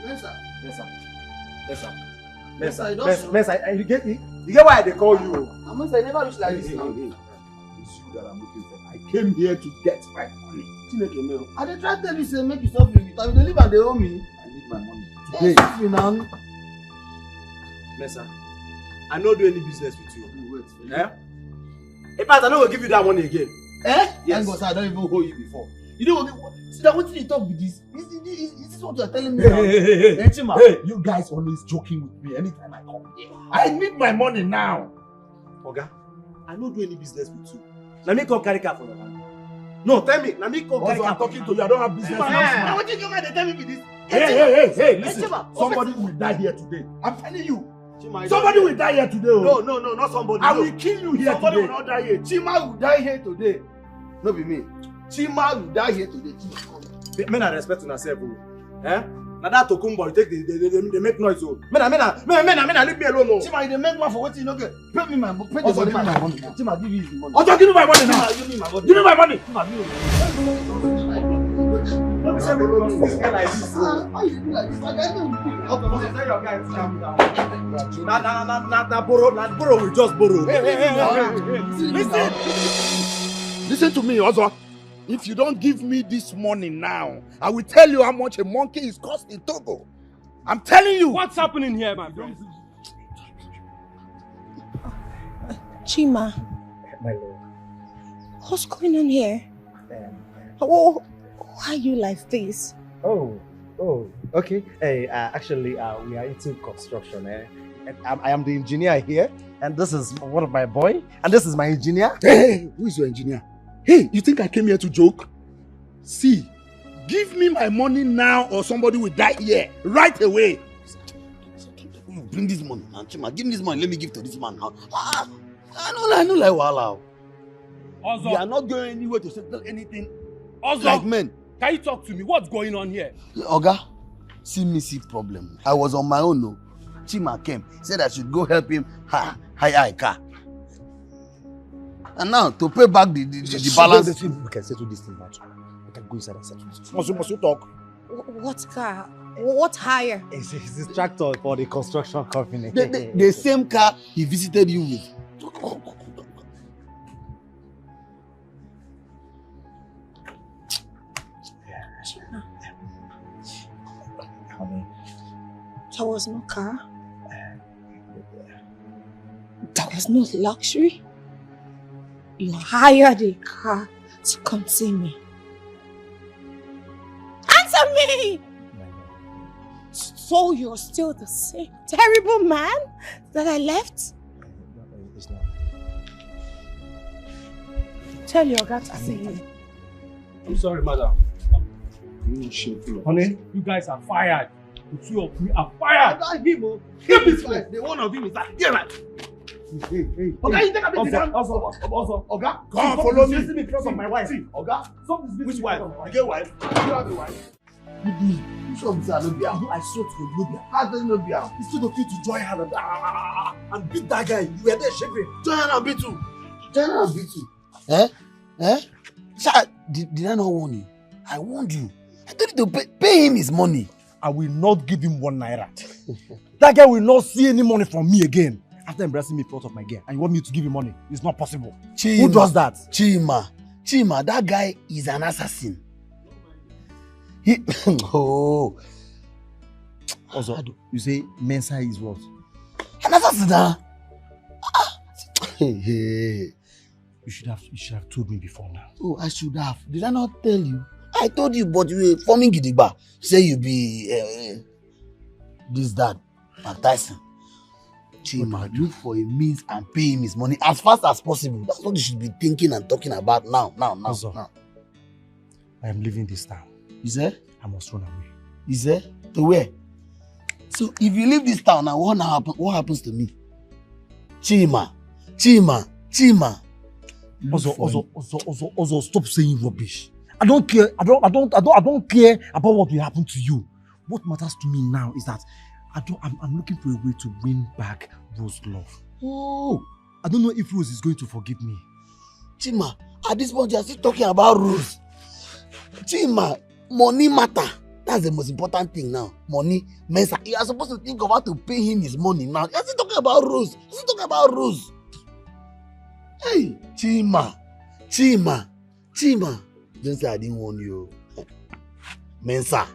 Yes, sir. You get why they call you? I must say, never look like this now. It's you that I'm looking for. I came here to get my money. I dey try to tell you, say, make you stop doing it. I will leave and they owe me. I need my money today. Excuse me now. Mesa, I don't do any business with you. Wait. In fact, I don't will give you that money again. Eh? Yes. Thank God, I don't even owe you before. You know what? See that what you talk with this? Is this what you are telling me? Hey, Chima. hey, you guys always joking with me anytime I come here. I need my money now. Oga, I don't do any business with you. Let me come carry car for your hand. No, tell me. Let me come carry car. I'm talking to you. I don't have business. Now what you come and tell me with this? Hey, listen. Somebody will die here today. I'm telling you. Somebody will die here today. No, not somebody. I will kill you here somebody today. Will not die here. Chima will die here today. No be me. Chima will die here today. Men are respecting yourself. Eh? Now that Tokumbo, they make noise. Men, leave me alone. Chima, they make one for what you know. Pay me my money. Chima, give me his money. Oh, give me my money now. Give me my money. Give me my money. How you do like this? Like I don't Now borrow, we just borrow. Listen to me, Ozo. If you don't give me this money now, I will tell you how much a monkey is cost in Togo. I'm telling you. What's happening here, my friend? Chima, My lord. what's going on here? Oh, why are you like this? Oh, okay. Hey, actually, we are into construction. And I am the engineer here, and this is one of my boy, and this is my engineer. Hey, who is your engineer? Hey, you think I came here to joke? See, give me my money now or somebody will die here right away. bring this money, man. Chima, give me this money. Let me give to this man now. I know like wahala. Ozo. You are not going anywhere to settle anything. Ozo, like men. Can you talk to me? What's going on here? Oga, see problem. I was on my own, no. Chima came, said I should go help him hire a car. And now, to pay back the balance... We can settle this thing now. We can go inside and settle this. Must you talk? What car? What hire? It's this tractor for the construction company. The same car he visited you with. There was no car. There was no luxury. You hired a car to come see me. Answer me! So you're still the same terrible man that I left? Tell your guy to see you. I'm sorry, madam. Honey, you guys are fired. The two of you are fired. Him is fired. The one of him is that. Get right. Hey. Oga, you take a bit down. Also. Oga, come follow me. Me because of my wife. Oga, which wife? You get wife? You have a wife. Which one is that? I saw to you. How does it not be out? Instead of you to join her and beat that guy, you were there shivering. Join her and beat you. Join her and beat you. Eh? Sir, did I not warn you? I warned you. I told you to pay him his money. I will not give him 1 naira. That guy will not see any money from me again. After embracing me in front of my girl, and you want me to give him money? It's not possible. Chima, who does that? Chima, that guy is an assassin. Also, you say Mensa is what? An assassin, Hey. You should have told me before now. Oh, I should have. Did I not tell you? I told you, but you were forming gidigba. Say you be this, that, and Tyson. Chima, look for a means and pay him his money as fast as possible. That's what you should be thinking and talking about now. Also, I am leaving this town. Is there? I must run away. Is there? To where? So if you leave this town now, what happens to me? Chima. Also, stop saying rubbish. I don't care. I don't care about what will happen to you. What matters to me now is that I'm looking for a way to win back Rose's love. Oh, I don't know if Rose is going to forgive me. Chima, at this point you are still talking about Rose. Chima, money matter. That's the most important thing now. Money, Mensa. You are supposed to think of how to pay him his money now. You are still talking about Rose. Hey, Chima. Don't say I didn't warn you. Mensa.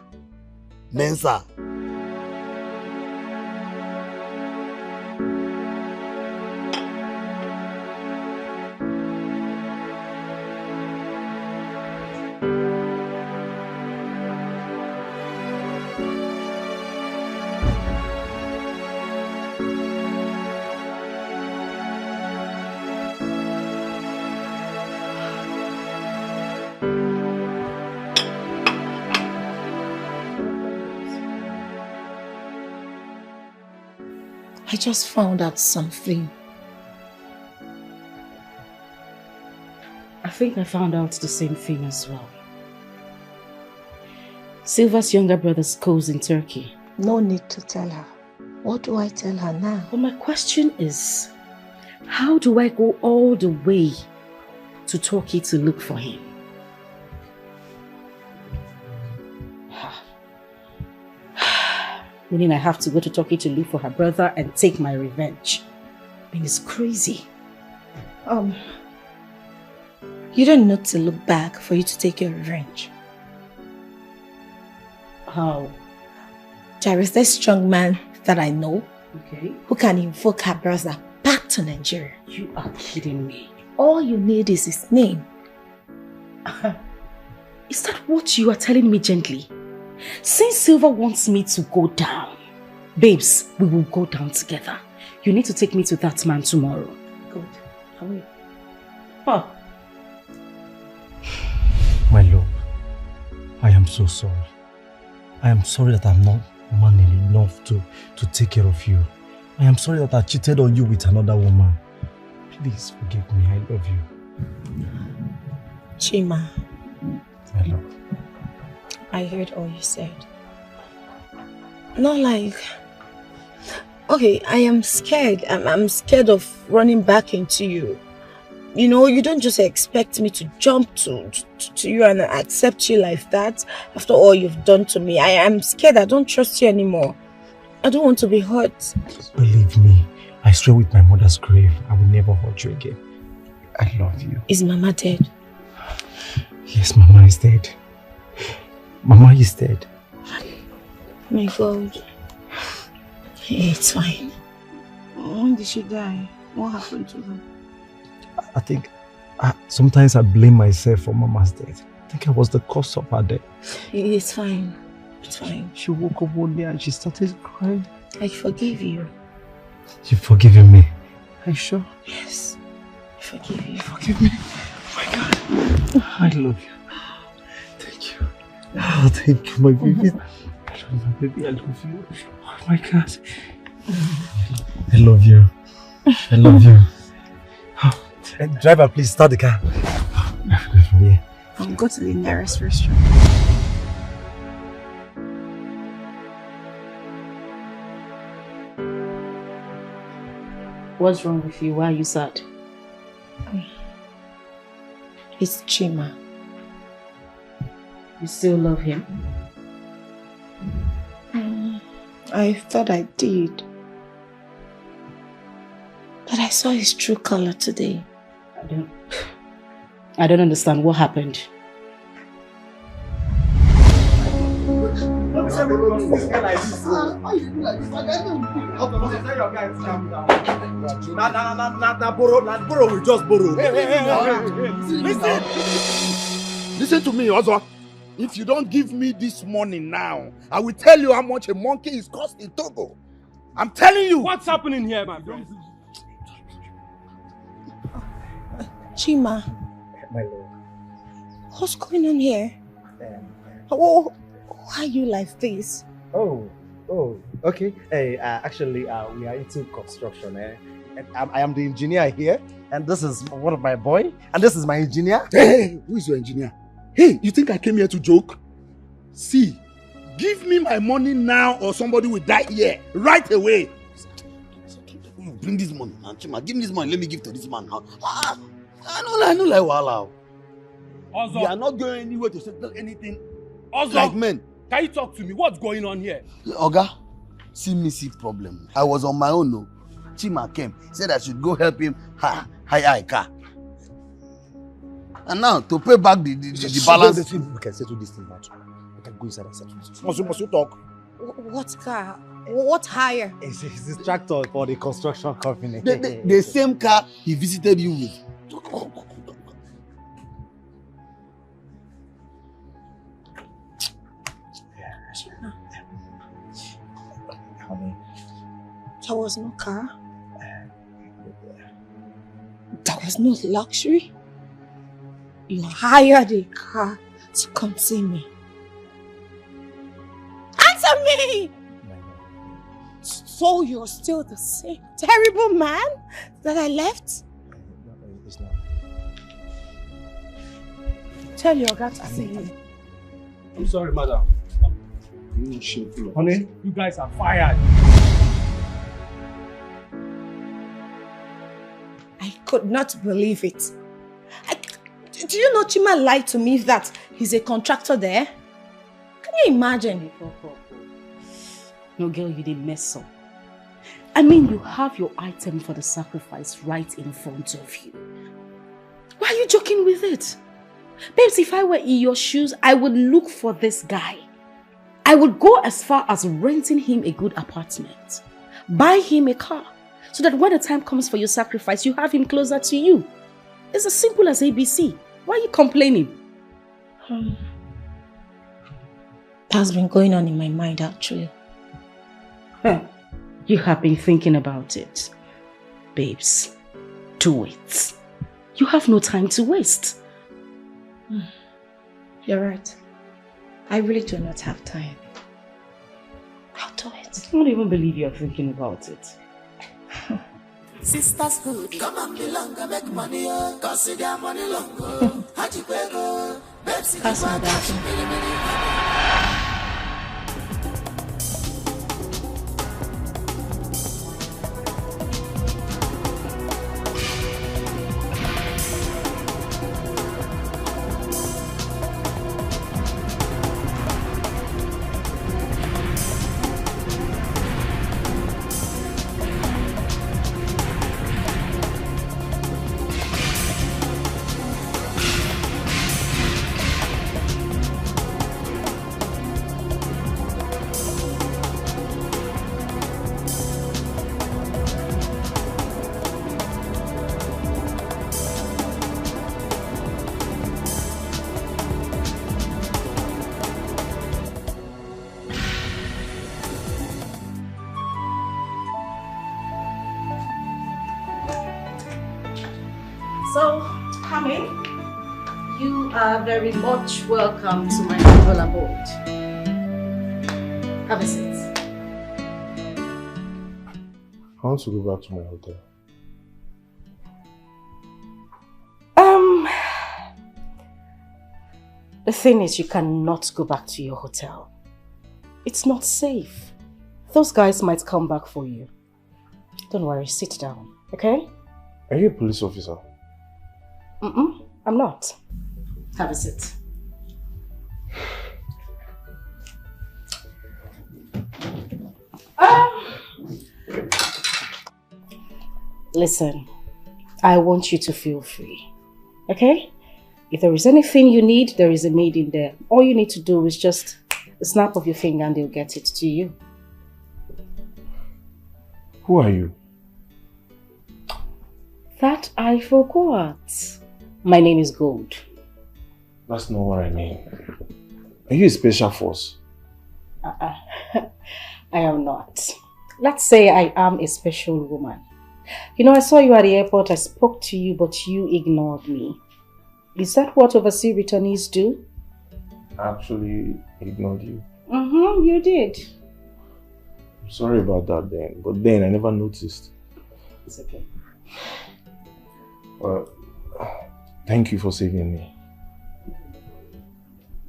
I just found out something. I think I found out the same thing as well. Silva's younger brother schools in Turkey. No need to tell her. What do I tell her now? But my question is, how do I go all the way to Turkey to look for him? Meaning I have to go to Turkey to look for her brother and take my revenge. I mean, it's crazy. You don't need to look back for you to take your revenge. How? There is this strong man that I know, okay, who can invoke her brother back to Nigeria. You are kidding me. All you need is his name. Is that what you are telling me gently? Since Silva wants me to go down, babes, we will go down together. You need to take me to that man tomorrow. Good. I will. Huh. My love, I am so sorry. I am sorry that I'm not manly enough to take care of you. I am sorry that I cheated on you with another woman. Please forgive me. I love you. Chima. My love. I heard all you said. Not like... Okay, I am scared. I'm scared of running back into you. You know, you don't just expect me to jump to you and accept you like that after all you've done to me. I am scared. I don't trust you anymore. I don't want to be hurt. Believe me, I swear with my mother's grave, I will never hurt you again. I love you. Is Mama dead? Yes, Mama is dead. Mama is dead. My God. It's fine. When did she die? What happened to her? I think sometimes I blame myself for Mama's death. I think I was the cause of her death. It's fine. It's fine. She woke up one day and she started crying. I forgive you. You've forgiven me? Are you sure? Yes. I forgive you. Forgive me. Oh my God. I love you. Thank you. Oh, thank you, my baby. I love my baby. I love you. Oh my God. I love you. I love you. Driver, please start the car. From here. I'll go to the nearest restaurant. What's wrong with you? Why are you sad? It's Chima. You still love him? I thought I did. But I saw his true color today. I don't understand what happened. Borrow will just borrow. Listen to me, Ozo. If you don't give me this money now, I will tell you how much a monkey is cost in Togo. I'm telling you. What's happening here, my friend? Chima. My lord. What's going on here? Why are you like this? Oh, okay. Hey, actually, we are into construction. And I am the engineer here, and this is one of my boy, and this is my engineer. Hey, who is your engineer? Hey, you think I came here to joke? See, give me my money now or somebody will die here right away. Bring this money, man. Chima, give me this money. Let me give to this man. I know like wahala. Ozo. You are not going anywhere to settle anything. Ozo, like men. Can you talk to me? What's going on here? Oga, see problem. I was on my own, no. Chima came, said I should go help him hire a car. And now, to pay back the balance... We can settle this thing, man. We can go inside and settle this. Must you talk? What car? What hire? It's this tractor for the construction company. The same car he visited you with. There was no car. There was no luxury. You hired a car to come see me. Answer me! So you're still the same terrible man that I left? It's not. Tell your guy to see you. I'm sorry, madam. You shameful. Honey, you guys are fired. I could not believe it. Do you know Chima lied to me that he's a contractor there? Can you imagine? No, girl, you did mess up. I mean, you have your item for the sacrifice right in front of you. Why are you joking with it? Babes, if I were in your shoes, I would look for this guy. I would go as far as renting him a good apartment. Buy him a car. So that when the time comes for your sacrifice, you have him closer to you. It's as simple as ABC. Why are you complaining? That's been going on in my mind, actually. You have been thinking about it. Babes, do it. You have no time to waste. You're right. I really do not have time. I'll do it. I don't even believe you're thinking about it. Sisters food, come and belong and make money, cause you got money long. Haji Pego, Betsy, So, come in. You are very much welcome to my humble abode. Have a seat. I want to go back to my hotel. The thing is, you cannot go back to your hotel. It's not safe. Those guys might come back for you. Don't worry, sit down, okay? Are you a police officer? I'm not. Have a seat. Listen, I want you to feel free, okay? If there is anything you need, there is a maid in there. All you need to do is just a snap of your finger and they'll get it to you. Who are you? That I forgot. My name is Gold. That's not what I mean. Are you a special force? I am not. Let's say I am a special woman. You know, I saw you at the airport, I spoke to you, but you ignored me. Is that what overseas returnees do? I actually ignored you. You did. I'm sorry about that then, but then I never noticed. It's okay. Well, thank you for saving me.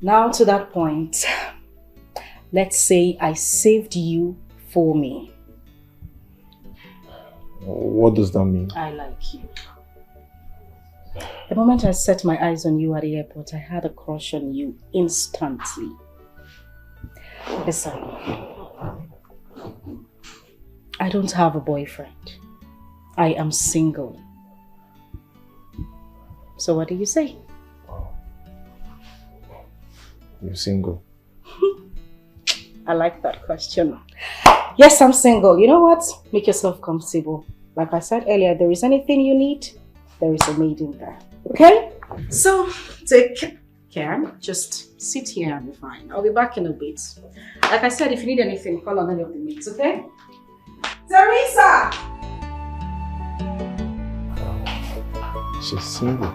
Now to that point, let's say I saved you for me. What does that mean? I like you. The moment I set my eyes on you at the airport, I had a crush on you instantly. Listen, I don't have a boyfriend. I am single. So what do you say? You're single? I like that question. Yes, I'm single. You know what? Make yourself comfortable. Like I said earlier, there is anything you need, there is a maid in there. Okay? So, take care. Just sit here and be fine. I'll be back in a bit. Like I said, if you need anything, call on any of the maids, okay? Teresa! She's single.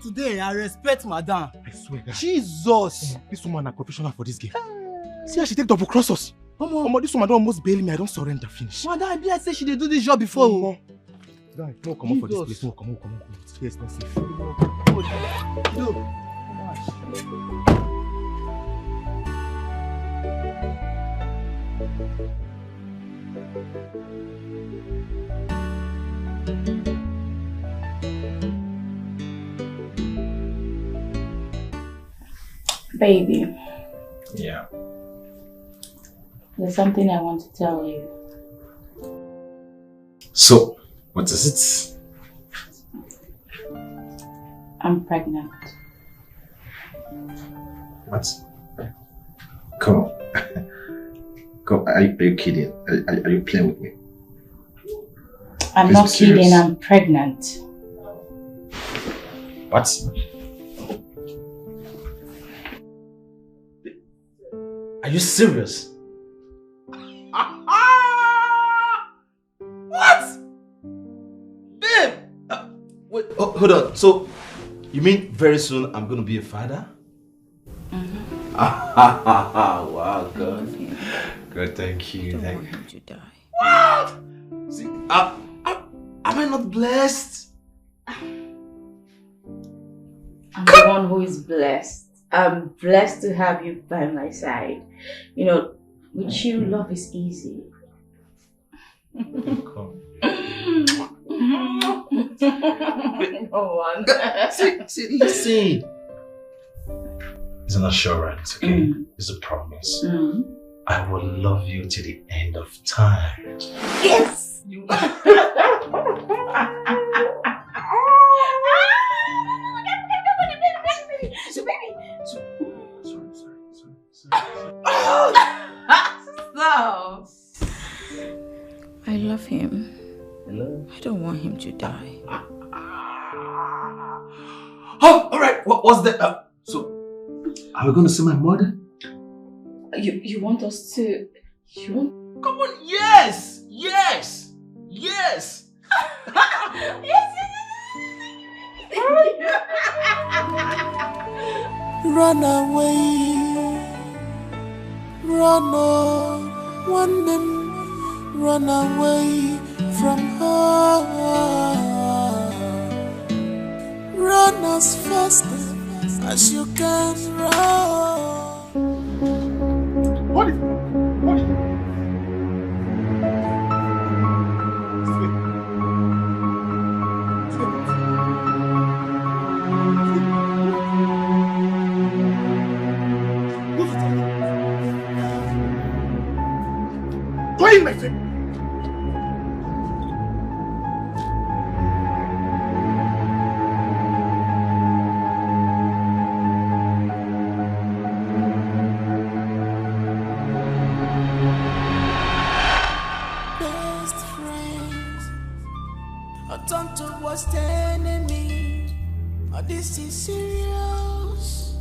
Today, I respect Madam. I swear. Jesus! This woman is professional for this game. See how she take double cross us. Omo, this woman don't almost bail me. I don't surrender. Finish. Madam, I be like say she dey do this job before. Guy, no come on for this place. No, come on. Yes, not safe. Baby. Yeah. There's something I want to tell you. So, what is it? I'm pregnant. What? Come on. Come, are you kidding? Are you playing with me? I'm Please not be serious. kidding, I'm pregnant. What? Are you serious? What? Babe! Wait, hold on. So, you mean very soon I'm gonna be a father? Mm-hmm. Wow, God. God, thank you. Thank you. To die. What? See, am I not blessed? I'm the one who is blessed. I'm blessed to have you by my side. You know, with you, love is easy. Come. No one. See, listen. It's an assurance, okay? It's a promise. I will love you till the end of time. Yes! Stop. I love him. Hello? I don't want him to die. Oh, alright. What's that? So, are we going to see my mother? You want us to... You want... Come on, yes! Yes! Yes! Run away, run on, one man, run away from her. Run as fast as you can run. Hold it! Hold it! Go in, my friend! Best friends are turned to worst enemy. Oh, this is serious.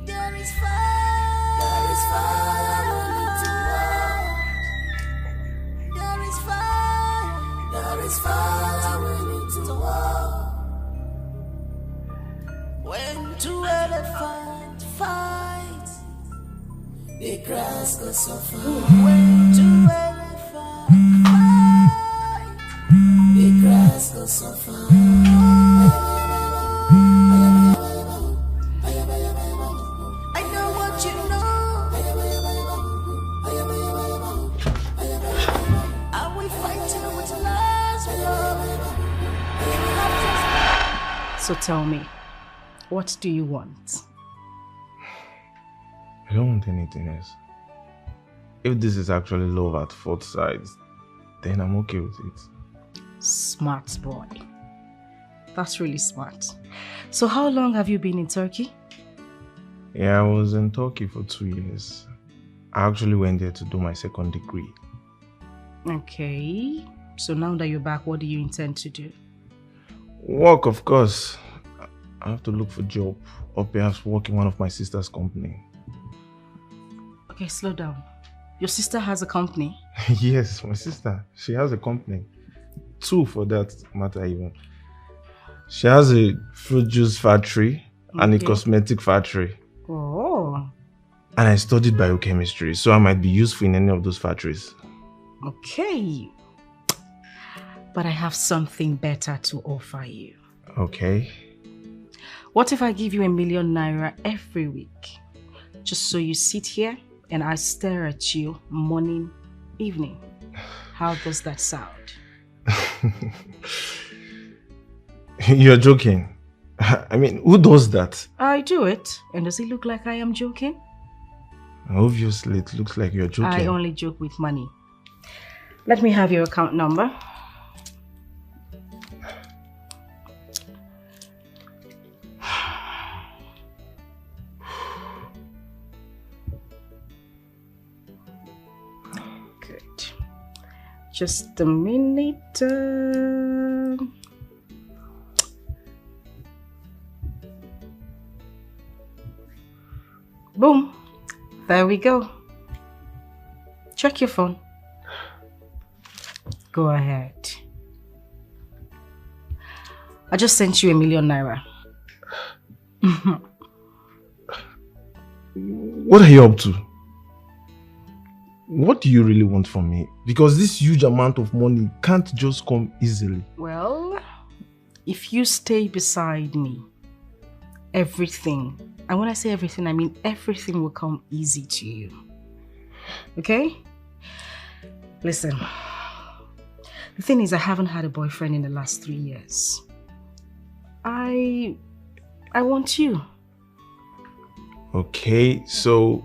There is fire. There is fire. There is fire. There is fire. We need to war. When two elephants fight, the grass goes suffer. When two elephants fight, the grass goes suffer. I know what you know. Are we fighting with last blood? So tell me, what do you want? I don't want anything else. If this is actually love at first sight, then I'm okay with it. Smart boy. That's really smart. So how long have you been in Turkey? Yeah, I was in Turkey for 2 years. I actually went there to do my second degree. Okay. So now that you're back, what do you intend to do? Work, of course. I have to look for a job or perhaps work in one of my sister's company. Okay, slow down. Your sister has a company? Yes, my sister. She has a company. 2 for that matter even. She has a fruit juice factory and a cosmetic factory. Oh. And I studied biochemistry, so I might be useful in any of those factories. Okay. But I have something better to offer you. Okay. What if I give you 1 million naira every week? Just so you sit here and I stare at you morning, evening. How does that sound? You're joking. I mean, who does that? I do it. And does it look like I am joking? Obviously, it looks like you're joking. I only joke with money. Let me have your account number. Good. Just a minute. Boom. There we go. Check your phone. Go ahead. I just sent you 1 million naira. What are you up to? What do you really want from me? Because this huge amount of money can't just come easily. Well, if you stay beside me, everything, and when I say everything, I mean everything will come easy to you. Okay? Listen, the thing is I haven't had a boyfriend in the last 3 years. I want you. Okay, so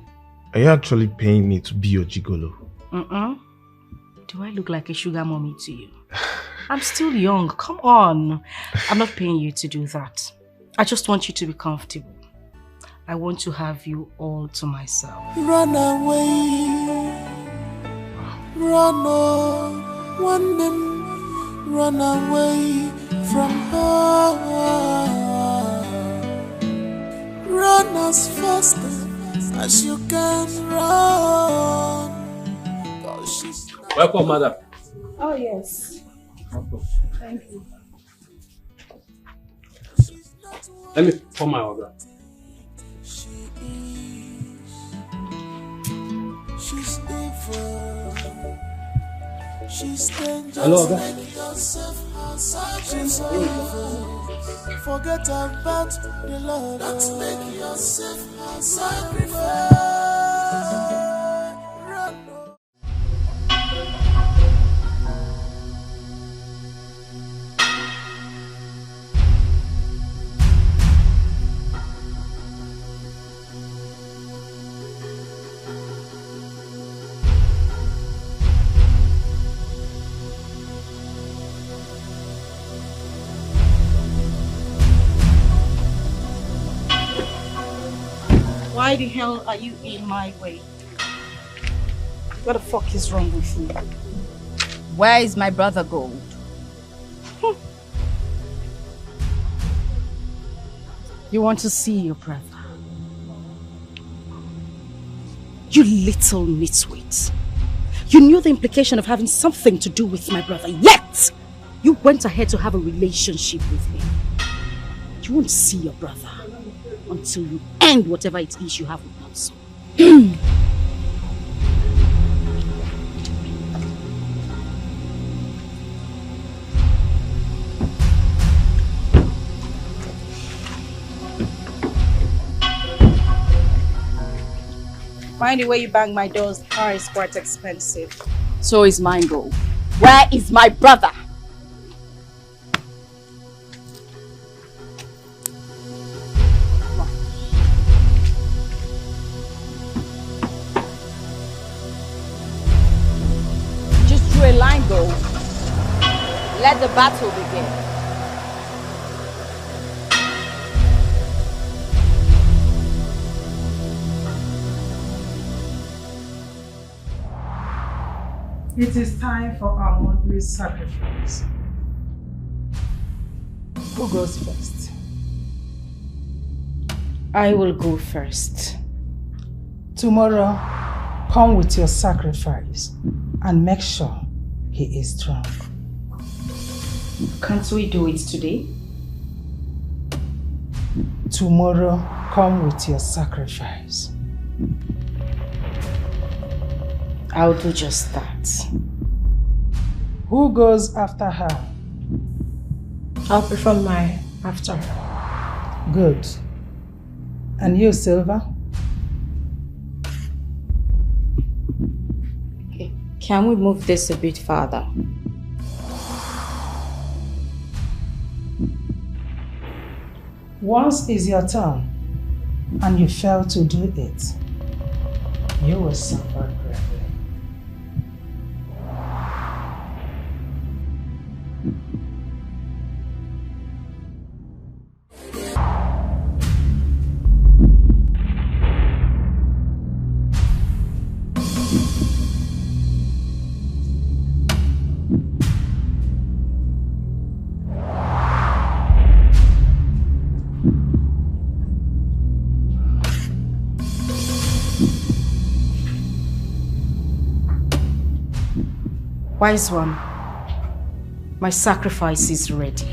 are you actually paying me to be your gigolo? Do I look like a sugar mommy to you? I'm still young, come on. I'm not paying you to do that. I just want you to be comfortable. I want to have you all to myself. Run away, run on, one them, run away from her. Run as fast as you can run. Welcome, madam. Oh, yes. Welcome. Thank you. Let me pour my order. She's evil. She's dangerous. Hello, Oga. Make yourself she's evil. Forget about the Lord. Don't make yourself a sacrifice. Why the hell are you in my way? What the fuck is wrong with you? Where is my brother Gold? You want to see your brother? You little nitwit. You knew the implication of having something to do with my brother, yet you went ahead to have a relationship with him. You won't see your brother until you end whatever it is you have with Nonso. Mind the way you bang my doors, the car is quite expensive. So is mine, Gold. Where is my brother? A line go. Let the battle begin. It is time for our monthly sacrifice. Who goes first? I will go first. Tomorrow, come with your sacrifice and make sure he is drunk. Can't we do it today? Tomorrow, come with your sacrifice. I'll do just that. Who goes after her? I'll perform my after her. Good. And you, Silver? Okay. Can we move this a bit further? Once is your turn, and you fail to do it, you will suffer greatly. Wise one, my sacrifice is ready.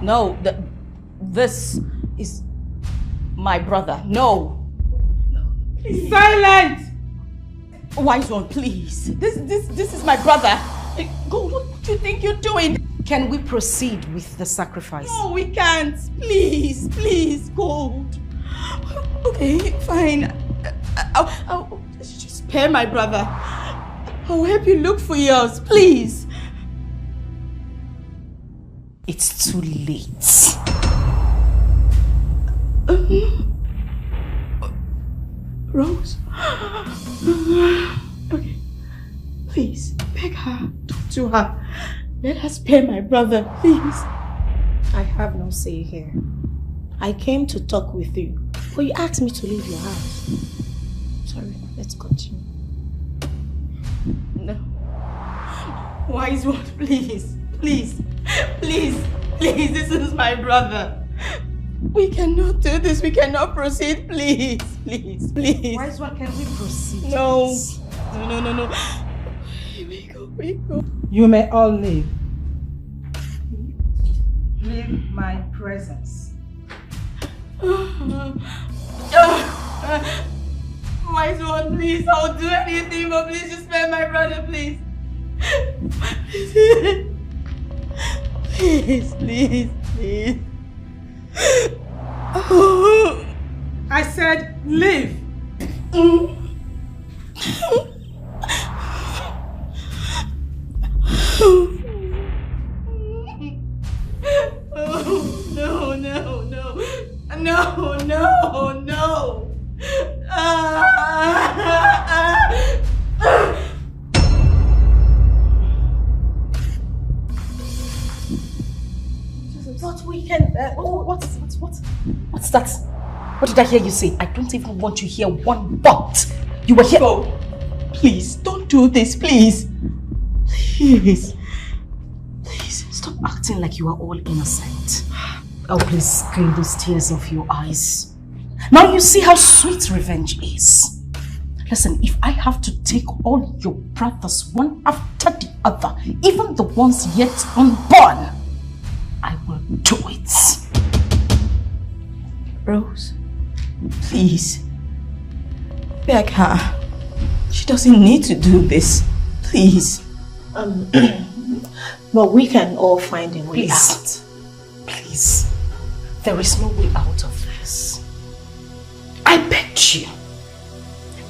No, this is my brother. No. Silent! Wise one, please. This is my brother. Go, what do you think you're doing? Can we proceed with the sacrifice? No, we can't. Please, Gold. Okay, fine. I'll just spare my brother. I'll help you look for yours, please. It's too late. Rose? Okay. Please, beg her. Talk to her. Let her spare my brother, please. I have no say here. I came to talk with you, but you asked me to leave your house. Sorry, let's continue. No. Wise one, please. Please, this is my brother. We cannot do this. We cannot proceed. Please. Wise one, can we proceed? No. We go. You may all leave. Leave my presence. Wise one, please. I'll do anything, but please just spare my brother, please. Please. I said leave. No. But we can. What's that? What did I hear you say? I don't even want to hear one but. You were here. Go. Please, don't do this, please. Please, stop acting like you are all innocent. Oh, please clean those tears off your eyes. Now you see how sweet revenge is. Listen, if I have to take all your brothers one after the other, even the ones yet unborn, I will do it. Rose, please, beg her. She doesn't need to do this. Please. But we can all find a way out. Please. There is no way out of this. I begged you.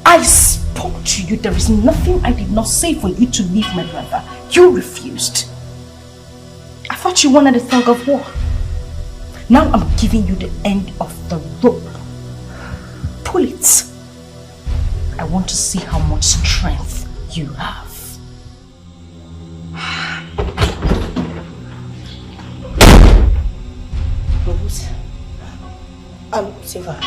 I spoke to you. There is nothing I did not say for you to leave my brother. You refused. I thought you wanted a thug of war. Now I'm giving you the end of the rope. Pull it. I want to see how much strength you have. Rose. Silver.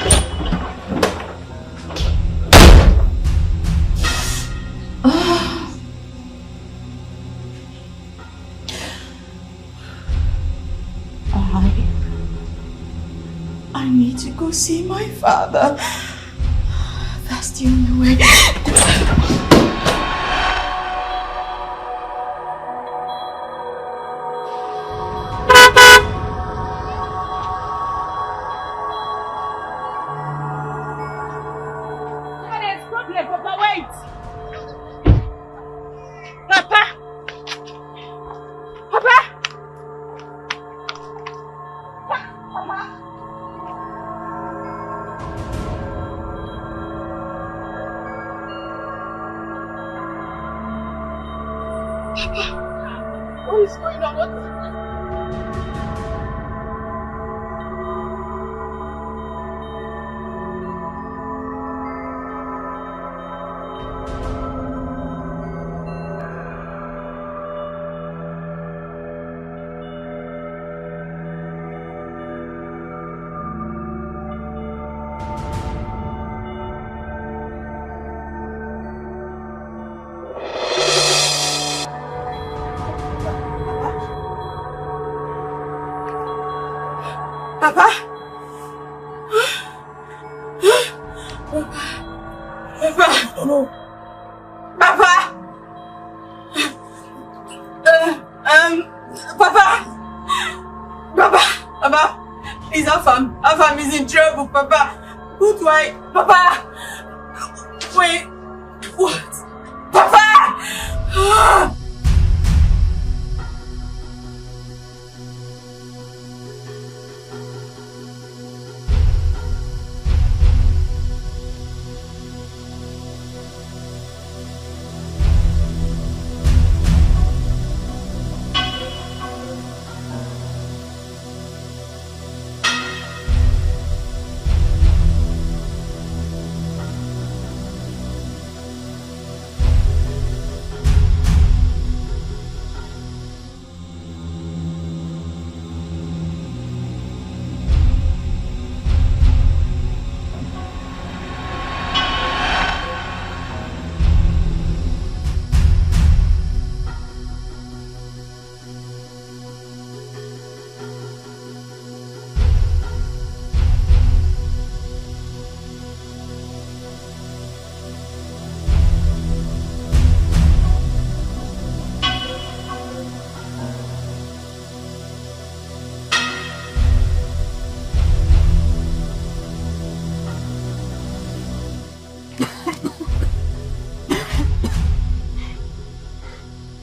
I need to go see my father. That's the only way. up here, Papa, wait! Papa! Papa! What is going on? What is it? Papa? Papa? No. Papa? Papa? Papa? Papa? Please, Afam is in trouble, Papa. What do I... Papa? Wait. What? Papa?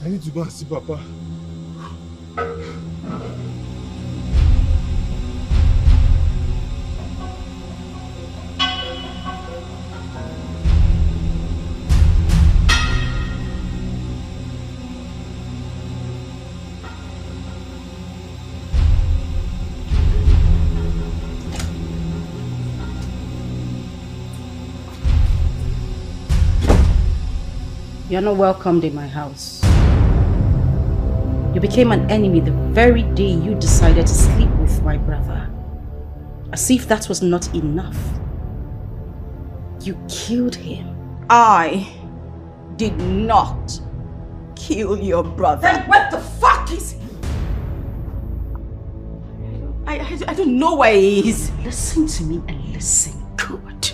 I need to go and see Papa. You're not welcomed in my house. You became an enemy the very day you decided to sleep with my brother. As if that was not enough. You killed him. I did not kill your brother. Then what the fuck is he? I don't know where he is. Listen to me and listen good.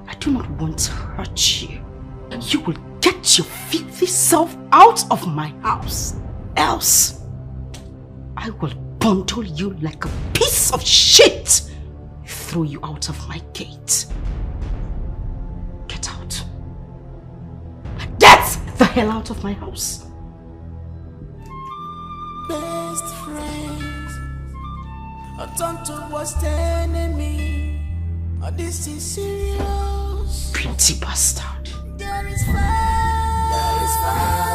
I do not want to hurt you. You will get your filthy self out of my house. Else, I will bundle you like a piece of shit. Throw you out of my gate. Get out. Get the hell out of my house. Best friends are turned to worst enemy. This is serious. Pretty bastard. There is fire. There is fire.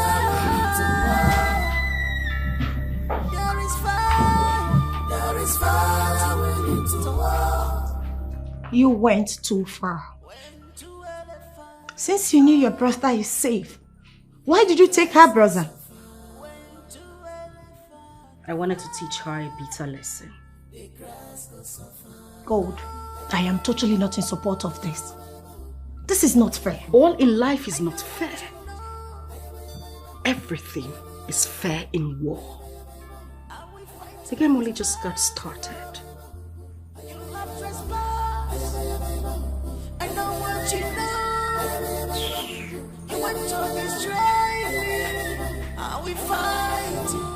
There is fire. There is fire. We need to war. You went too far. Since you knew your brother is safe, why did you take her brother? I wanted to teach her a bitter lesson. Gold, I am totally not in support of this. This is not fair. All in life is not fair. Everything is fair in war. The game only just got started. I know what you know. You want to destroy me. Are we fighting?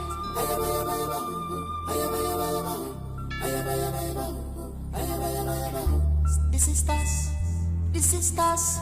The sisters,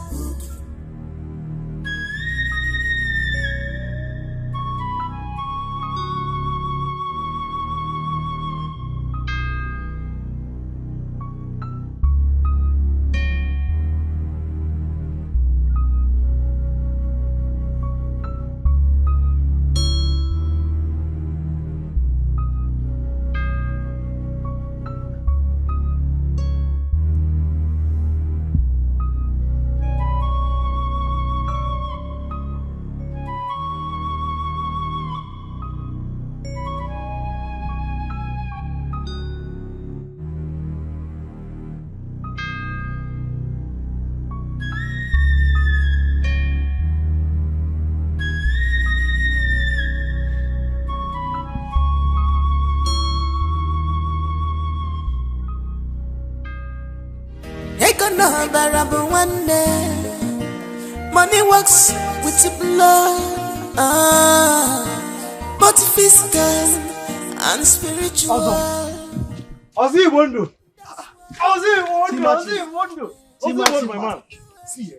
unbearable one day. Money works with the blood, both physical and spiritual. Ozzy Wondo. Ozzy, my man. See,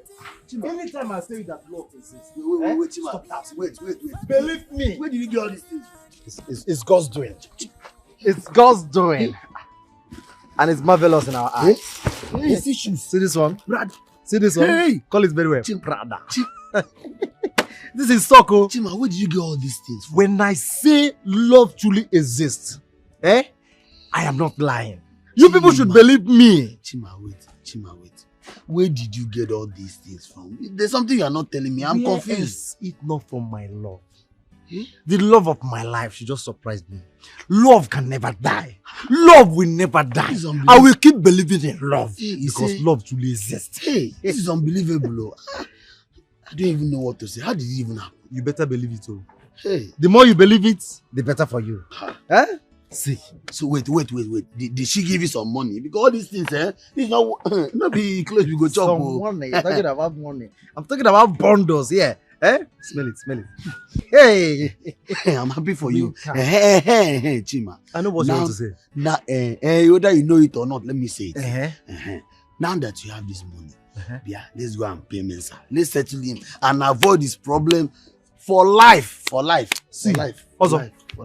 anytime I say that love exists, Wait, stop that. Wait. Believe me. Where did you get all these things? It's God's doing. It's God's doing. And it's marvelous in our eyes. Hey, see this one? Brad. See this one? Hey. Call it very well. Prada. This is Soko. Chima, where did you get all these things from? When I say love truly exists, I am not lying. You people should believe me. Chima, wait. Where did you get all these things from? There's something you are not telling me. I'm confused. It's not from my love. The love of my life, she just surprised me. Love can never die. Love will never die. I will keep believing in love because love truly exists. Hey, this is unbelievable. I don't even know what to say. How did it even happen? You better believe it too. Hey. The more you believe it, the better for you. See. So wait. Did she give you some money? Because all these things, it's not be close. We go chop. Some money. You're talking about money. I'm talking about bundles. Yeah. Smell it. Hey, I'm happy for you. Hey, Chima. I know what you want to say. Now, whether you know it or not, let me say it. Now that you have this money, let's go and pay Mensa. Let's settle him and avoid this problem for life. See, for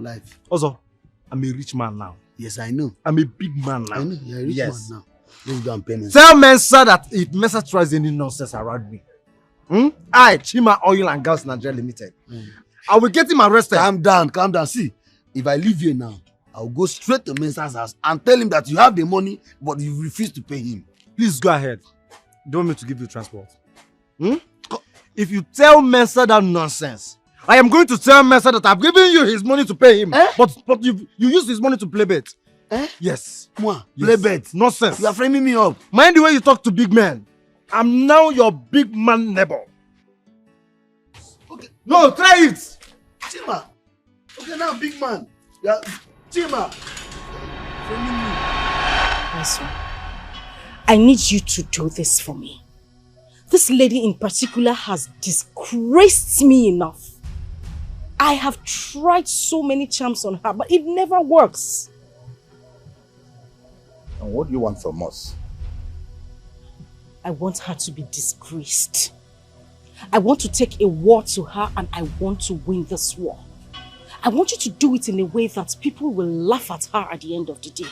life. Also, I'm a rich man now. Yes, I know. I'm a big man now. I know. You're a rich man now. Let's go and pay Mensa. Tell Mensa that if Mensa tries any nonsense around me, I, Chima Oil and Gas Nigeria Limited, I will get him arrested. Calm down. See, if I leave here now, I'll go straight to Mensa's house and tell him that you have the money, but you refuse to pay him. Please go ahead. Don't want me to give you transport. If you tell Mensa that nonsense, I am going to tell Mensa that I've given you his money to pay him, but you use his money to play bet. Yes. Moi, play bet. Nonsense. You are framing me up. Mind the way you talk to big men. I'm now your big man neighbor. Okay. No, try it. Chima. Okay, now big man. Yeah. Chima. Listen, I need you to do this for me. This lady in particular has disgraced me enough. I have tried so many charms on her, but it never works. And what do you want from us? I want her to be disgraced. I want to take a war to her and I want to win this war. I want you to do it in a way that people will laugh at her at the end of the day.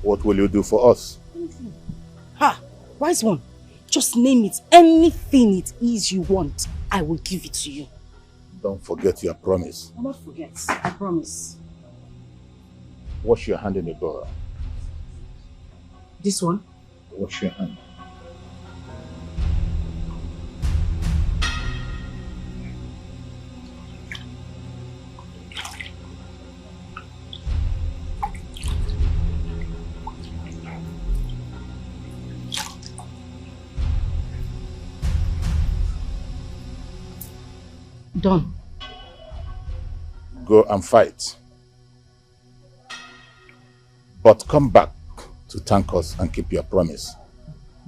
What will you do for us? Anything. Ha! Wise one. Just name it. Anything it is you want, I will give it to you. Don't forget your promise. I won't forget. I promise. Wash your hand in the door. This one? Wash your hand. Done. Go and fight. But come back to thank us and keep your promise.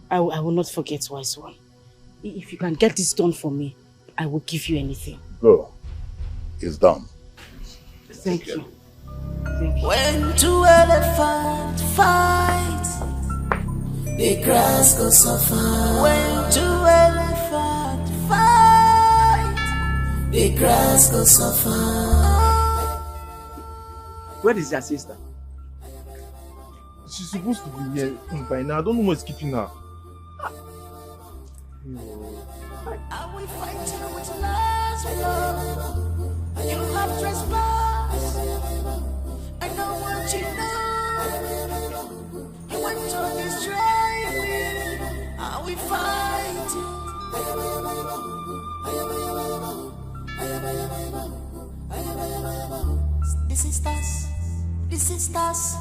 I will not forget, wise one. If you can get this done for me, I will give you anything. Go. It's done. Thank you. When two elephants fight, the grass goes suffer. When two elephants fight, the grass goes suffer. Where is your sister? She's supposed to be here by now. I don't know what's keeping her. I will fight you with last love. You have trespassed. I know what you know. You want to destroy me. I will fight you. The sisters.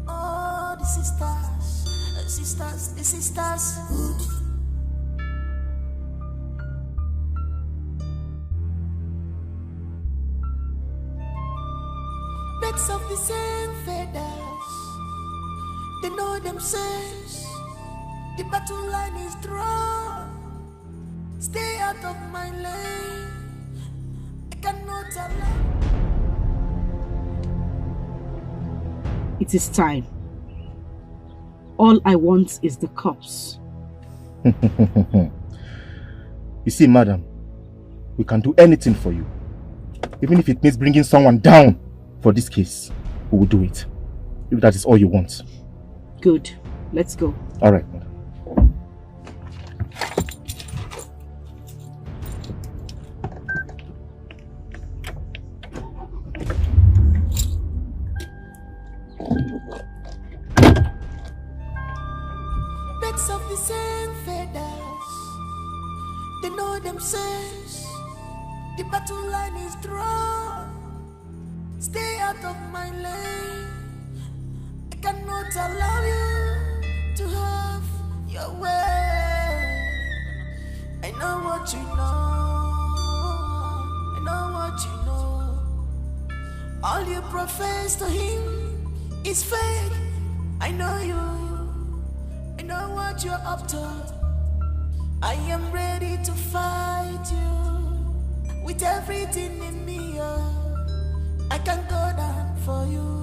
Oh, the sisters. Birds of the same feathers, they know them says the battle line is drawn. Stay out of my lane. I cannot allow. It is time. All I want is the cops. You see, madam, we can do anything for you. Even if it means bringing someone down for this case, we will do it. If that is all you want. Good. Let's go. All right, madam. Birds of the same feathers, they know themselves. The battle line is drawn. Stay out of my lane. I cannot allow you to have your way. I know what you know. I know what you know. All you profess to him is fake. I know you. I know what you're up to. I am ready to fight you with everything in me. I can go down for you.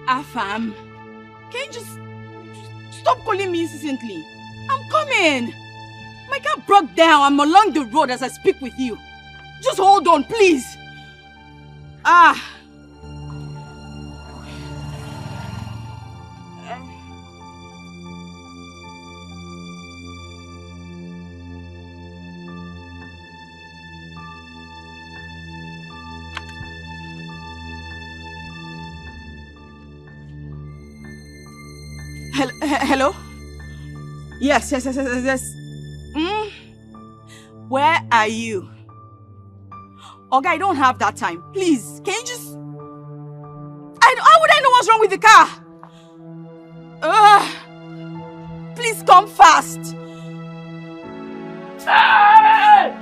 Afam, can you just stop calling me incessantly? I'm coming. My car broke down. I'm along the road as I speak with you. Just hold on, please. Hello? Yes. Where are you? Okay, I don't have that time. Please, can you just... How would I know what's wrong with the car? Please come fast. Hey!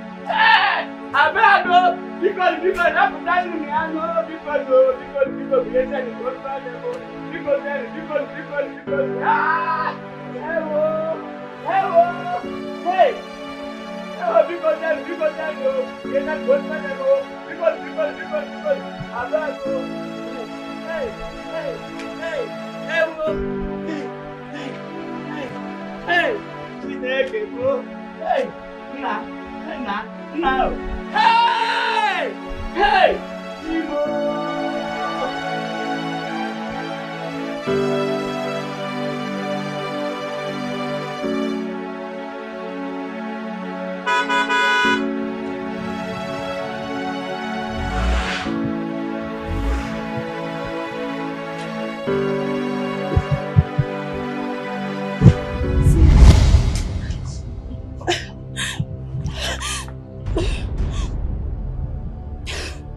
I better go because I'm telling me I know because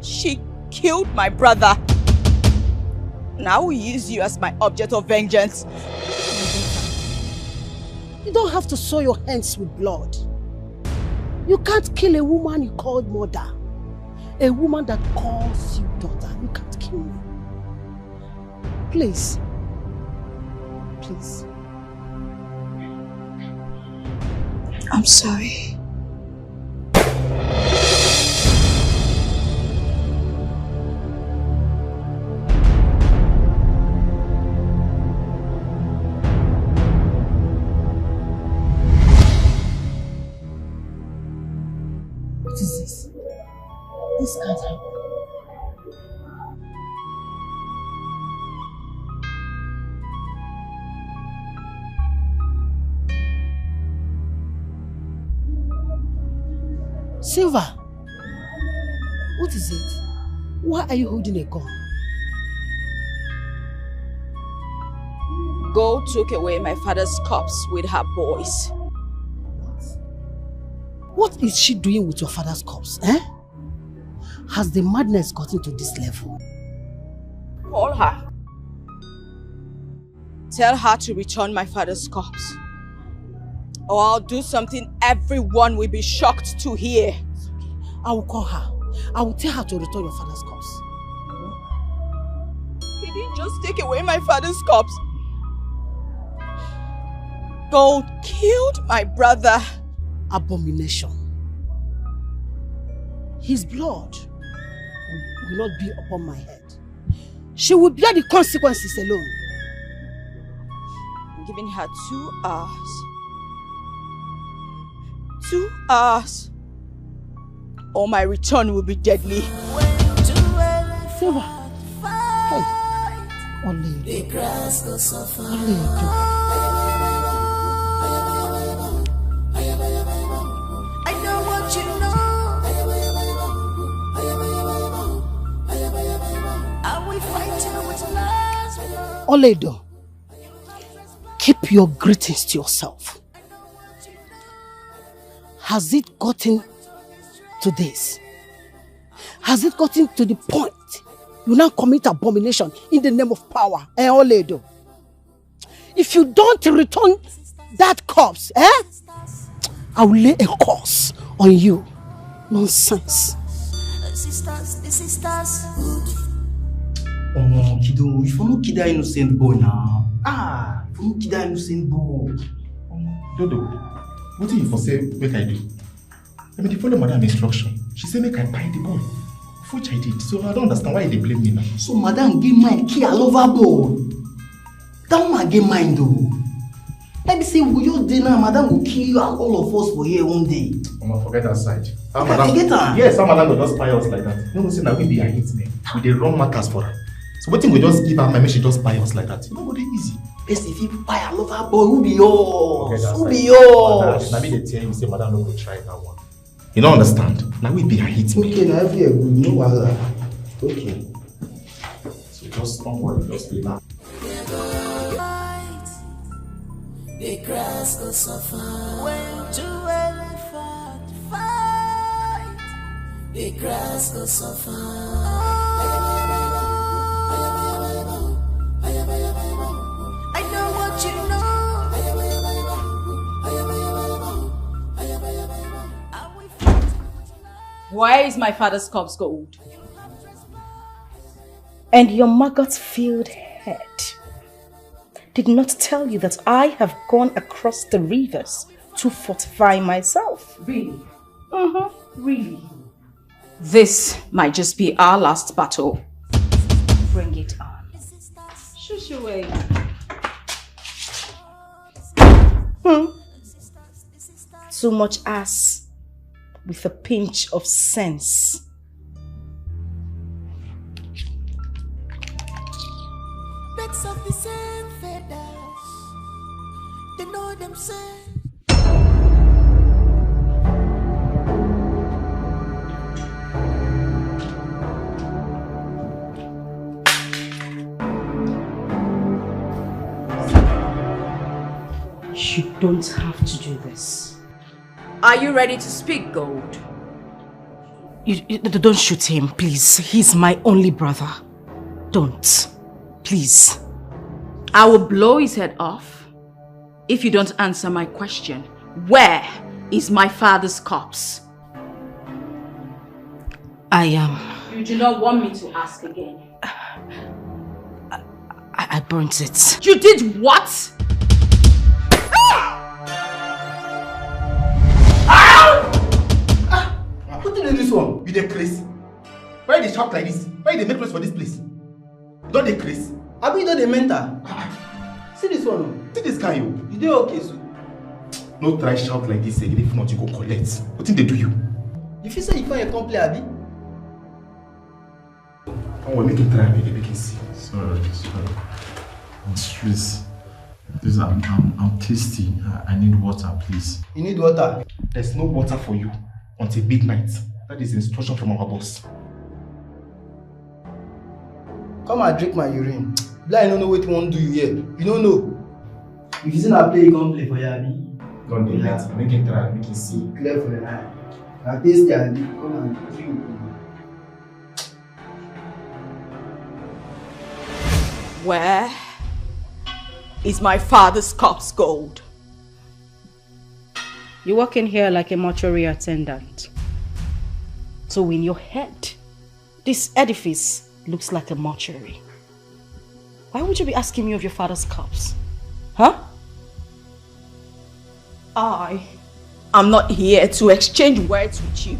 She killed my brother. Now we use you as my object of vengeance. You don't have to soil your hands with blood. You can't kill a woman you called mother. A woman that calls you daughter. You can't kill me. Please. Please. I'm sorry. What is this? This can't happen. Silver, what is it? Why are you holding a gun? Gold took away my father's corpse with her boys. What is she doing with your father's corpse, eh? Has the madness gotten to this level? Call her. Tell her to return my father's corpse. Or I'll do something everyone will be shocked to hear. I will call her. I will tell her to return your father's corpse. He didn't just take away my father's corpse. Gold killed my brother. Abomination. His blood will not be upon my head. She will bear the consequences alone. I'm giving her 2 hours. 2 hours. Or my return will be deadly. Silver. Hey. Only you. Only you. Oledo, keep your greetings to yourself. Has it gotten to this? Has it gotten to the point you now commit abomination in the name of power? Oledo, if you don't return that corpse, I will lay a curse on you. Nonsense. Sisters. Oh, Kido, if you no kid that innocent boy now. If you no kid that innocent boy. Dodo, what do you for say make I do? I mean, the follow madam instruction. She said make I buy the boy. Which I did. So I don't understand why they blame me now. So madam give mine key all over boy. That woman get mine though. Let me say we just dinner, madam will kill you and all of us for here one day. Mama, forget that side. Forget her. Yes, some madam will just spy us like that. You know, say that we be a hit me. We dey run matters for her. So what thing we just give her my she just spy us like that? Nobody easy. Best if you buy a lover boy, who be yours? Who be yours? Now me they tell you say madam no go try that one. You don't understand? Now we be a hit me. Okay, now every good, no wahala. Okay. So just don't worry, just relax. The grass will suffer when two elephants fight. The grass will suffer. I know what you know. Where is my father's corpse, Gold? And your maggot-filled head did not tell you that I have gone across the rivers to fortify myself. Really? Really? This might just be our last battle. Bring it on. Shush away. Too much ass with a pinch of sense. Birds of the same feathers, they know themselves. You don't have to do this. Are you ready to speak, Gold? You don't shoot him, please. He's my only brother. Don't. Please. I will blow his head off if you don't answer my question. Where is my father's corpse? I am. You do not want me to ask again. I burnt it. You did what? What did you do this one? You dey crazy? Why they shout like this? Why they make noise for this place? Don't they crazy? I mean, don't they mental? See this one. See this guy, you. You dey okay, so? No try shout like this again. If not, you go collect. What did they do you? You feel say you find a complaint, Abi? Come on, make it try, make it see. Sorry. Please, I'm thirsty. I need water, please. You need water? There's no water for you. until midnight. That is the instruction from our boss. Come and drink my urine. Blind don't know what you want to do here. You don't know. If you see not play, you can't play for Yabi. Don't do that. Make it try, make it see. Clear for the night. I taste Yabi. Come and drink. Where is my father's corpse gold? You walk in here like a mortuary attendant. So in your head, this edifice looks like a mortuary. Why would you be asking me of your father's corpse? Huh? I am not here to exchange words with you.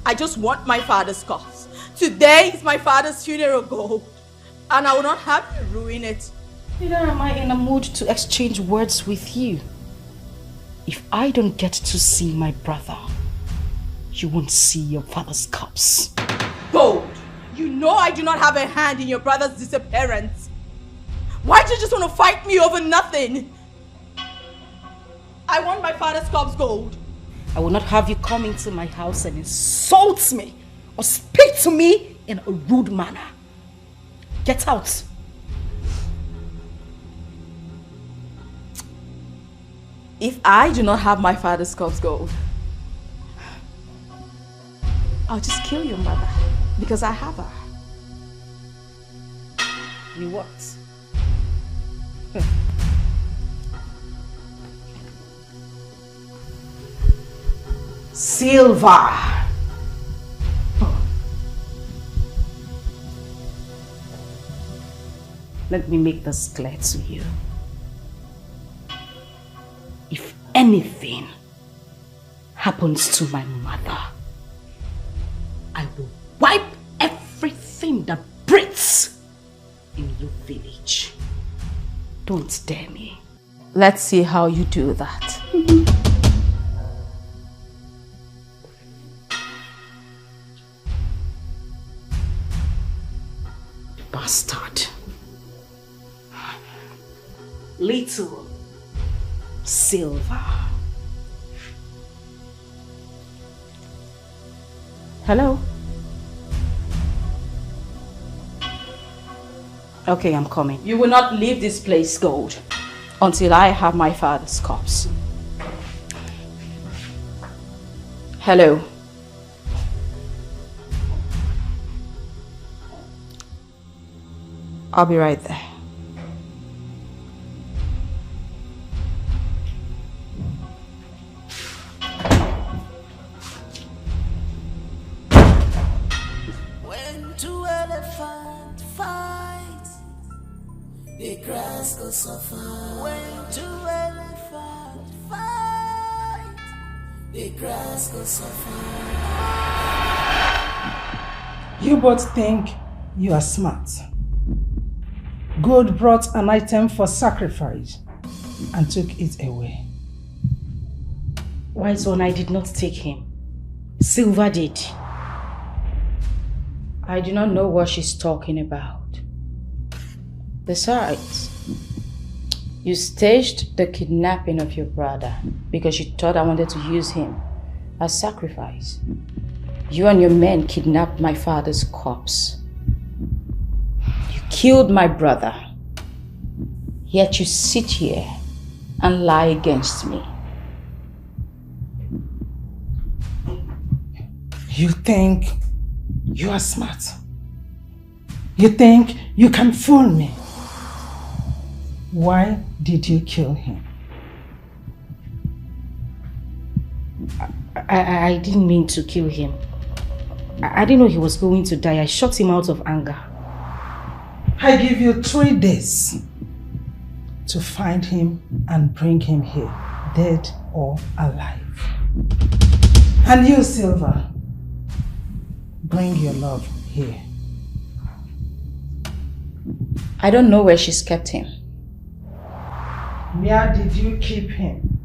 I just want my father's corpse. Today is my father's funeral gold. And I will not have you ruin it. Neither am I in a mood to exchange words with you. If I don't get to see my brother, you won't see your father's corpse. Gold! You know I do not have a hand in your brother's disappearance. Why do you just want to fight me over nothing? I want my father's corpse gold. I will not have you come into my house and insult me or speak to me in a rude manner. Get out. If I do not have my father's corpse gold, I'll just kill your mother because I have her. You what? Silver. Let me make this clear to you. If anything happens to my mother, I will wipe everything that breathes in your village. Don't dare me. Let's see how you do that. Bastard. Little Silver. Hello? Okay, I'm coming. You will not leave this place, Gold, until I have my father's corpse. Hello? I'll be right there. When two elephants fight, the grass goes suffer. When two elephants fight, the grass goes suffer. You both think you are smart. God brought an item for sacrifice and took it away. Wise one, I did not take him. Silver did. I do not know what she's talking about. Besides, you staged the kidnapping of your brother because you thought I wanted to use him as sacrifice. You and your men kidnapped my father's corpse. You killed my brother. Yet you sit here and lie against me. You think you are smart. You think you can fool me. Why did you kill him? I didn't mean to kill him. I didn't know he was going to die. I shot him out of anger. I give you 3 days to find him and bring him here, dead or alive. And you, Silver, bring your love here. I don't know where she's kept him. Where did you keep him?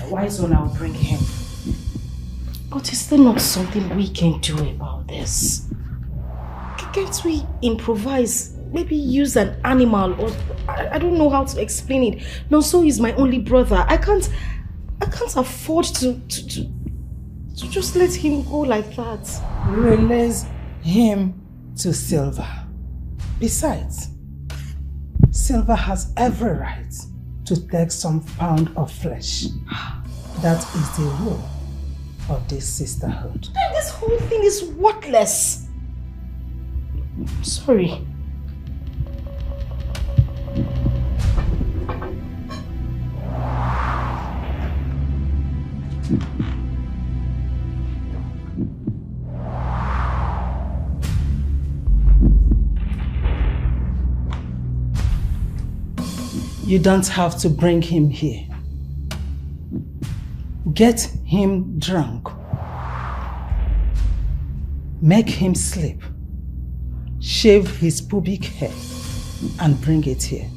Wise one, I'll bring him. But is there not something we can do about this? Can't we improvise? Maybe use an animal or... I don't know how to explain it. Nonso is my only brother. I can't... I can't afford to just let him go like that. Release him to Silver. Besides, Silver has every right to take some pound of flesh. That is the rule of this sisterhood. Then this whole thing is worthless. I'm sorry. You don't have to bring him here. Get him drunk. Make him sleep. Shave his pubic hair and bring it here.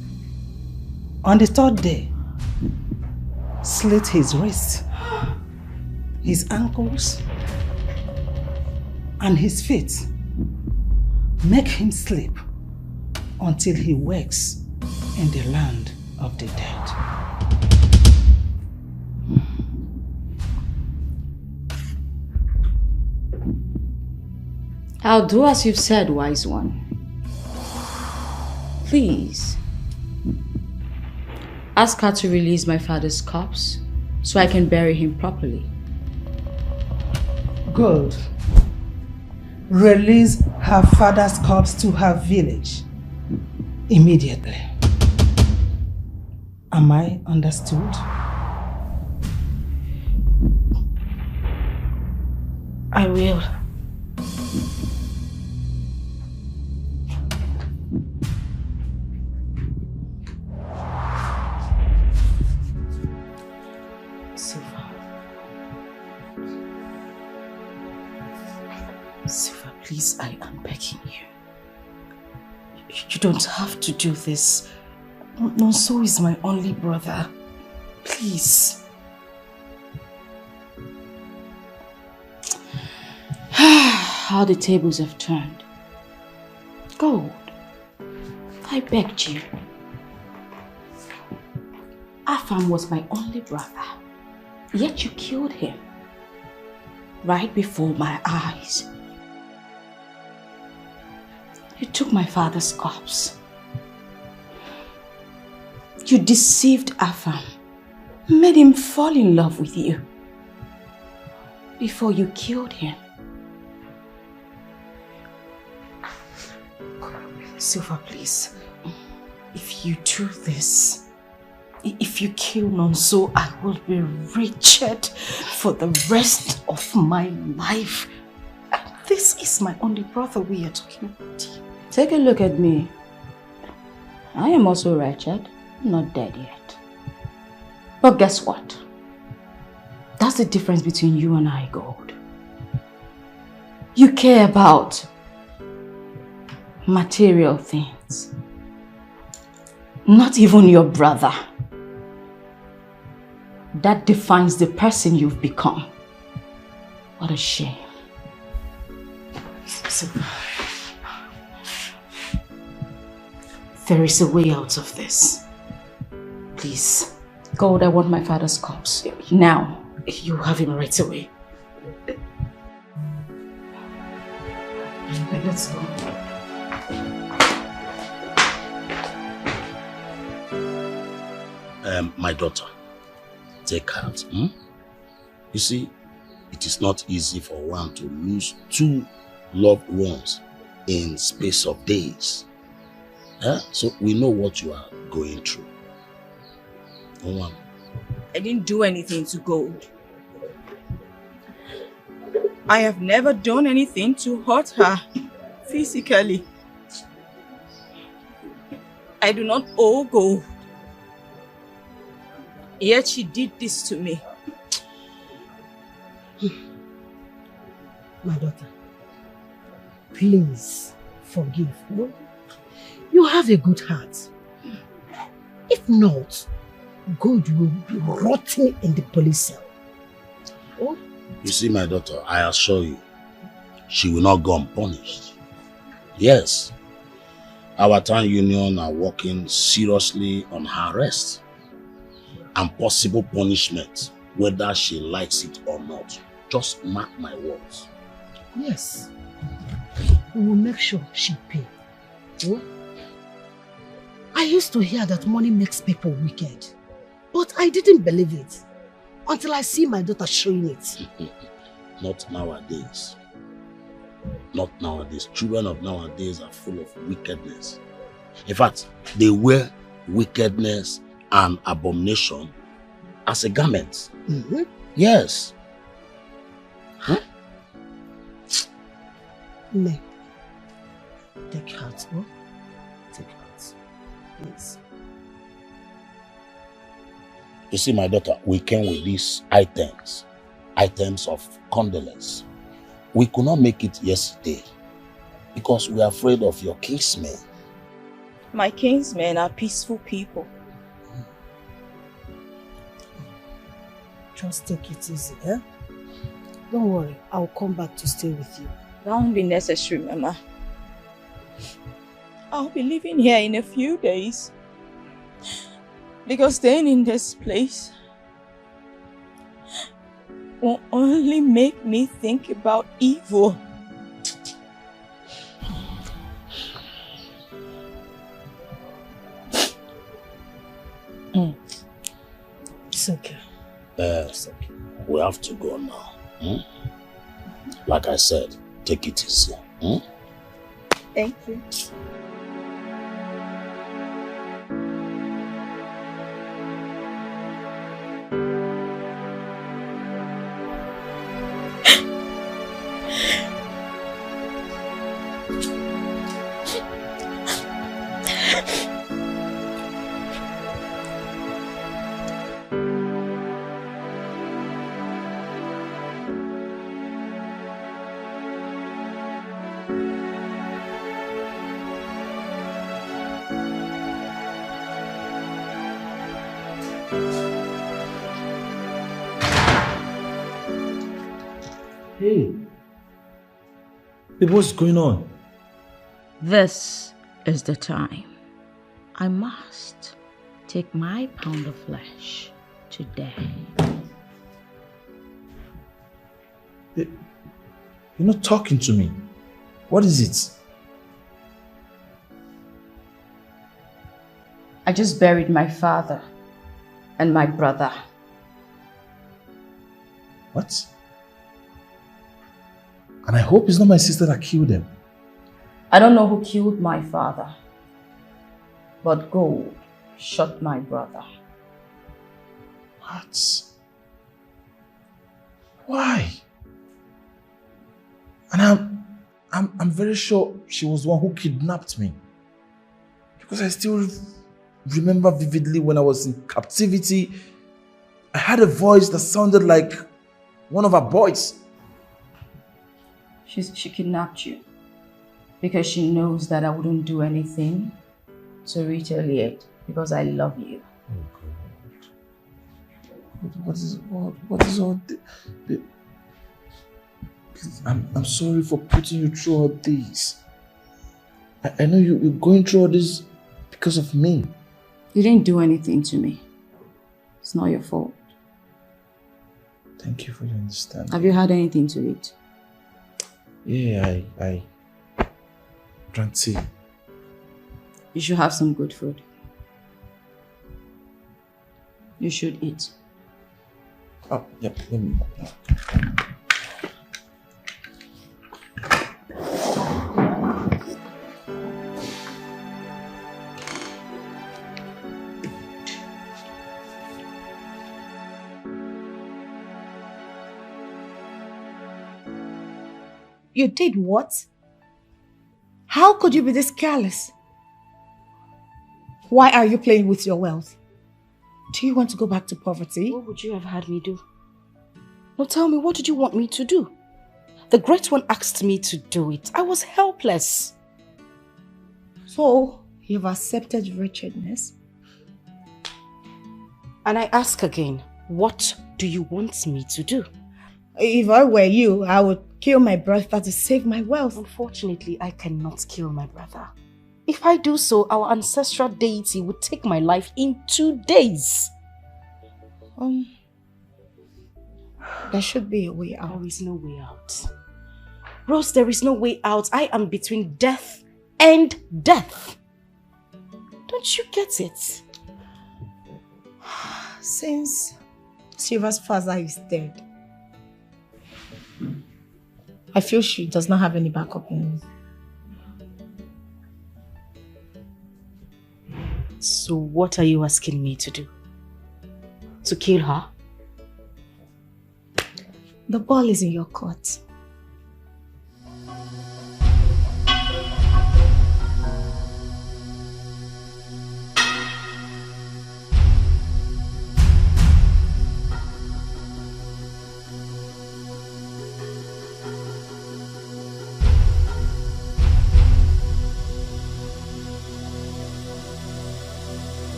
On the third day, slit his wrists, his ankles, and his feet. Make him sleep until he wakes in the land of the dead. I'll do as you've said, wise one. Please, ask her to release my father's corpse so I can bury him properly. Good. Release her father's corpse to her village immediately. Am I understood? I will. Silver, please, I am begging you. You don't have to do this. Nonso is my only brother. Please. How the tables have turned. Gold, I begged you. Afam was my only brother, yet you killed him right before my eyes. You took my father's corpse. You deceived Afam, made him fall in love with you before you killed him. Silver, please. If you do this, if you kill Nonso, I will be wretched for the rest of my life. And this is my only brother we are talking about. Take a look at me. I am also wretched. I'm not dead yet. But guess what? That's the difference between you and I, Gold. You care about material things. Not even your brother. That defines the person you've become. What a shame. So, there is a way out of this. Please. Gold, I want my father's corpse. Now. You have him right away. Let's go. My daughter, take heart. You see, it is not easy for one to lose two loved ones in space of days. So we know what you are going through. One. I didn't do anything to Gold. I have never done anything to hurt her physically. I do not owe Gold. Yet she did this to me. My daughter, please forgive. No? You have a good heart. If not, God will be rotting in the police cell. Oh? You see, my daughter, I assure you, she will not go unpunished. Yes, our town union are working seriously on her arrest and possible punishment whether she likes it or not. Just mark my words. Yes. We will make sure she pay. Oh? I used to hear that money makes people wicked. But I didn't believe it. Until I see my daughter showing it. Not nowadays. Not nowadays. Children of nowadays are full of wickedness. In fact, they wear wickedness and abomination as a garment. Mm-hmm. Yes. Huh? No. Take heart, bro. Take heart. Please. You see, my daughter, we came with these items of condolence. We could not make it yesterday because we are afraid of your kinsmen. My kinsmen are peaceful people. Just take it easy, eh? Don't worry, I'll come back to stay with you. That won't be necessary, Mama. I'll be leaving here in a few days. Because staying in this place will only make me think about evil. It's okay. It's okay. We have to go now. Like I said, take it easy. Thank you. Hey. Hey, what's going on? This is the time. I must take my pound of flesh today. You're not talking to me. What is it? I just buried my father and my brother. What? And I hope it's not my sister that killed them. I don't know who killed my father, but gold shot my brother. What? Why? And I'm very sure she was the one who kidnapped me. Because I still remember vividly when I was in captivity, I had a voice that sounded like one of her boys. She kidnapped you because she knows that I wouldn't do anything to retaliate because I love you. What is all this? Please, I'm sorry for putting you through all this. I know you're going through all this because of me. You didn't do anything to me. It's not your fault. Thank you for your understanding. Have you had anything to eat? Yeah, I drank tea. You should have some good food. You should eat. Oh, yep, let me. You did what? How could you be this careless? Why are you playing with your wealth? Do you want to go back to poverty? What would you have had me do? Now tell me, what did you want me to do? The Great One asked me to do it. I was helpless. So, you've accepted wretchedness? And I ask again, what do you want me to do? If I were you, I would kill my brother to save my wealth. Unfortunately, I cannot kill my brother. If I do so, our ancestral deity would take my life in 2 days. There should be a way out. There is no way out. Rose, there is no way out. I am between death and death. Don't you get it? Since Silva's father is dead, I feel she does not have any backup in me. So what are you asking me to do? To kill her? The ball is in your court.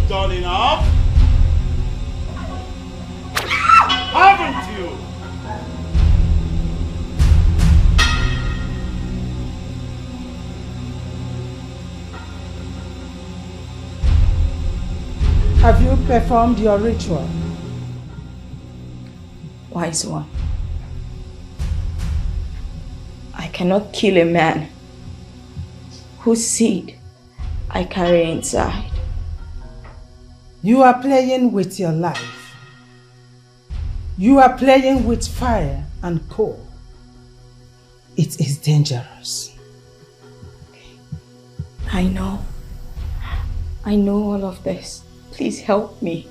Done enough? Haven't you? Have you performed your ritual? Wise one. I cannot kill a man whose seed I carry inside. You are playing with your life. You are playing with fire and coal. It is dangerous. I know. I know all of this. Please help me.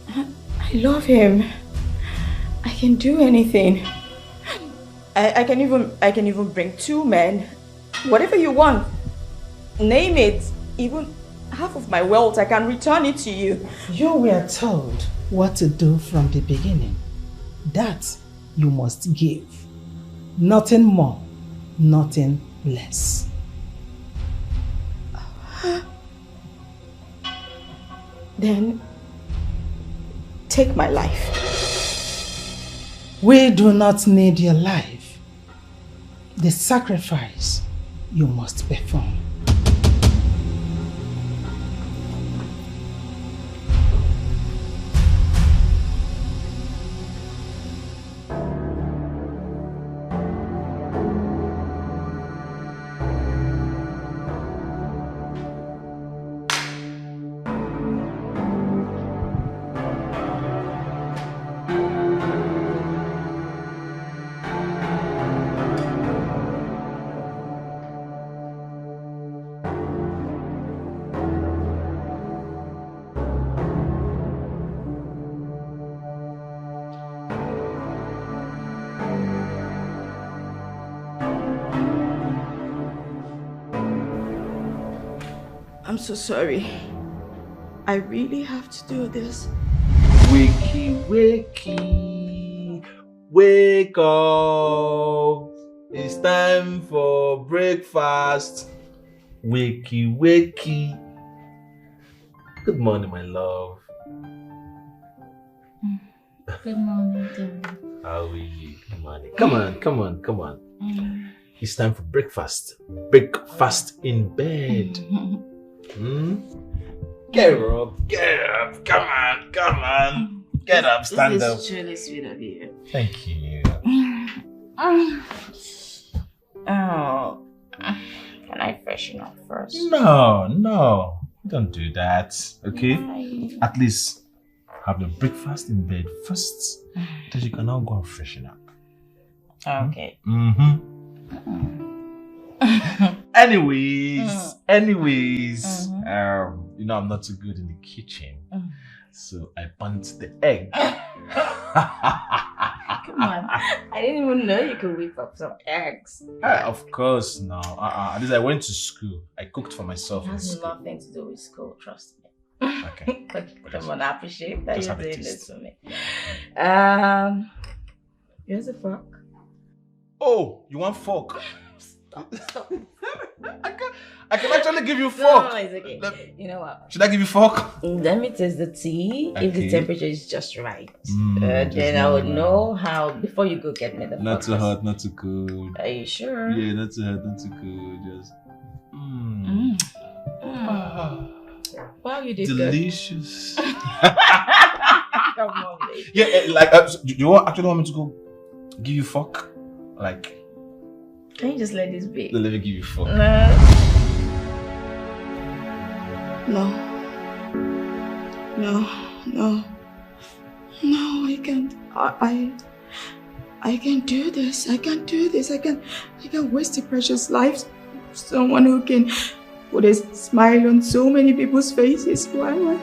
I love him. I can do anything. I can even bring 2 men. Whatever you want. Name it. Even half of my wealth, I can return it to you. You were told what to do from the beginning. That you must give. Nothing more, nothing less. Then, take my life. We do not need your life. The sacrifice you must perform. I'm so sorry. I really have to do this. Wakey, wakey, wake up. It's time for breakfast. Wakey, wakey. Good morning, my love. Good morning, Daddy. How are you? Come on. It's time for breakfast. Breakfast in bed. Get up. Come on. Get up, stand up. This is truly sweet of you. Thank you. Oh, can I freshen up first? No. Don't do that, okay? At least have the breakfast in bed first, then you can now go and freshen up. Okay. Anyways, you know I'm not too good in the kitchen, so I burnt the egg. Come on, I didn't even know you could whip up some eggs. Of course, no. At least I went to school. I cooked for myself. It has nothing to do with school, trust me. Okay. Come on, I appreciate that Just you're have a doing taste. this for me. Here's a fork. Oh, you want fork? Stop. I can actually give you fork. No, it's okay. You know what? Should I give you fork? Let me taste the tea. If the Okay. temperature is just right, just then I would right. know how. Before you go get me the Not fork. too hot, not too cold. Are you sure? Yeah, not too hot, not too cold. Just. Wow, you did delicious. good. Come on, baby. Yeah, like, do you actually want me to go give you fork? Like, Can you just let this be? let me give you fork. No, I can't. I can't do this. I can't do this. I can't waste the precious lives of someone who can put a smile on so many people's faces. Why?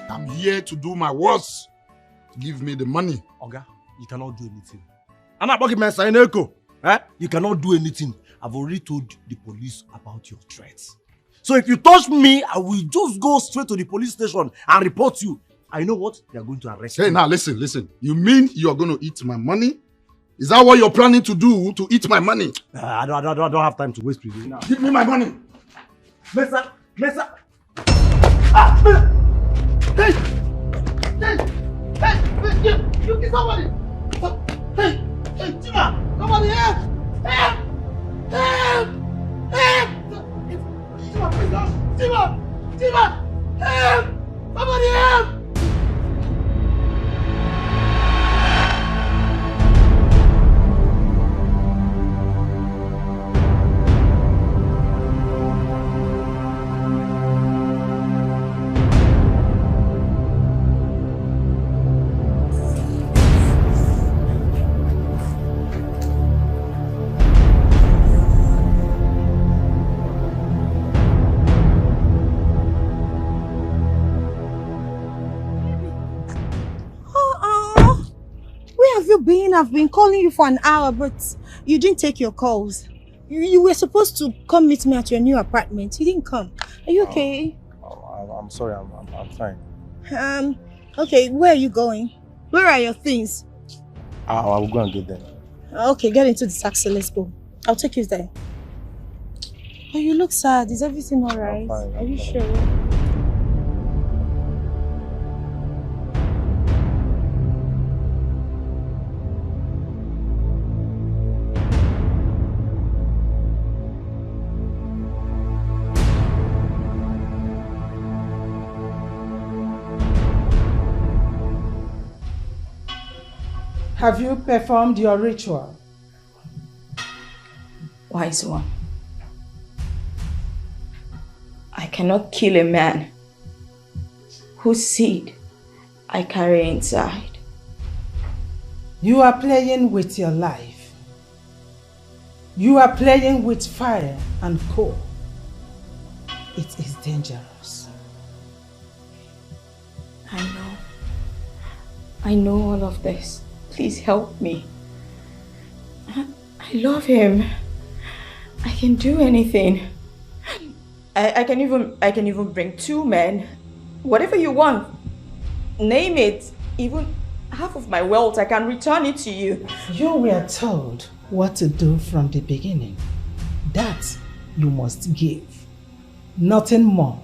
I'm here to do my worst. Give me the money. Oga, you cannot do anything. I'm not talking about Echo. You cannot do anything. I've already told the police about your threats. So if you touch me, I will just go straight to the police station and report you. I know what? They are going to arrest you. Hey, now listen. You mean you're going to eat my money? Is that what you're planning to do, to eat my money? I don't have time to waste with you now. Give me my money. Mesa. Hey, you get somebody. Hey, Tima, somebody help. Help. Tima, please help. Tima, help. Somebody help. I've been calling you for an hour, but you didn't take your calls. You were supposed to come meet me at your new apartment. You didn't come. Are you okay? I'm sorry, I'm fine. Okay, where are you going? Where are your things? I will go and get them. Okay, get into the taxi, let's go. I'll take you there. Oh, you look sad. Is everything alright? Fine, are you fine. sure? Have you performed your ritual? Wise one. I cannot kill a man whose seed I carry inside. You are playing with your life. You are playing with fire and coal. It is dangerous. I know all of this. Please help me. I love him. I can do anything. I can even bring two men Whatever you want, name it. Even half of my wealth, I can return it to you. You were told what to do from the beginning. That you must give. Nothing more,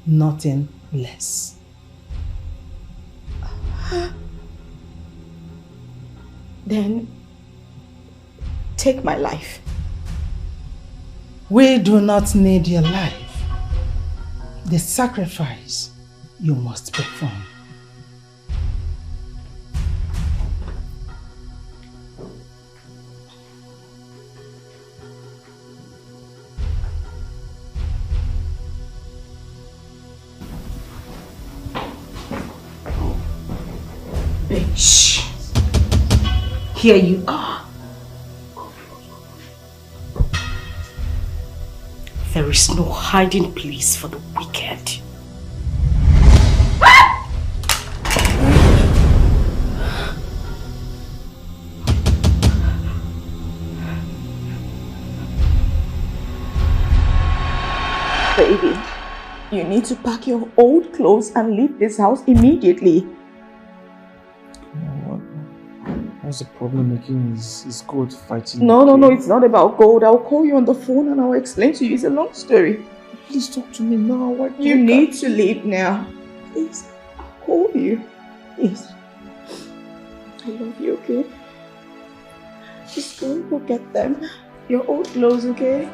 nothing less. Then take my life. We do not need your life. The sacrifice you must perform. Bitch. Here you are. There is no hiding place for the wicked. Baby, you need to pack your old clothes and leave this house immediately. What's the problem making his gold fighting? No, it's not about gold. I'll call you on the phone and I'll explain to you. It's a long story. Please talk to me now. You need to leave now. Please, I'll call you. Please. I love you, okay? Just go and go get them. Your old clothes, okay?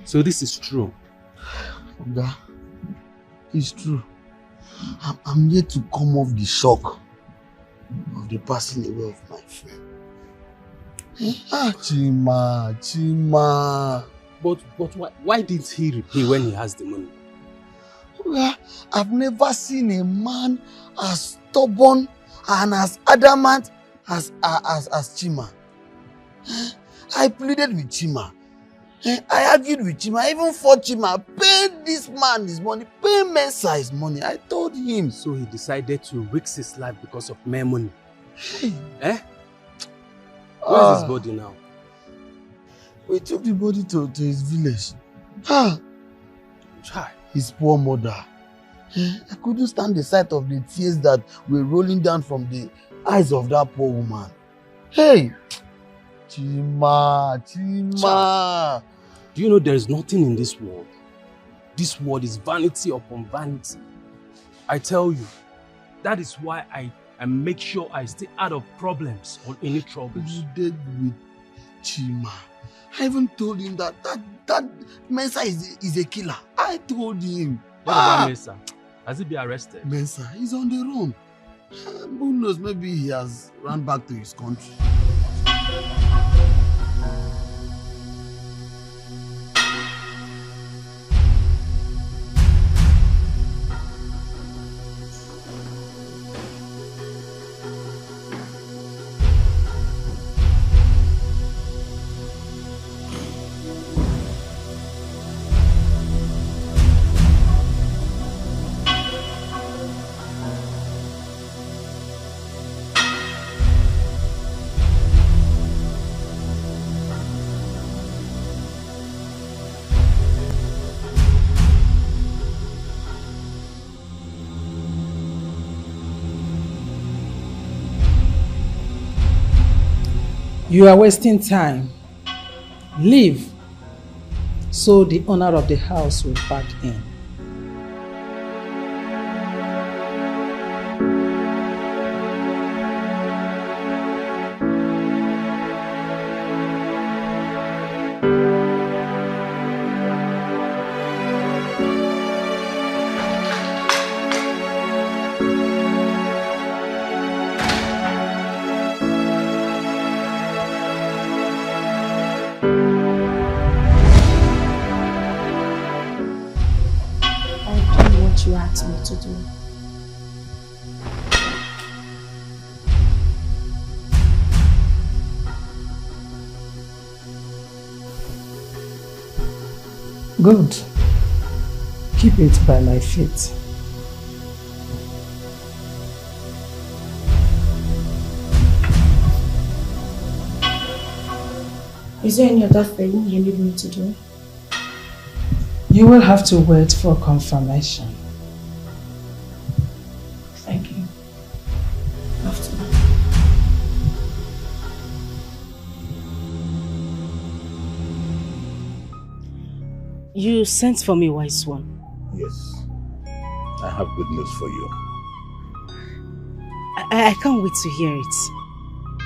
So this is true. Oga, it's true. I'm yet to come off the shock of the passing away of my friend. Chima. But why didn't he repay when he has the money? Well, I've never seen a man as stubborn and as adamant as Chima. I pleaded with Chima. I argued with Chima. I even fought Chima. Pay this man his money. Pay Mensa his money. I told him. So he decided to risk his life because of mere money. Eh? Where's his body now? We took the body to his village. Try. His poor mother. I couldn't stand the sight of the tears that were rolling down from the eyes of that poor woman. Hey! Chima. Do you know there is nothing in this world? This world is vanity upon vanity. I tell you, that is why I make sure I stay out of problems or any troubles. You did with Chima. I even told him that Mensa is a killer. I told him. What about Mensa? Has he been arrested? Mensa, he's on the run. Who knows, maybe he has run back to his country. You are wasting time. Leave, so the owner of the house will back in. You asked me to do. Good. Keep it by my feet. Is there any other thing you need me to do? You will have to wait for confirmation. Thank you. After that. You sent for me, wise one. Yes. I have good news for you. I can't wait to hear it.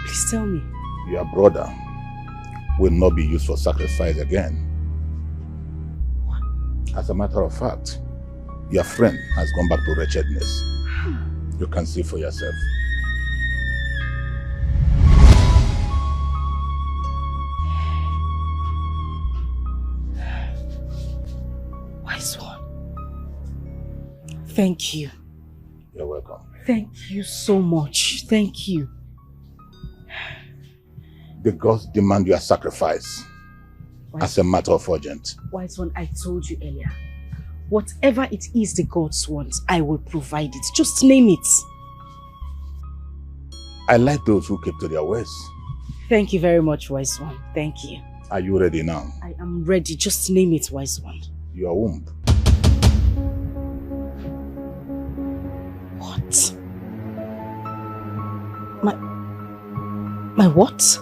Please tell me. Your brother will not be used for sacrifice again. As a matter of fact, your friend has gone back to wretchedness. You can see for yourself. Wise one. Thank you. You're welcome. Thank you so much. Thank you. The gods demand your sacrifice as a matter of urgent. Wise one, I told you earlier. Whatever it is the gods want, I will provide it. Just name it. I like those who keep to their words. Thank you very much, wise one. Thank you. Are you ready now? I am ready. Just name it, wise one. Your womb. What? My what?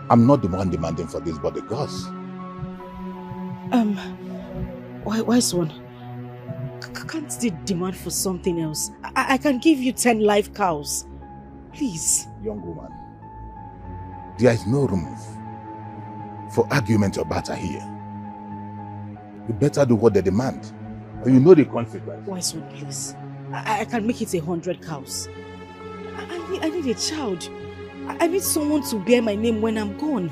I'm not the one demanding for this, but the gods. Wise one, can't they demand for something else? I can give you 10 live cows. Please. Young woman, there is no room for argument or battle here. You better do what they demand, or you know the consequence. Wise one, please. I can make it 100 cows. I need a child. I need someone to bear my name when I'm gone.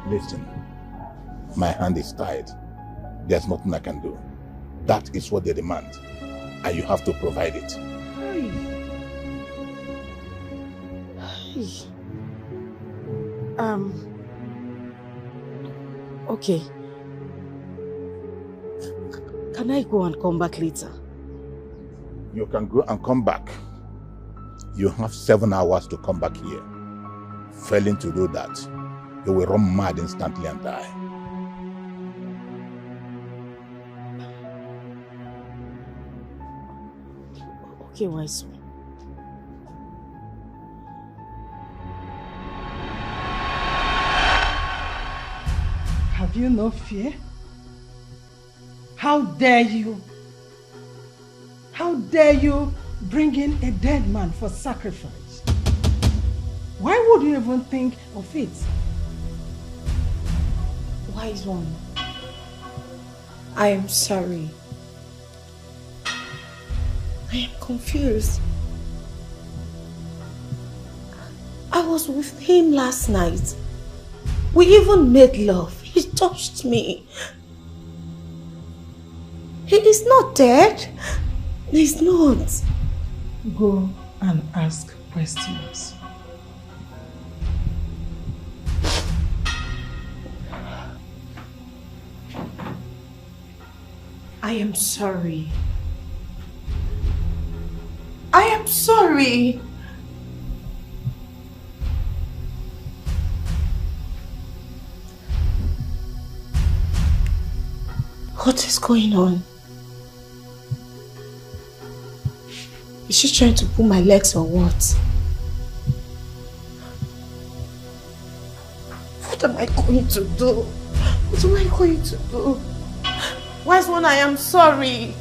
Listen, my hand is tied. There's nothing I can do. That is what they demand, and you have to provide it. Okay. Can I go and come back later? You can go and come back. You have 7 hours to come back here. Failing to do that, you will run mad instantly and die. Okay, wise one. Have you no fear? How dare you? How dare you bring in a dead man for sacrifice? Why would you even think of it? Wise one, I am sorry. I am confused. I was with him last night. We even made love. He touched me. He is not dead. He's not. Go and ask questions. I am sorry. I am sorry. What is going on? Is she trying to pull my legs or what? What am I going to do? What am I going to do? Wise one, I am sorry.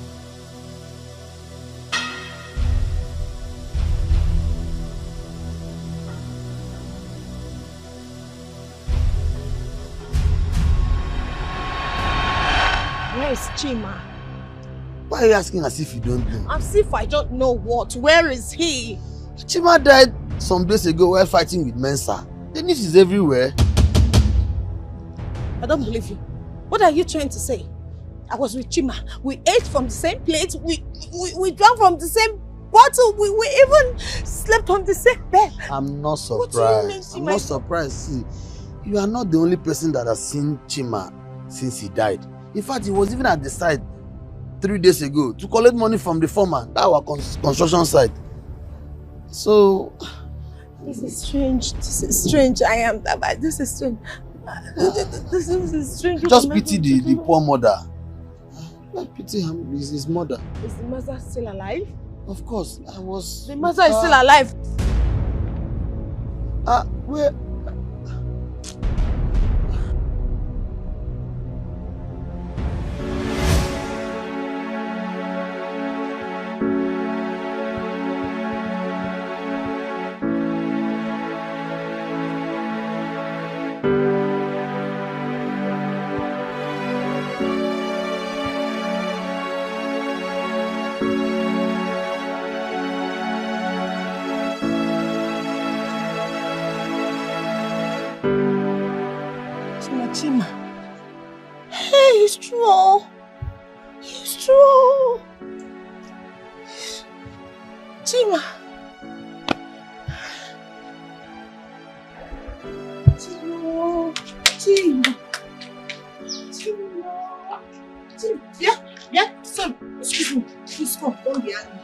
Where is Chima? Why are you asking as if you don't know? As if I don't know what. Where is he? Chima died some days ago while fighting with Mensa. The news is everywhere. I don't believe you. What are you trying to say? I was with Chima. We ate from the same plate. We drank from the same bottle. We even slept on the same bed. I'm not surprised. What do you mean, I'm not surprised. See, you are not the only person that has seen Chima since he died. In fact, he was even at the site 3 days ago to collect money from the foreman at our construction site. So, this is strange. This is strange. This is strange. This is strange. Just pity the poor mother. Just pity him. Is his mother. Is the mother still alive? Of course. I was. The mother is still alive. Where? Chima. Hey, he's true. He's true. Chima. Yeah, sorry. Excuse me. Please come. Don't be angry.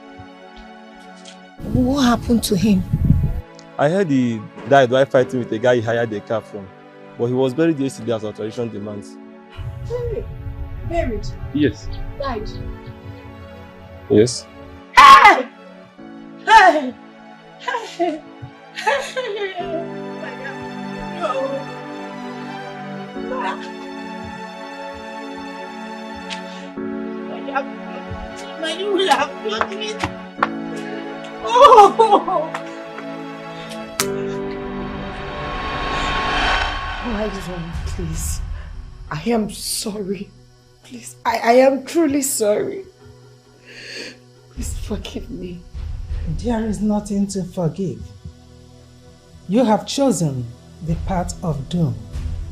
What happened to him? I heard he died while fighting with a guy he hired a car from. But he was buried yesterday as our tradition demands. Hey, buried? Yes. Died? Yes. Hey! Hey! Hey! Hey! You will have killed me. Oh! Wise one, please. I am sorry. Please, I am truly sorry. Please forgive me. There is nothing to forgive. You have chosen the path of doom.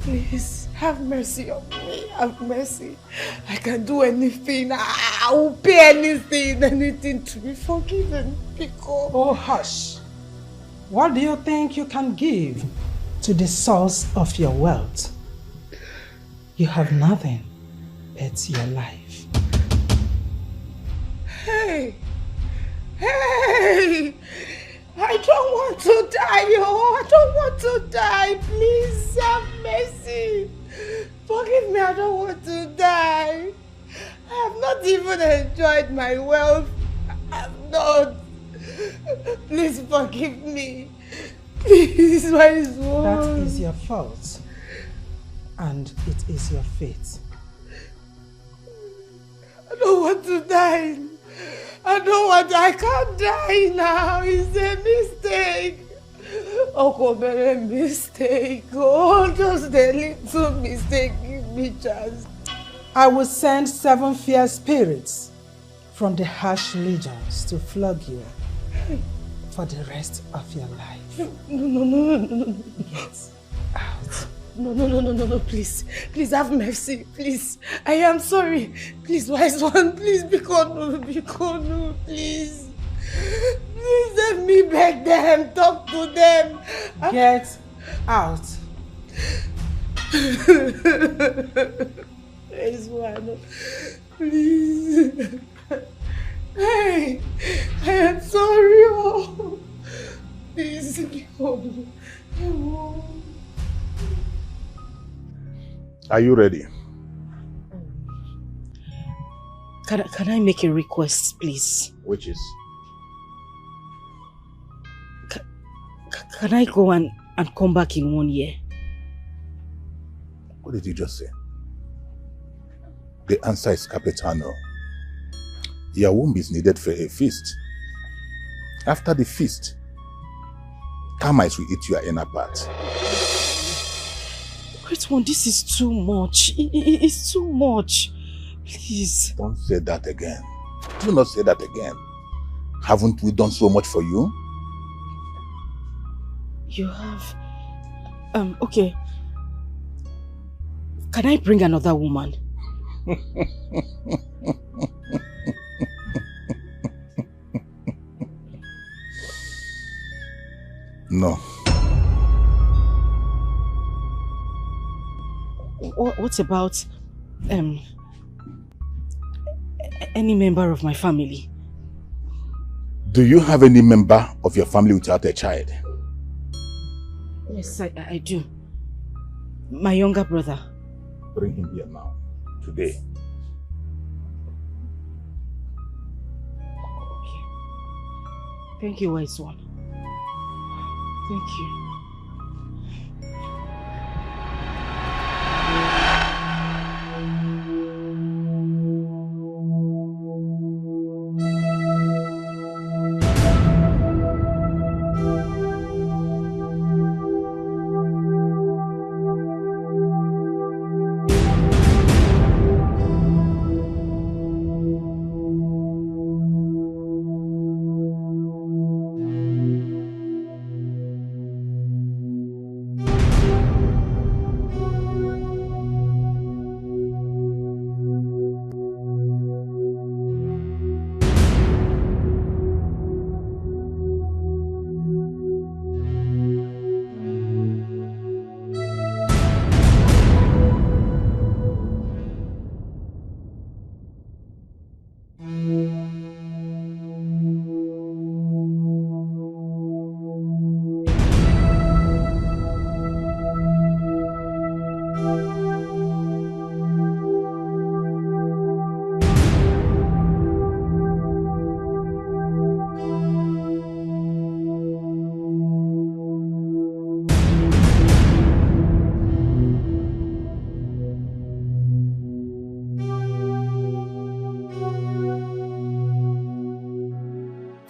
Please, have mercy on me. Have mercy. I can do anything. I will pay anything to be forgiven. Because... Oh, hush. What do you think you can give to the source of your wealth? You have nothing but your life. Hey! Hey! I don't want to die, I don't want to die. Please have mercy. Forgive me, I don't want to die. I have not even enjoyed my wealth. I have not. Please forgive me. Please, wise one. That is your fault. And it is your fate. I don't want to die. I can't die now. It's a mistake. Oh, a mistake. Oh, just a little mistake. Give me chance. I will send 7 fierce spirits from the harsh legions to flog you for the rest of your life. No. No, please. Please have mercy, please. I am sorry. Please, wise one, please, no, please. Please let me beg them, talk to them. Get out. Wise one, please. Hey, I am sorry. Oh. Please, Are you ready? Can I make a request, please? Which is? Can I go and come back in 1 year? What did you just say? The answer is Capitano. Your womb is needed for a feast. After the feast, termites will eat your inner part. Great one, this is too much. It's too much. Please. Don't say that again. Do not say that again. Haven't we done so much for you? You have... okay. Can I bring another woman? No. What about any member of my family? Do you have any member of your family without a child? Yes, I do. My younger brother. Bring him here now, today. Okay. Thank you, wise one. Thank you.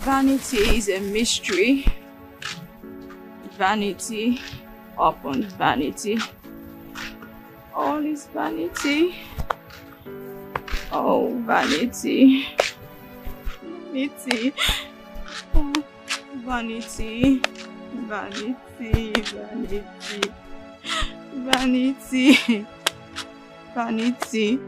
Vanity is a mystery. Vanity upon vanity. All is vanity. Oh, vanity. Vanity. Oh, vanity. Vanity. Vanity. Vanity. Vanity.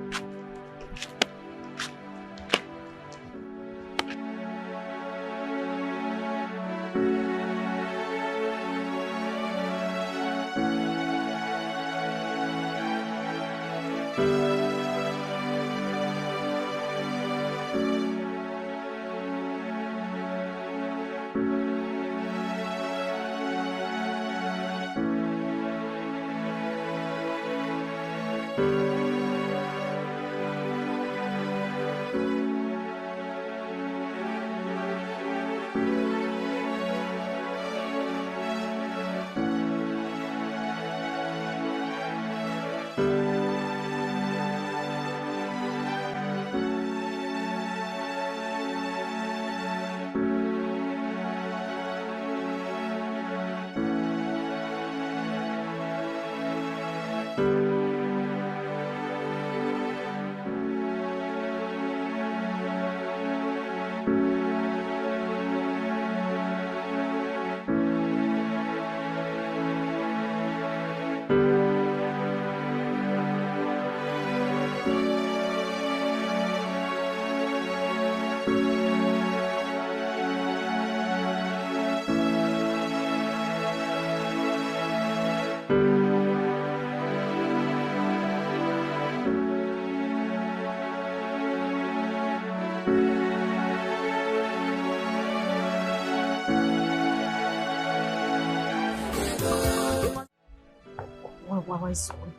wise one.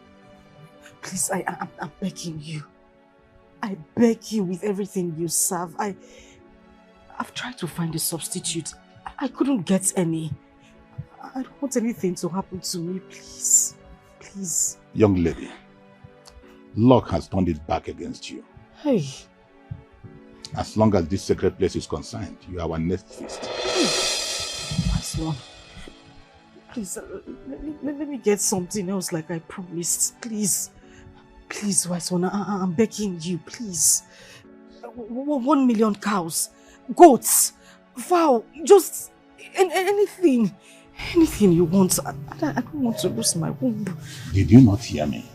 Please, I'm begging you. I beg you with everything you serve. I've tried to find a substitute. I couldn't get any. I don't want anything to happen to me, please. Please. Young lady, luck has turned it back against you. Hey. As long as this sacred place is concerned, you are our next feast. Wise one. Please, let me get something else like I promised. Please. Please, wise one, I'm begging you, please. 1 million cows, goats, vow, just anything. Anything you want. I don't want to lose my womb. Did you not hear me?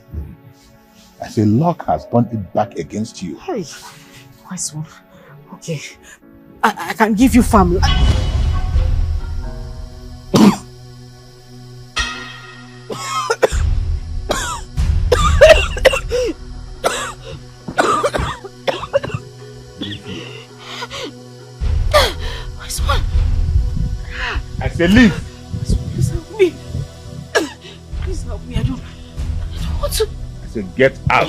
I say luck has turned it back against you. Hey, wise one. Okay, I can give you family. Wise one. I say leave. Please help me. Please help me. I don't want to. I say get out.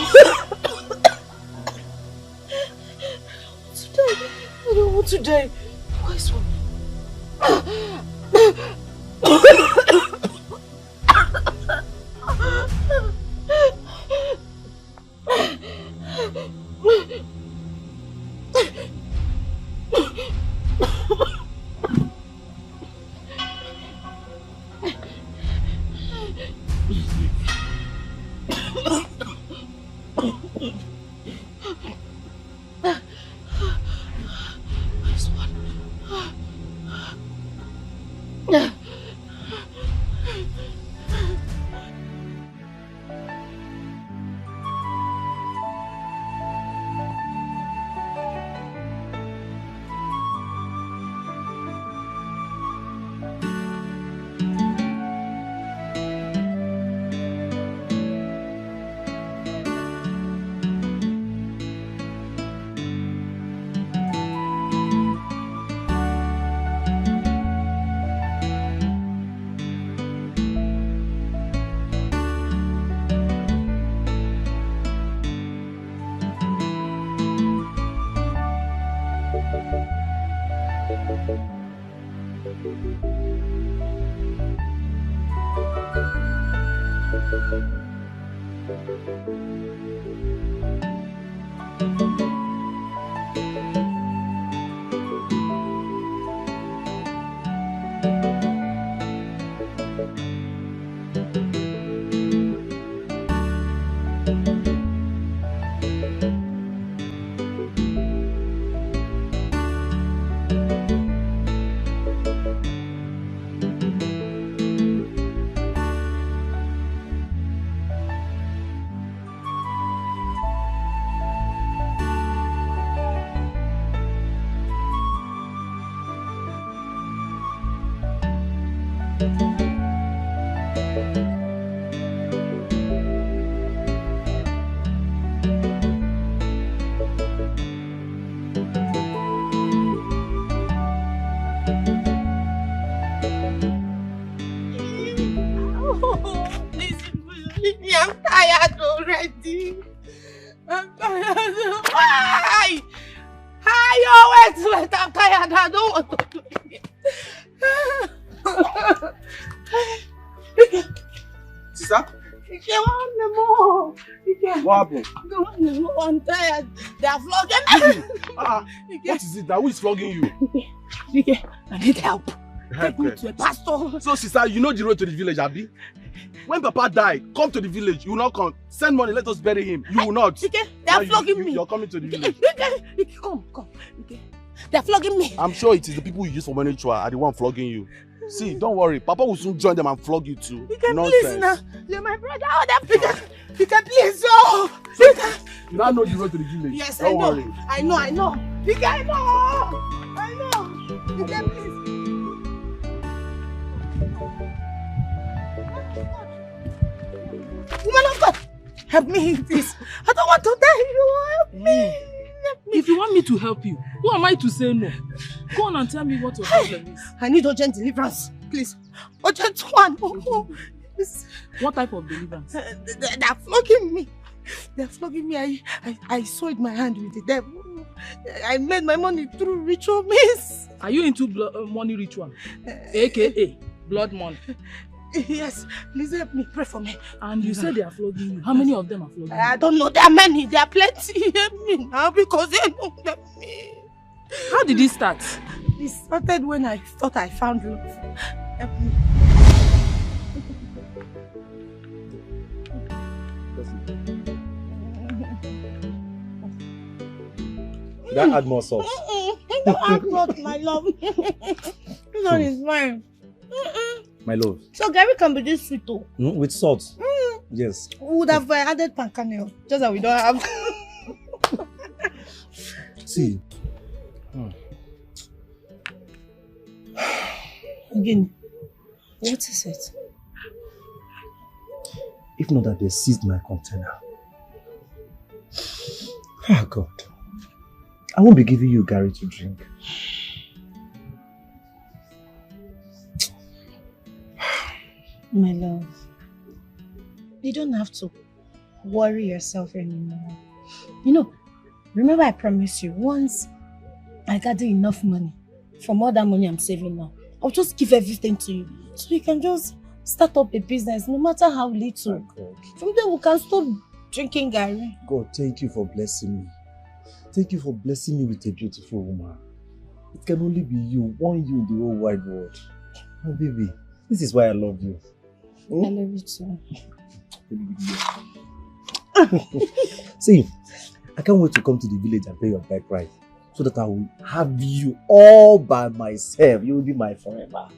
I don't want to die. Wise one. I'm tired already. I'm tired. Why? Wait. I'm tired. I don't want to do it. Sister? What happened? I'm tired. They are flogging me. What is it now? Who is flogging you? I need help. Take me to a pastor. So, sister, you know the road to the village, Abi? When Papa die, come to the village. You will not come. Send money, let us bury him. You will not. They are flogging me. You're coming to the village. Come. They are flogging me. I'm sure it is the people you use for money are the one flogging you. See, don't worry. Papa will soon join them and flog you too. Please now. You're my brother. You can please. You now know the road to the village. Yes, don't worry. I know. I know. You can please. Woman of God, help me, please. I don't want to die. Help me. If you want me to help you, who am I to say no? Go on and tell me what your problem is. I need urgent deliverance, please. Urgent one. What type of deliverance? They're flogging me. They're flogging me. I soiled my hand with the devil. I made my money through ritual means. Are you into money ritual? AKA blood money? Yes, please help me, pray for me. And you said they are flogging you. How many of them are flogging you? I don't know, there are many, there are plenty. Help me now because they don't help me. How did it start? It started when I thought I found love. Help me. Should I add more salt? Don't add salt, my love. This one is fine. My love. So Gary can be this sweet too. With salt. Yes. We would have added pancanel, just that we don't have. See. Again, what is it? If not that they seized my container. Oh God. I won't be giving you Gary to drink. My love, you don't have to worry yourself anymore. You know, remember I promised you, once I gather enough money from all that money I'm saving now, I'll just give everything to you. So you can just start up a business, no matter how little. From there we can stop drinking Gary. God, thank you for blessing me. Thank you for blessing me with a beautiful woman. It can only be you, one you in the whole wide world. My baby, this is why I love you. I love you too. See, I can't wait to come to the village and pay your bike ride so that I will have you all by myself. You will be my forever.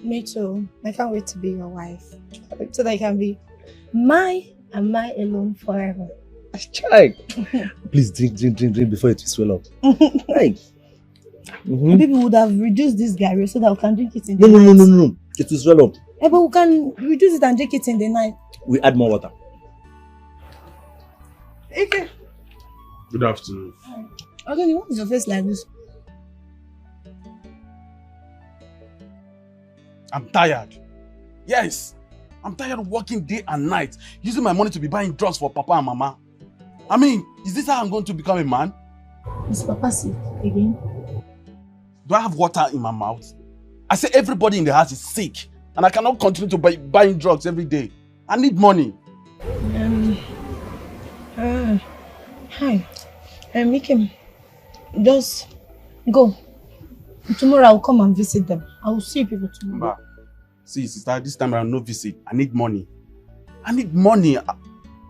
Me too. I can't wait to be your wife. So that I can be my and my alone forever. Try. Please drink before it will swell up. Right. Maybe we would have reduced this Gary so that we can drink it in the night. No. It will swell up. Yeah, but we can reduce it and drink it in the night. We add more water. Okay. Good afternoon. Okay, what is your face like this? I'm tired. Yes. I'm tired of working day and night, using my money to be buying drugs for Papa and Mama. I mean, is this how I'm going to become a man? Is Papa sick again? Do I have water in my mouth? I say everybody in the house is sick, and I cannot continue to buying drugs every day. I need money. Hi. Make him just go. Tomorrow I'll come and visit them. I will see people tomorrow. See, sister, this time around no visit. I need money. I need money.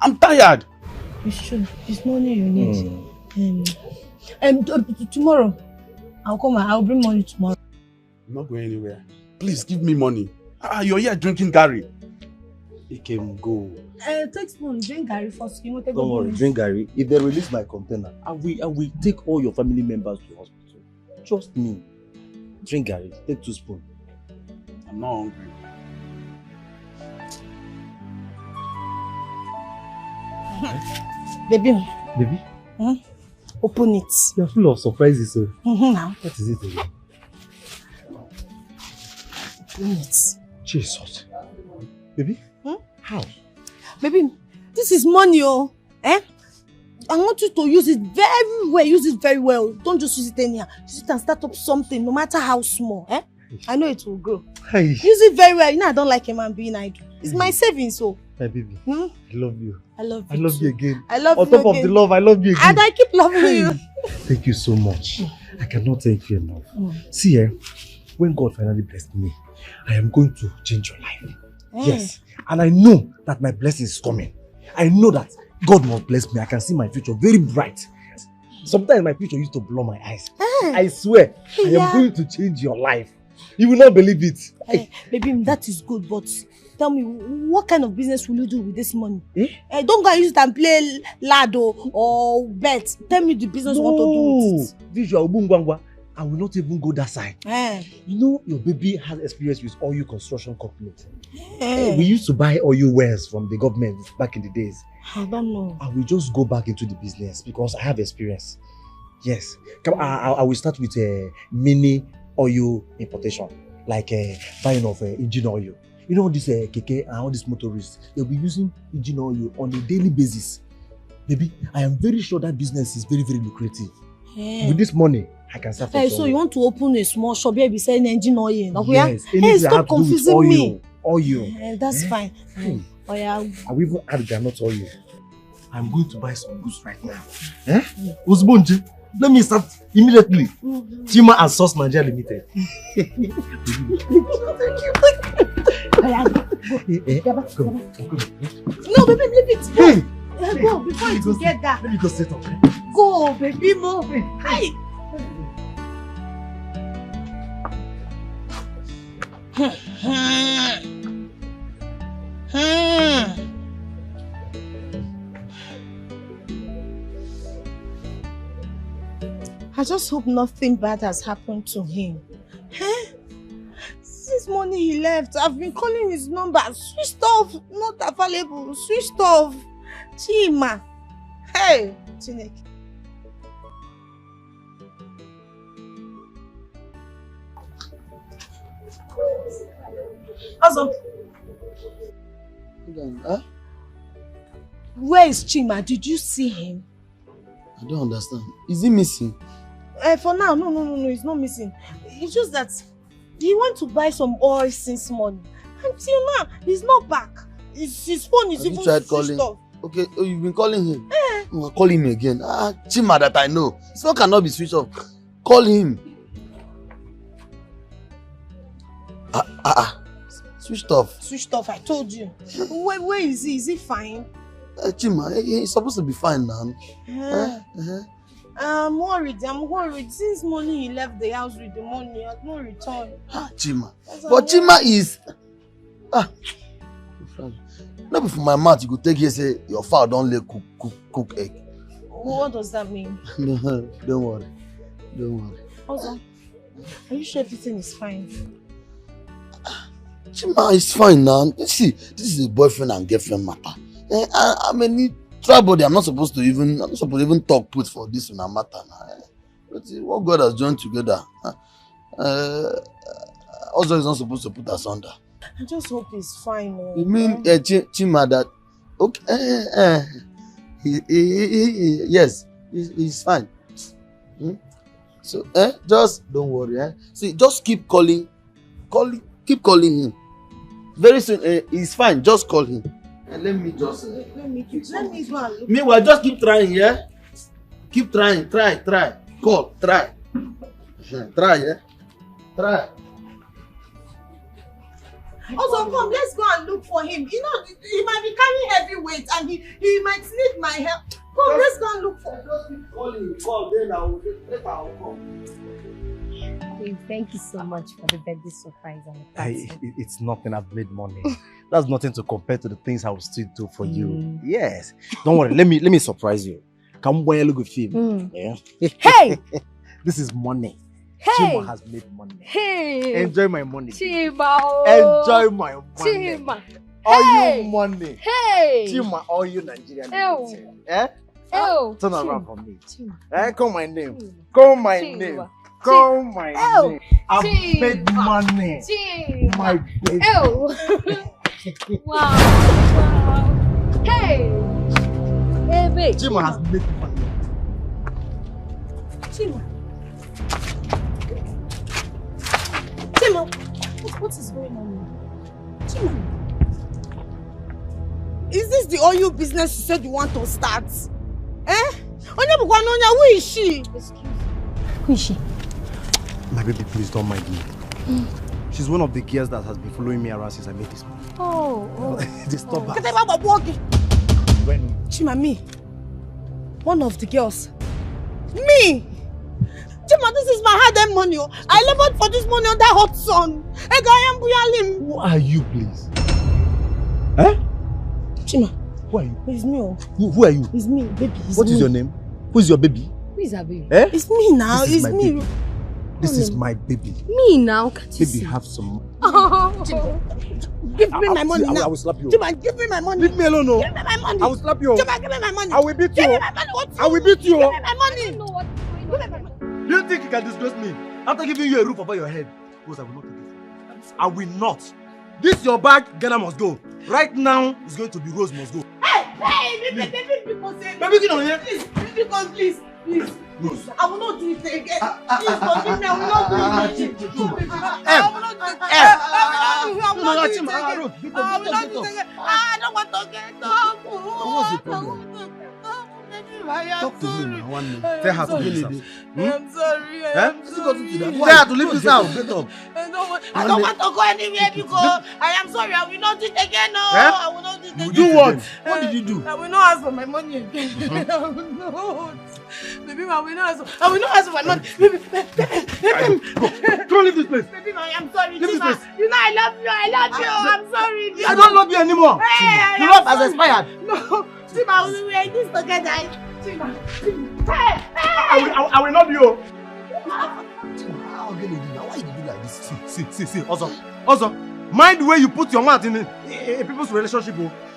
I'm tired. It's true. It's money you need. Tomorrow I'll come and I'll bring money tomorrow. I'm not going anywhere. Please give me money. You're here drinking Gary. He can go. Take spoon, drink Gary first. You Don't worry, drink Gary. If they release my container, I will take all your family members to hospital. Trust me. Drink Gary. Take 2 spoons. I'm not hungry. Baby. Baby? Open it. You're full of surprises, sir. Now. What is it again? Open it. Jesus. Baby? How? Baby, this is money, oh. I want you to use it very well. Use it very well. Don't just use it anyhow. Use it and start up something, no matter how small. I know it will grow. Hey. Use it very well. You know I don't like a man being idle. It's my savings, so. My baby, I love you. I love you. I love you again. I love you. On top of the love, I love you again. And I keep loving you. Thank you so much. I cannot thank you enough. See, when God finally blessed me, I am going to change your life. Yes. And I know that my blessing is coming. I know that God must bless me. I can see my future very bright. Sometimes my future used to blow my eyes. I swear, I am going to change your life. You will not believe it. Baby, that is good, but tell me, what kind of business will you do with this money? Don't go and use it and play lado or bet. Tell me the business you want to do with it. Visual Bungwangwa. I will not even go that side. You know, your baby has experience with oil construction companies. We used to buy oil wells from the government back in the days. I don't know. I will just go back into the business because I have experience. Yes. I will start with a mini oil importation, like buying of engine oil. You know all these keke and all these motorists, they'll be using engine oil on a daily basis. Baby, I am very sure that business is very, very lucrative. With this money, I can start. Hey, so you want to open a small shop here be selling engine oil? Yes, hey, stop confusing me. Oil. That's fine. Oh yeah. I will even add granite oil. I'm going to buy some goods right now. Uzbunji, let me start immediately. Chima and Sauce Nigeria Limited. Go. No, baby, leave it. Hey. Go before you get that. Let me go set up. Go, baby, move. Hey. I just hope nothing bad has happened to him. Since morning he left, I've been calling his number. Switched off, not available. Switched off. Chima. Hey, Chineke. Awesome. Huh? Where is Chima? Did you see him? I don't understand. Is he missing? For now, no, he's not missing. It's just that he went to buy some oil since morning. Until now, he's not back. His phone is even switched off. Okay, oh, you've been calling him? Oh, call him again. Chima that I know. His phone cannot be switched off. Call him. Switched off. Switched off, I told you. Where is he? Is he fine? Chima, he's supposed to be fine now. I'm worried. Since morning he left the house with the money, he has not returned. Chima. But Chima is... Not before my mouth, you could take here say your father don't let cook egg. What does that mean? No, don't worry. Also, are you sure everything is fine? Chima is fine now. See, this is a boyfriend and girlfriend matter. I mean, try body. I'm not supposed to even talk put for this matter now. But what God has joined together, also is not supposed to put us under. I just hope he's fine. You mean Chima that? Okay, yes, he's fine. So just don't worry. See, just keep calling him. Very soon, he's fine. Just call him. And let me just. Let me go and look. Meanwhile, just keep trying, yeah. Keep trying. Try. Call. Try. Try, yeah. Try. Also, come, let's go and look for him. You know, he might be carrying heavy weight and he might need my help. Come, let's go and look for him. Just keep calling. Call, then I will come. Thank you so much for the birthday surprise and the party. It's nothing. I've made money. That's nothing to compare to the things I will still do for you. Yes. Don't worry. Let me surprise you. Come wear a look at film. Yeah. Hey! This is money. Hey! Chima has made money. Hey! Enjoy my money. Chima! Enjoy my money. Chima! All hey! you money. Hey! Chima, all you Nigerian. Ew! Eh? Ew! Turn around for me. Chima. Call my name. Call my Chima. name. Call my name. I've made money. Chima. My baby. Ew! Wow! Hey! Hey, babe. Chima has made money. Chima, what is going on? Chima, is this the oil business you said you want to start? Who is she? Excuse me. Who is she? My baby, please don't mind me. She's one of the girls that has been following me around since I made this money. Oh. Disturb her. Chima, me? One of the girls? Me? Chima, this is my hard-earned money. I labored for this money under hot sun. Who are you, please? Chima. Who are you? It's me. Who are you? It's me, baby. What is your name? Who is your baby? Who is her baby? It's me now. This is It's my me. baby. This is my baby. Me now? Can't you Baby, see? have some. Give me my money now. I will slap you. Chima, give me my money. Leave me alone, no. Give me my money. I will slap you. Chima, give me my money. I will beat you. Give me my money. I will beat you. Give me my money. I don't know what's going on. Give me my money. Do you think you can disgrace me after giving you a roof over your head? Because I will not take it. I will not. This your bag, Ghana must go. Right now, it's going to be Rose must go. Hey, baby, because Baby, get on here. Please. Rose. I will not do it again. Please forgive me. I will not do it again. I will not do it again. I don't want to get up. What's the problem? Talk to me now, 1 minute. Tell her to leave this house. I'm sorry. Tell her to leave this house. Get up. I don't want to go anywhere because I am sorry. I will not do it again. No, I will not do it again. You do what? What did you do? I will not ask for my money again. I will not. Baby, I will not ask for my money. Baby. Don't leave this place. Baby, I am sorry. Leave this place. You know I love you. I'm sorry. I don't love you anymore. Hey, your love has expired. No, Tima, we are in this together. Tima. I will not be you. How can you do that? Why you do like this? See. Also, mind the way you put your mouth in people's relationship.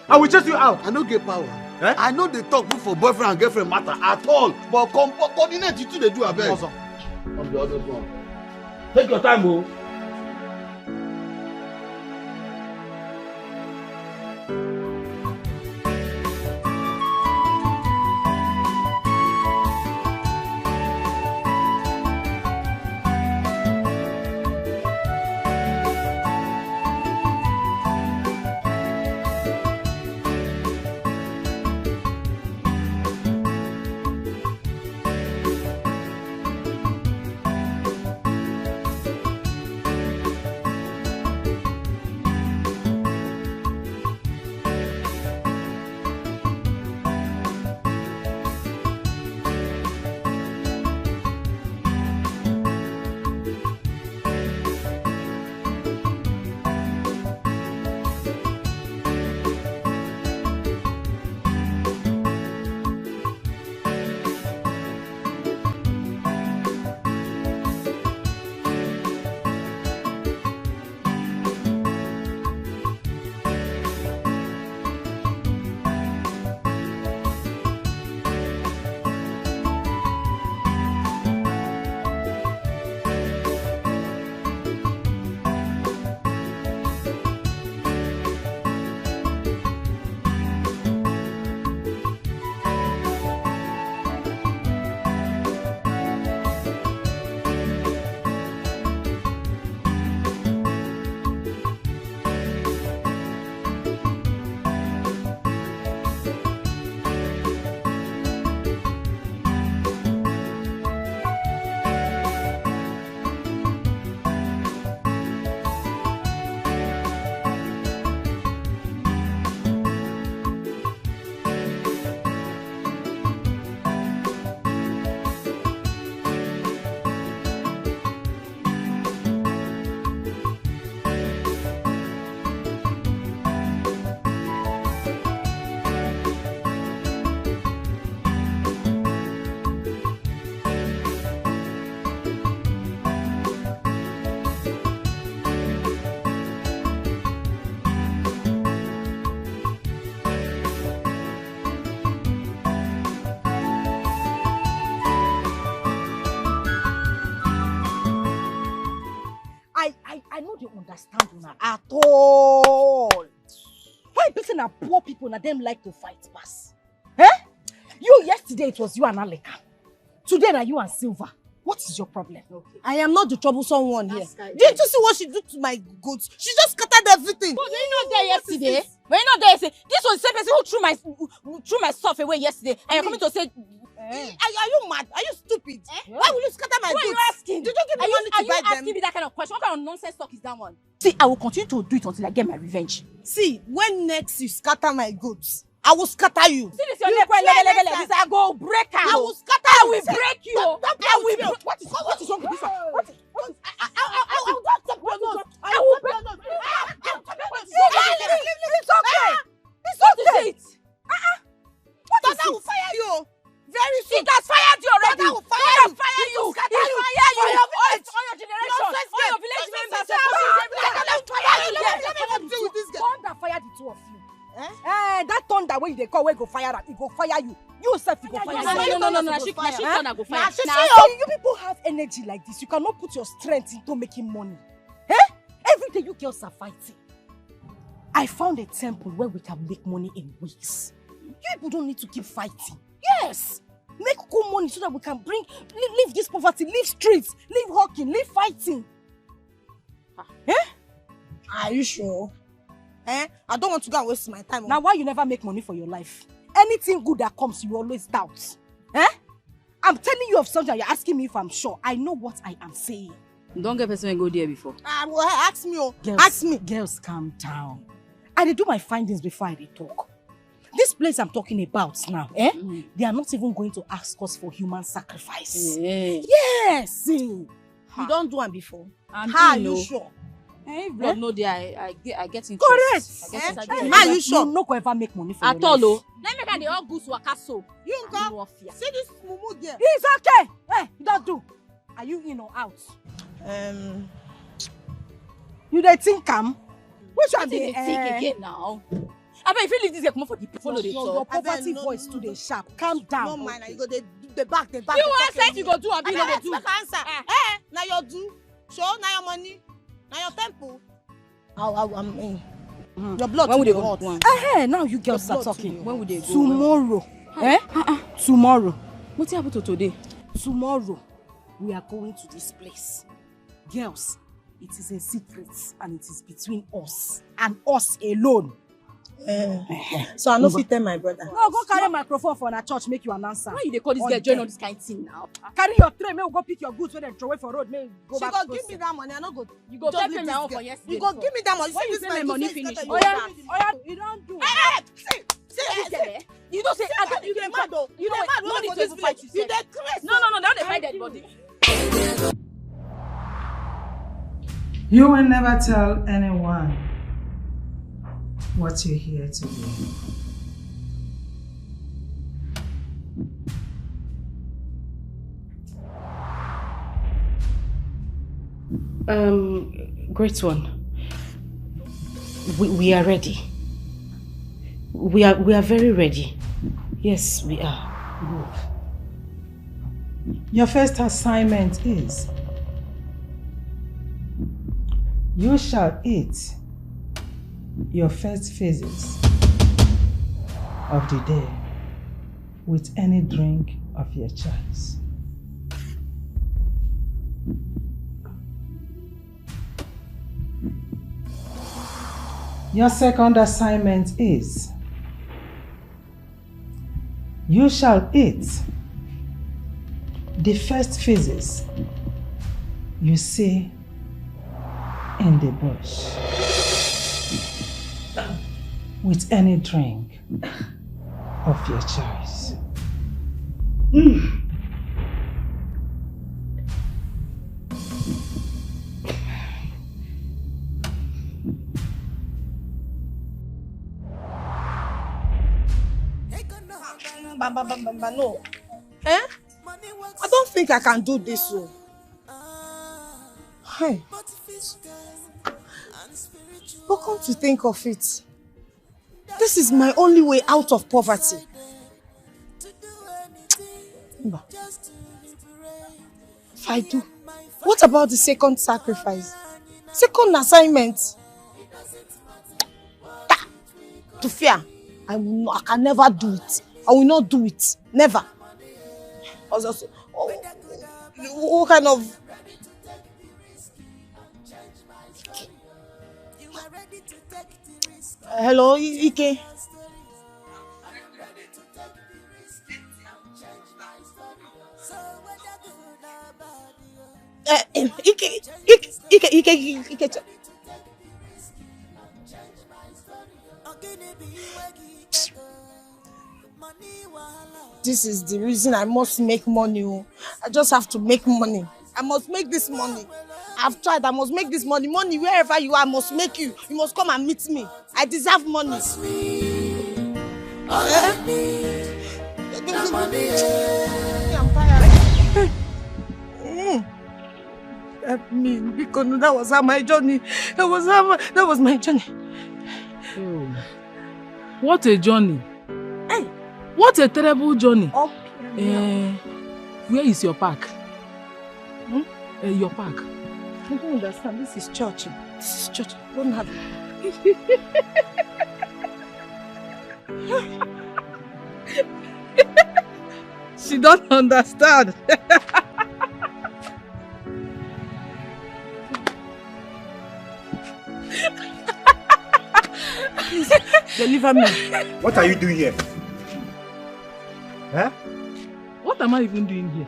I will chase you out. I don't get power. I know they talk for boyfriend and girlfriend matter at all. But coordinate you two they do a bit. Also, I'm the other one. take your time, oh. I know they understand una at all. Why people na poor people na them like to fight pass? You yesterday it was you and Aleka. Today na you and Silver. What is your problem? Okay. I am not the troublesome one here. Didn't you see what she did to my goods? She just scattered everything. But were you not there yesterday? Were you not there yesterday? This was the same person who threw my stuff away yesterday. And you're coming to say... Are you mad? Are you stupid? Why will you scatter my goods? Who are you asking? Did you give me money to buy them? Are you asking me that kind of question? What kind of nonsense talk is that one? See, I will continue to do it until I get my revenge. See, when next you scatter my goods, I will scatter you. See this your neck when this I go break her. I will scatter you. I will break you. What is wrong with this one? I will not stop your nose. I will break your nose. It's okay. It's okay. What is it? I will fire you. Very soon. It has fired you already. I will fire you. Fire you. It will fire you. all your generation. All your village members. Let me deal with this guy. Thunder fire the two of you. That thunder when they call, where go fire that, it go fire you. You self, it go fire you. No. She thunder go fire. You people have energy like this. You cannot put your strength into making money. Every day you girls are fighting. I found a temple where we can make money in weeks. You people don't need to keep fighting. Yes! Make good money so that we can leave this poverty, leave streets, leave hawking, leave fighting. Eh? Are you sure? Eh? I don't want to go and waste my time. Now why you never make money for your life? Anything good that comes, you always doubt. Eh? I'm telling you of something, you're asking me if I'm sure. I know what I am saying. Don't get person go there before. Well, ask me. Girls, ask me. Girls, calm down. I did do my findings before I did talk. This place I'm talking about now, they are not even going to ask us for human sacrifice. Yes! You don't do one before. How are you sure? If blood no there, I get interest. Correct! Are you sure? You no go ever make money for at your life. all. Let me get the all goods waka so. You go. See this mumu there. It's okay! Hey, don't do. Are you in or out? You dey think am? Which one dey think again now? I bet if you leave this girl come for the follow the talk. Your poverty voice too dey sharp. Calm down. No mind, you go the back. You want say you go do and be no go do. Answer. Now your do. Show now your money. Now your temple. Your blood. When would they go one? Now you girls start talking. When would they go? Tomorrow. Tomorrow. What happened to today? Tomorrow, we are going to this place. Girls, it is a secret and it is between us and us alone. So I no fit tell my brother. No, go carry a microphone for a church, make you an answer. Why you dey call this girl join all this kind of thing now? Carry your tray, may we go pick your goods when they throw away for road. May go she back. She go give me that money. I no go. You go pay my own for yesterday. You go give me that money. When you pay my money finish. Oh yeah, you don't do. See. You don't say. You dey mad though. You dey mad. No need to fight. You dey crazy. No. That dey fight dead body. You will never tell anyone what you're here to do. Great one. We are ready. We are very ready. Yes, we are. Good. Your first assignment is you shall eat your first phases of the day with any drink of your choice. Your second assignment is you shall eat the first phases you see in the bush with any drink of your choice. No. I don't think I can do this so. Hey. But come to think of it, this is my only way out of poverty. If I do, what about the second sacrifice? Second assignment? To fear, I can never do it. I will not do it. Never. What kind of... Hello, Ike. Ike. This is the reason I must make money. I just have to make money. I must make this money. I've tried. I must make this money. Money, wherever you are, I must make you. You must come and meet me. I deserve money. I'm tired. Help me, because that was how my journey. That was my journey. Oh. What a journey. Hey. What a terrible journey. Where is your park? Your park. I don't understand. This is church. This is church. I don't have She don't understand. Please, deliver me. What are you doing here? Huh? What am I even doing here?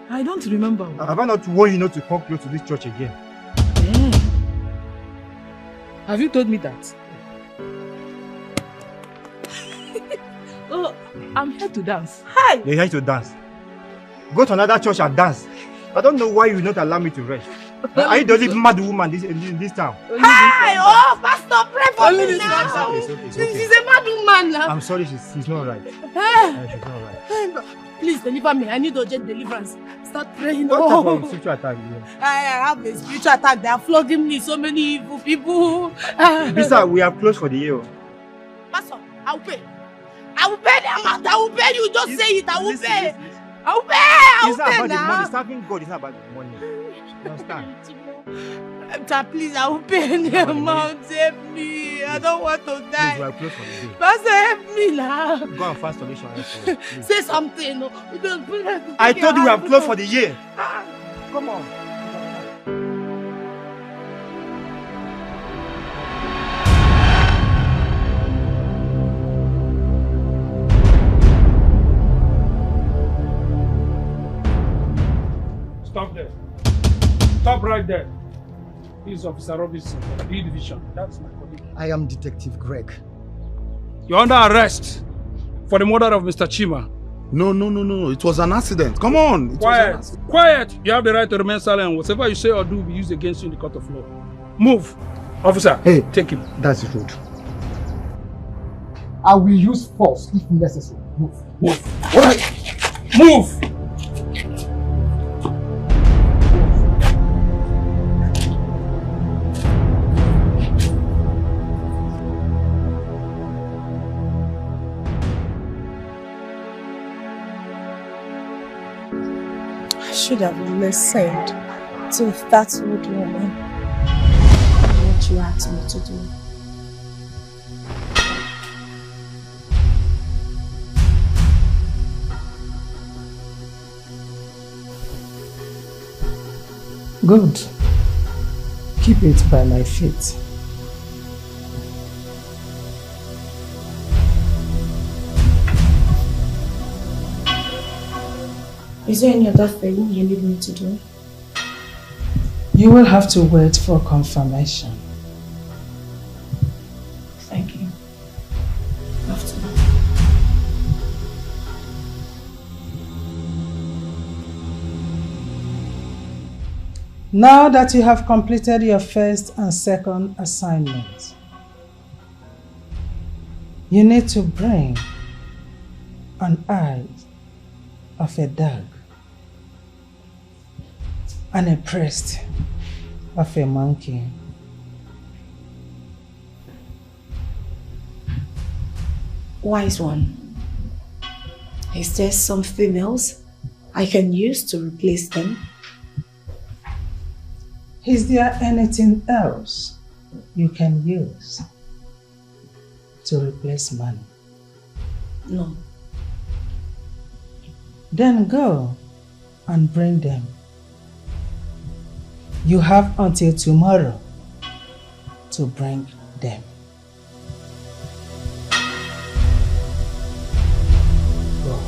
I don't remember. Have I not warned you not to come close to this church again? Have you told me that? Oh, I'm here to dance. Hi! You're here to dance. Go to another church and dance. I don't know why you will not allow me to rest. Are you the only mad woman in this town? Hi! Oh, Pastor, pray for Only me this now. It's okay. She's a mad woman now. I'm sorry, she's not right. She's not right. Please deliver me. I need urgent deliverance. Start praying. What type of spiritual attack is here? I have a spiritual attack. They are flogging me. So many evil people. Bisa, we are closed for the year. Pastor, I will pay. I will pay the amount. I will pay you. Just say it. I will pay. I will pay. I will It's not pay about the now. money. Serving God is not about the money. You understand? Please, I will pay the amount. Help me. I don't want to die. Please, we are closed for the day. Pastor, help me now. Go and fast solution. Say something. I told you we are closed for the year. Come on. Stop there. Stop right there. This is Officer Robinson, B Division. That's my colleague. I am Detective Greg. You're under arrest for the murder of Mr. Chima. No. It was an accident. Come on. Quiet. Quiet. You have the right to remain silent. Whatever you say or do will be used against you in the court of law. Move. Officer, hey, take him. That's rude. I will use force if necessary. Move. All right. Move. I should have listened to that old woman. What you asked me to do. Good. Keep it by my feet. Is there any other thing you need me to do? You will have to wait for confirmation. Thank you. After. Now that you have completed your first and second assignment, you need to bring an eye of a dog and a breast of a monkey. Wise one. Is there something else I can use to replace them? Is there anything else you can use to replace money? No. Then go and bring them. You have until tomorrow to bring them. Go.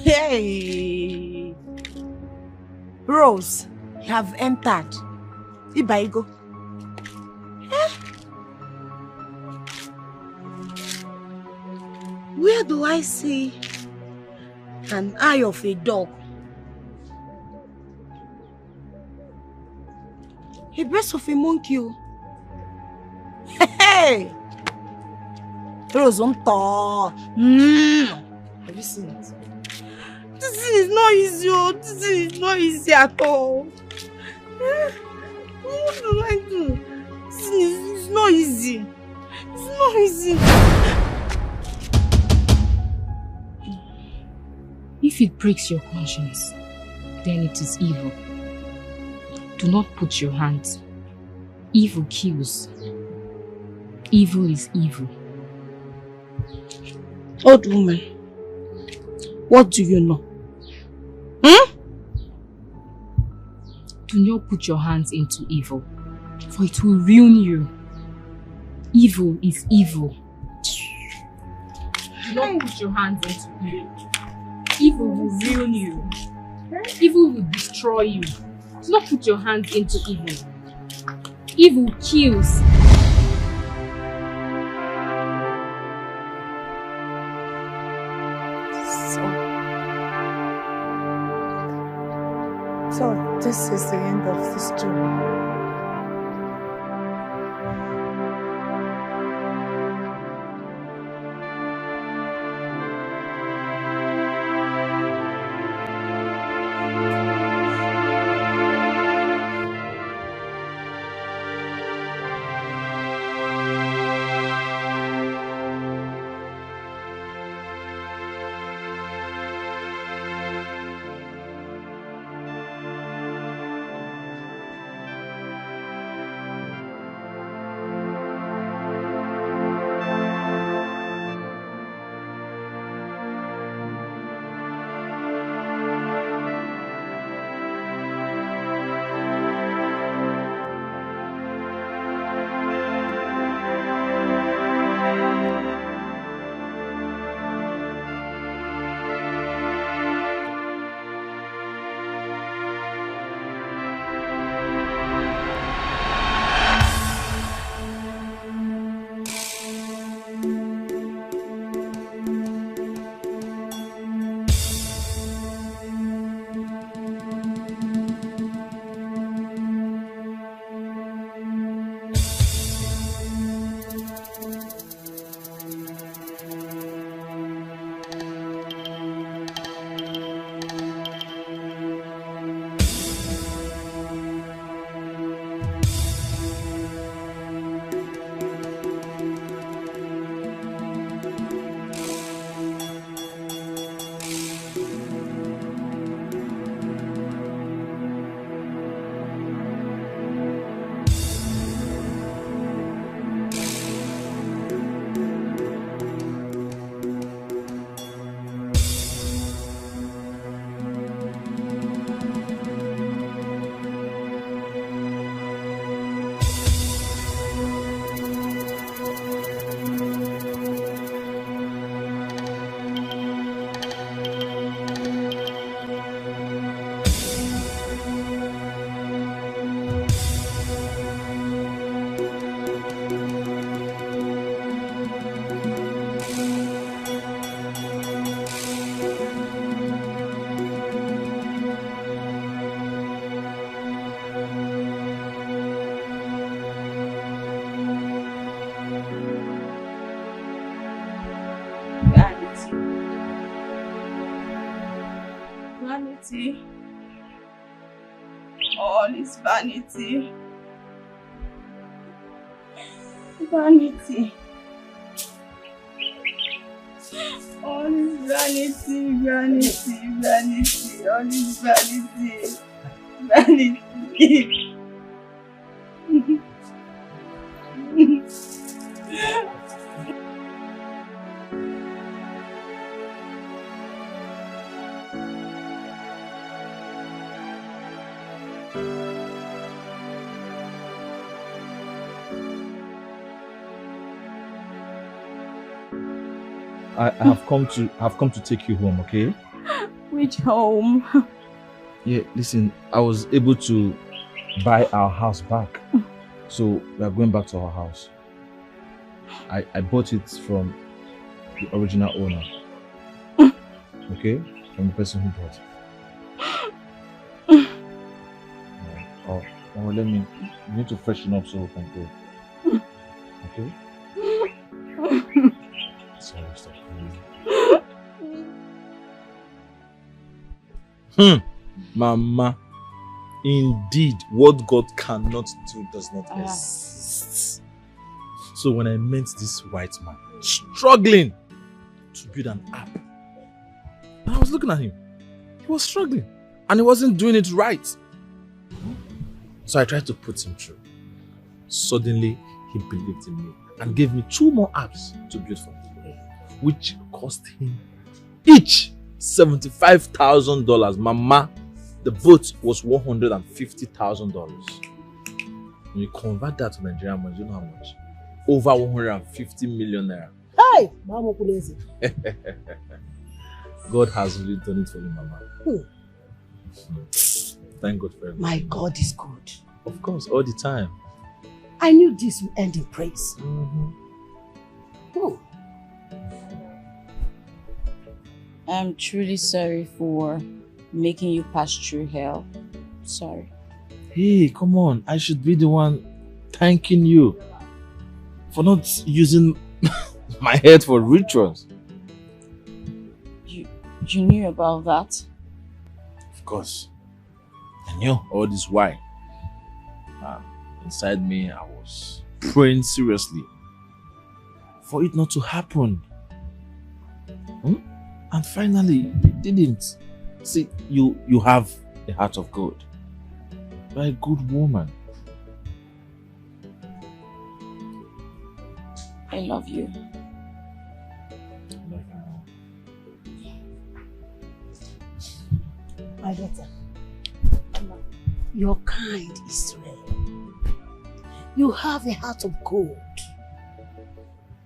Hey! Rose, you have entered. Ibaigo. Where do I see an eye of a dog? A breast of a monkey. Hey! Rose, on top. Have you seen it? This is not easy. This is not easy at all. What do I do? thing is, it's not easy. It's not easy. If it breaks your conscience, then it is evil. Do not put your hands. Evil kills. Evil is evil. Old woman, what do you know? Do not put your hands into evil, for it will ruin you. Evil is evil. Do not put your hands into evil. Evil will ruin you. Evil will destroy you. Do not put your hands into evil. Evil kills. So this is the end of the story. Vanity. All is vanity. Vanity. All is vanity, vanity, vanity. All is vanity. Vanity. I have come to take you home, okay? Which home? Yeah, listen, I was able to buy our house back. So we are going back to our house. I bought it from the original owner. Okay? From the person who bought it. Oh, let me, you need to freshen up so we can go. Okay? Sorry, stop. Mama, Indeed, what God cannot do does not exist. So when I met this white man struggling to build an app, and I was looking at him, he was struggling and he wasn't doing it right. So I tried to put him through. Suddenly, he believed in me and gave me 2 more apps to build for me, which cost him each $75,000. Mama, the boat was $150,000. When you convert that to Nigerian money, you know how much? Over 150 million naira. Hey, Mama Kulezi. God has really done it for you, Mama. Thank God for everything. My God is good. Of course, all the time. I knew this would end in praise. I'm truly sorry for making you pass through hell. Sorry. Hey, come on. I should be the one thanking you for not using my head for rituals. You knew about that? Of course. I knew all this why. Inside me, I was praying seriously for it not to happen. And finally, it didn't. See, you have a heart of gold. You're a good woman. I love you. My daughter, your kind is rare. You have a heart of gold.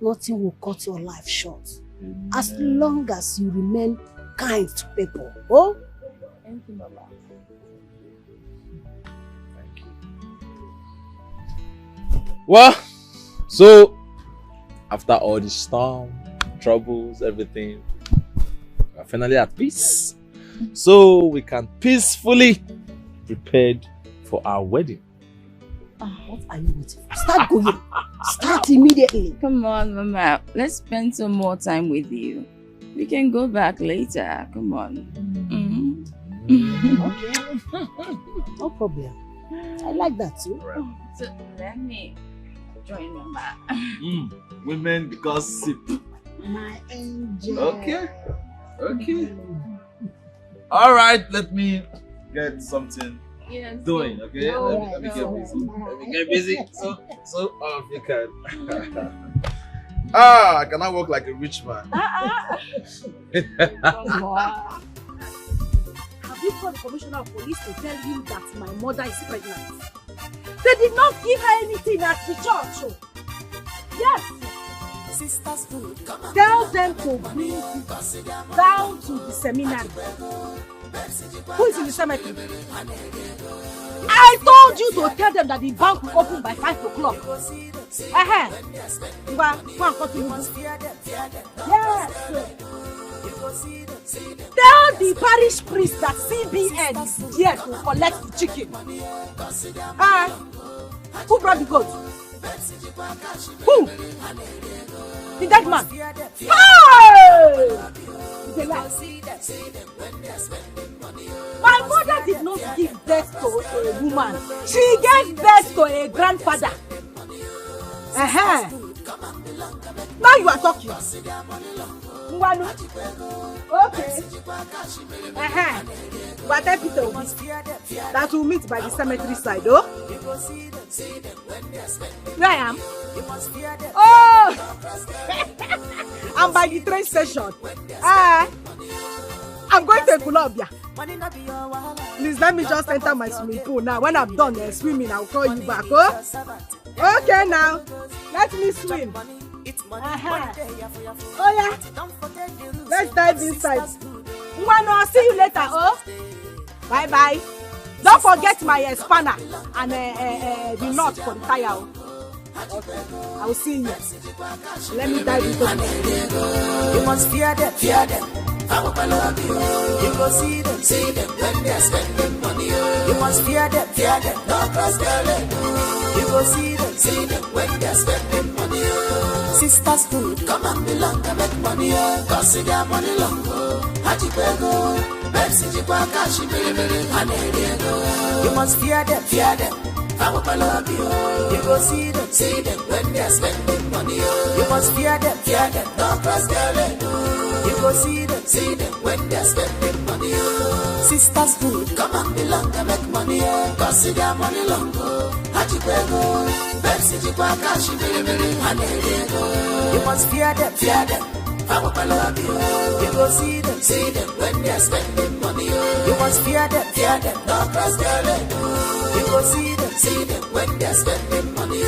Nothing will cut your life short. Amen. As long as you remain kind to people. Oh? Thank you, Mama. Thank you. Well, so after all the storm, troubles, everything, we're finally at peace. So we can peacefully prepare for our wedding. What are you waiting for? Start going. Start immediately. Come on, Mama. Let's spend some more time with you. We can go back later. Come on. Okay. No problem. I like that too. Right. So let me join Mama. Women gossip. My angel. Okay. All right. Let me get something. Yes. Doing, okay? Let me get busy. Let me get busy. So you can. I cannot work like a rich man. Have you called the commissioner of police to tell him that my mother is pregnant? They did not give her anything at the church. Yes. Tell them to bring it down to the seminary. Who is in the cemetery? I told you to tell them that the bank will open by 5 o'clock. Yes. Tell the parish priest that CBN is here to collect the chicken. Who brought the goat? Who? The dead man. Hey! My mother did not give birth to a woman. She gave birth to a grandfather. Now you are talking. Okay. But I Peter that will meet by the cemetery side, oh? Where I am? Oh! I'm by the train station. I'm going to Colombia. Please let me just enter my swimming pool now. When I'm done swimming, I'll call you back. Oh? Okay now. Let me swim. Oh yeah. Let's dive inside. I'll see you later. Oh. Bye bye. Don't forget my spanner and the nut for the tire. Okay. I will see you. Let me dive into it. You must fear them, fear them. You go see them when they're spending money. You must fear them, no cross their leg. You go see them when they're spending money. Sisters good, come and belong to make money. Cause see their money long. Hajipego, You must fear them, I will love you. You go see them when they're spending money. You must fear them, no cross their leg. You go see them when they're spending money. Sisters good, come and belong to make money. Cause see their money long go. Haji Bego, Pepsi Jikwa Kashi, you must fear them, I will love you. You go see them when they're spending money. You must fear them, no cross their leg. You go see them when they're spending money.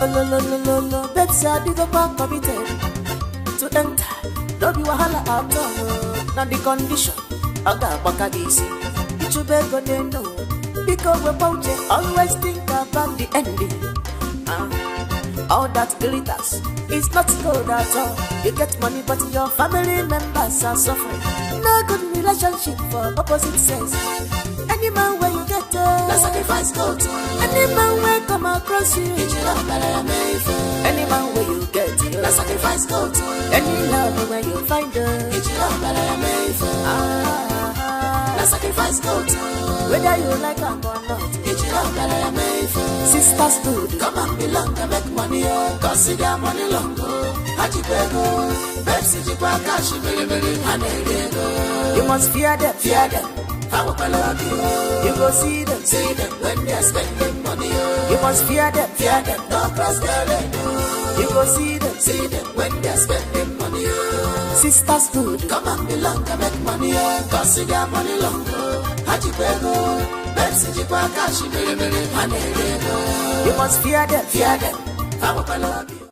Oh, Pepsi, I did go back committed to enter. Don't be wahala at all. Now the condition, I got back at easy. You better they know. Because we're pouching, always think about the ending. All that glitters is not good at all. You get money, but your family members are suffering. No good relationship for opposite sex. Any man where you get the sacrifice go to. Any man where come across you, any man where you get the sacrifice go to. Any love where you find her, the sacrifice go to. Whether you like her or not, sisters good, come and belong to make money. Cause see their money long go. Haji Bego, Pepsi Jikwa Kashi, you must fear them, I will love you. You go see them when they're spending money. You must fear them, no cross their leg. You go see them when they're spending money. Sisters good, come and belong to make money. Cause see their money long go. Haji Bego, Pepsi Jikwa Kashi, you must fear them, I will love you.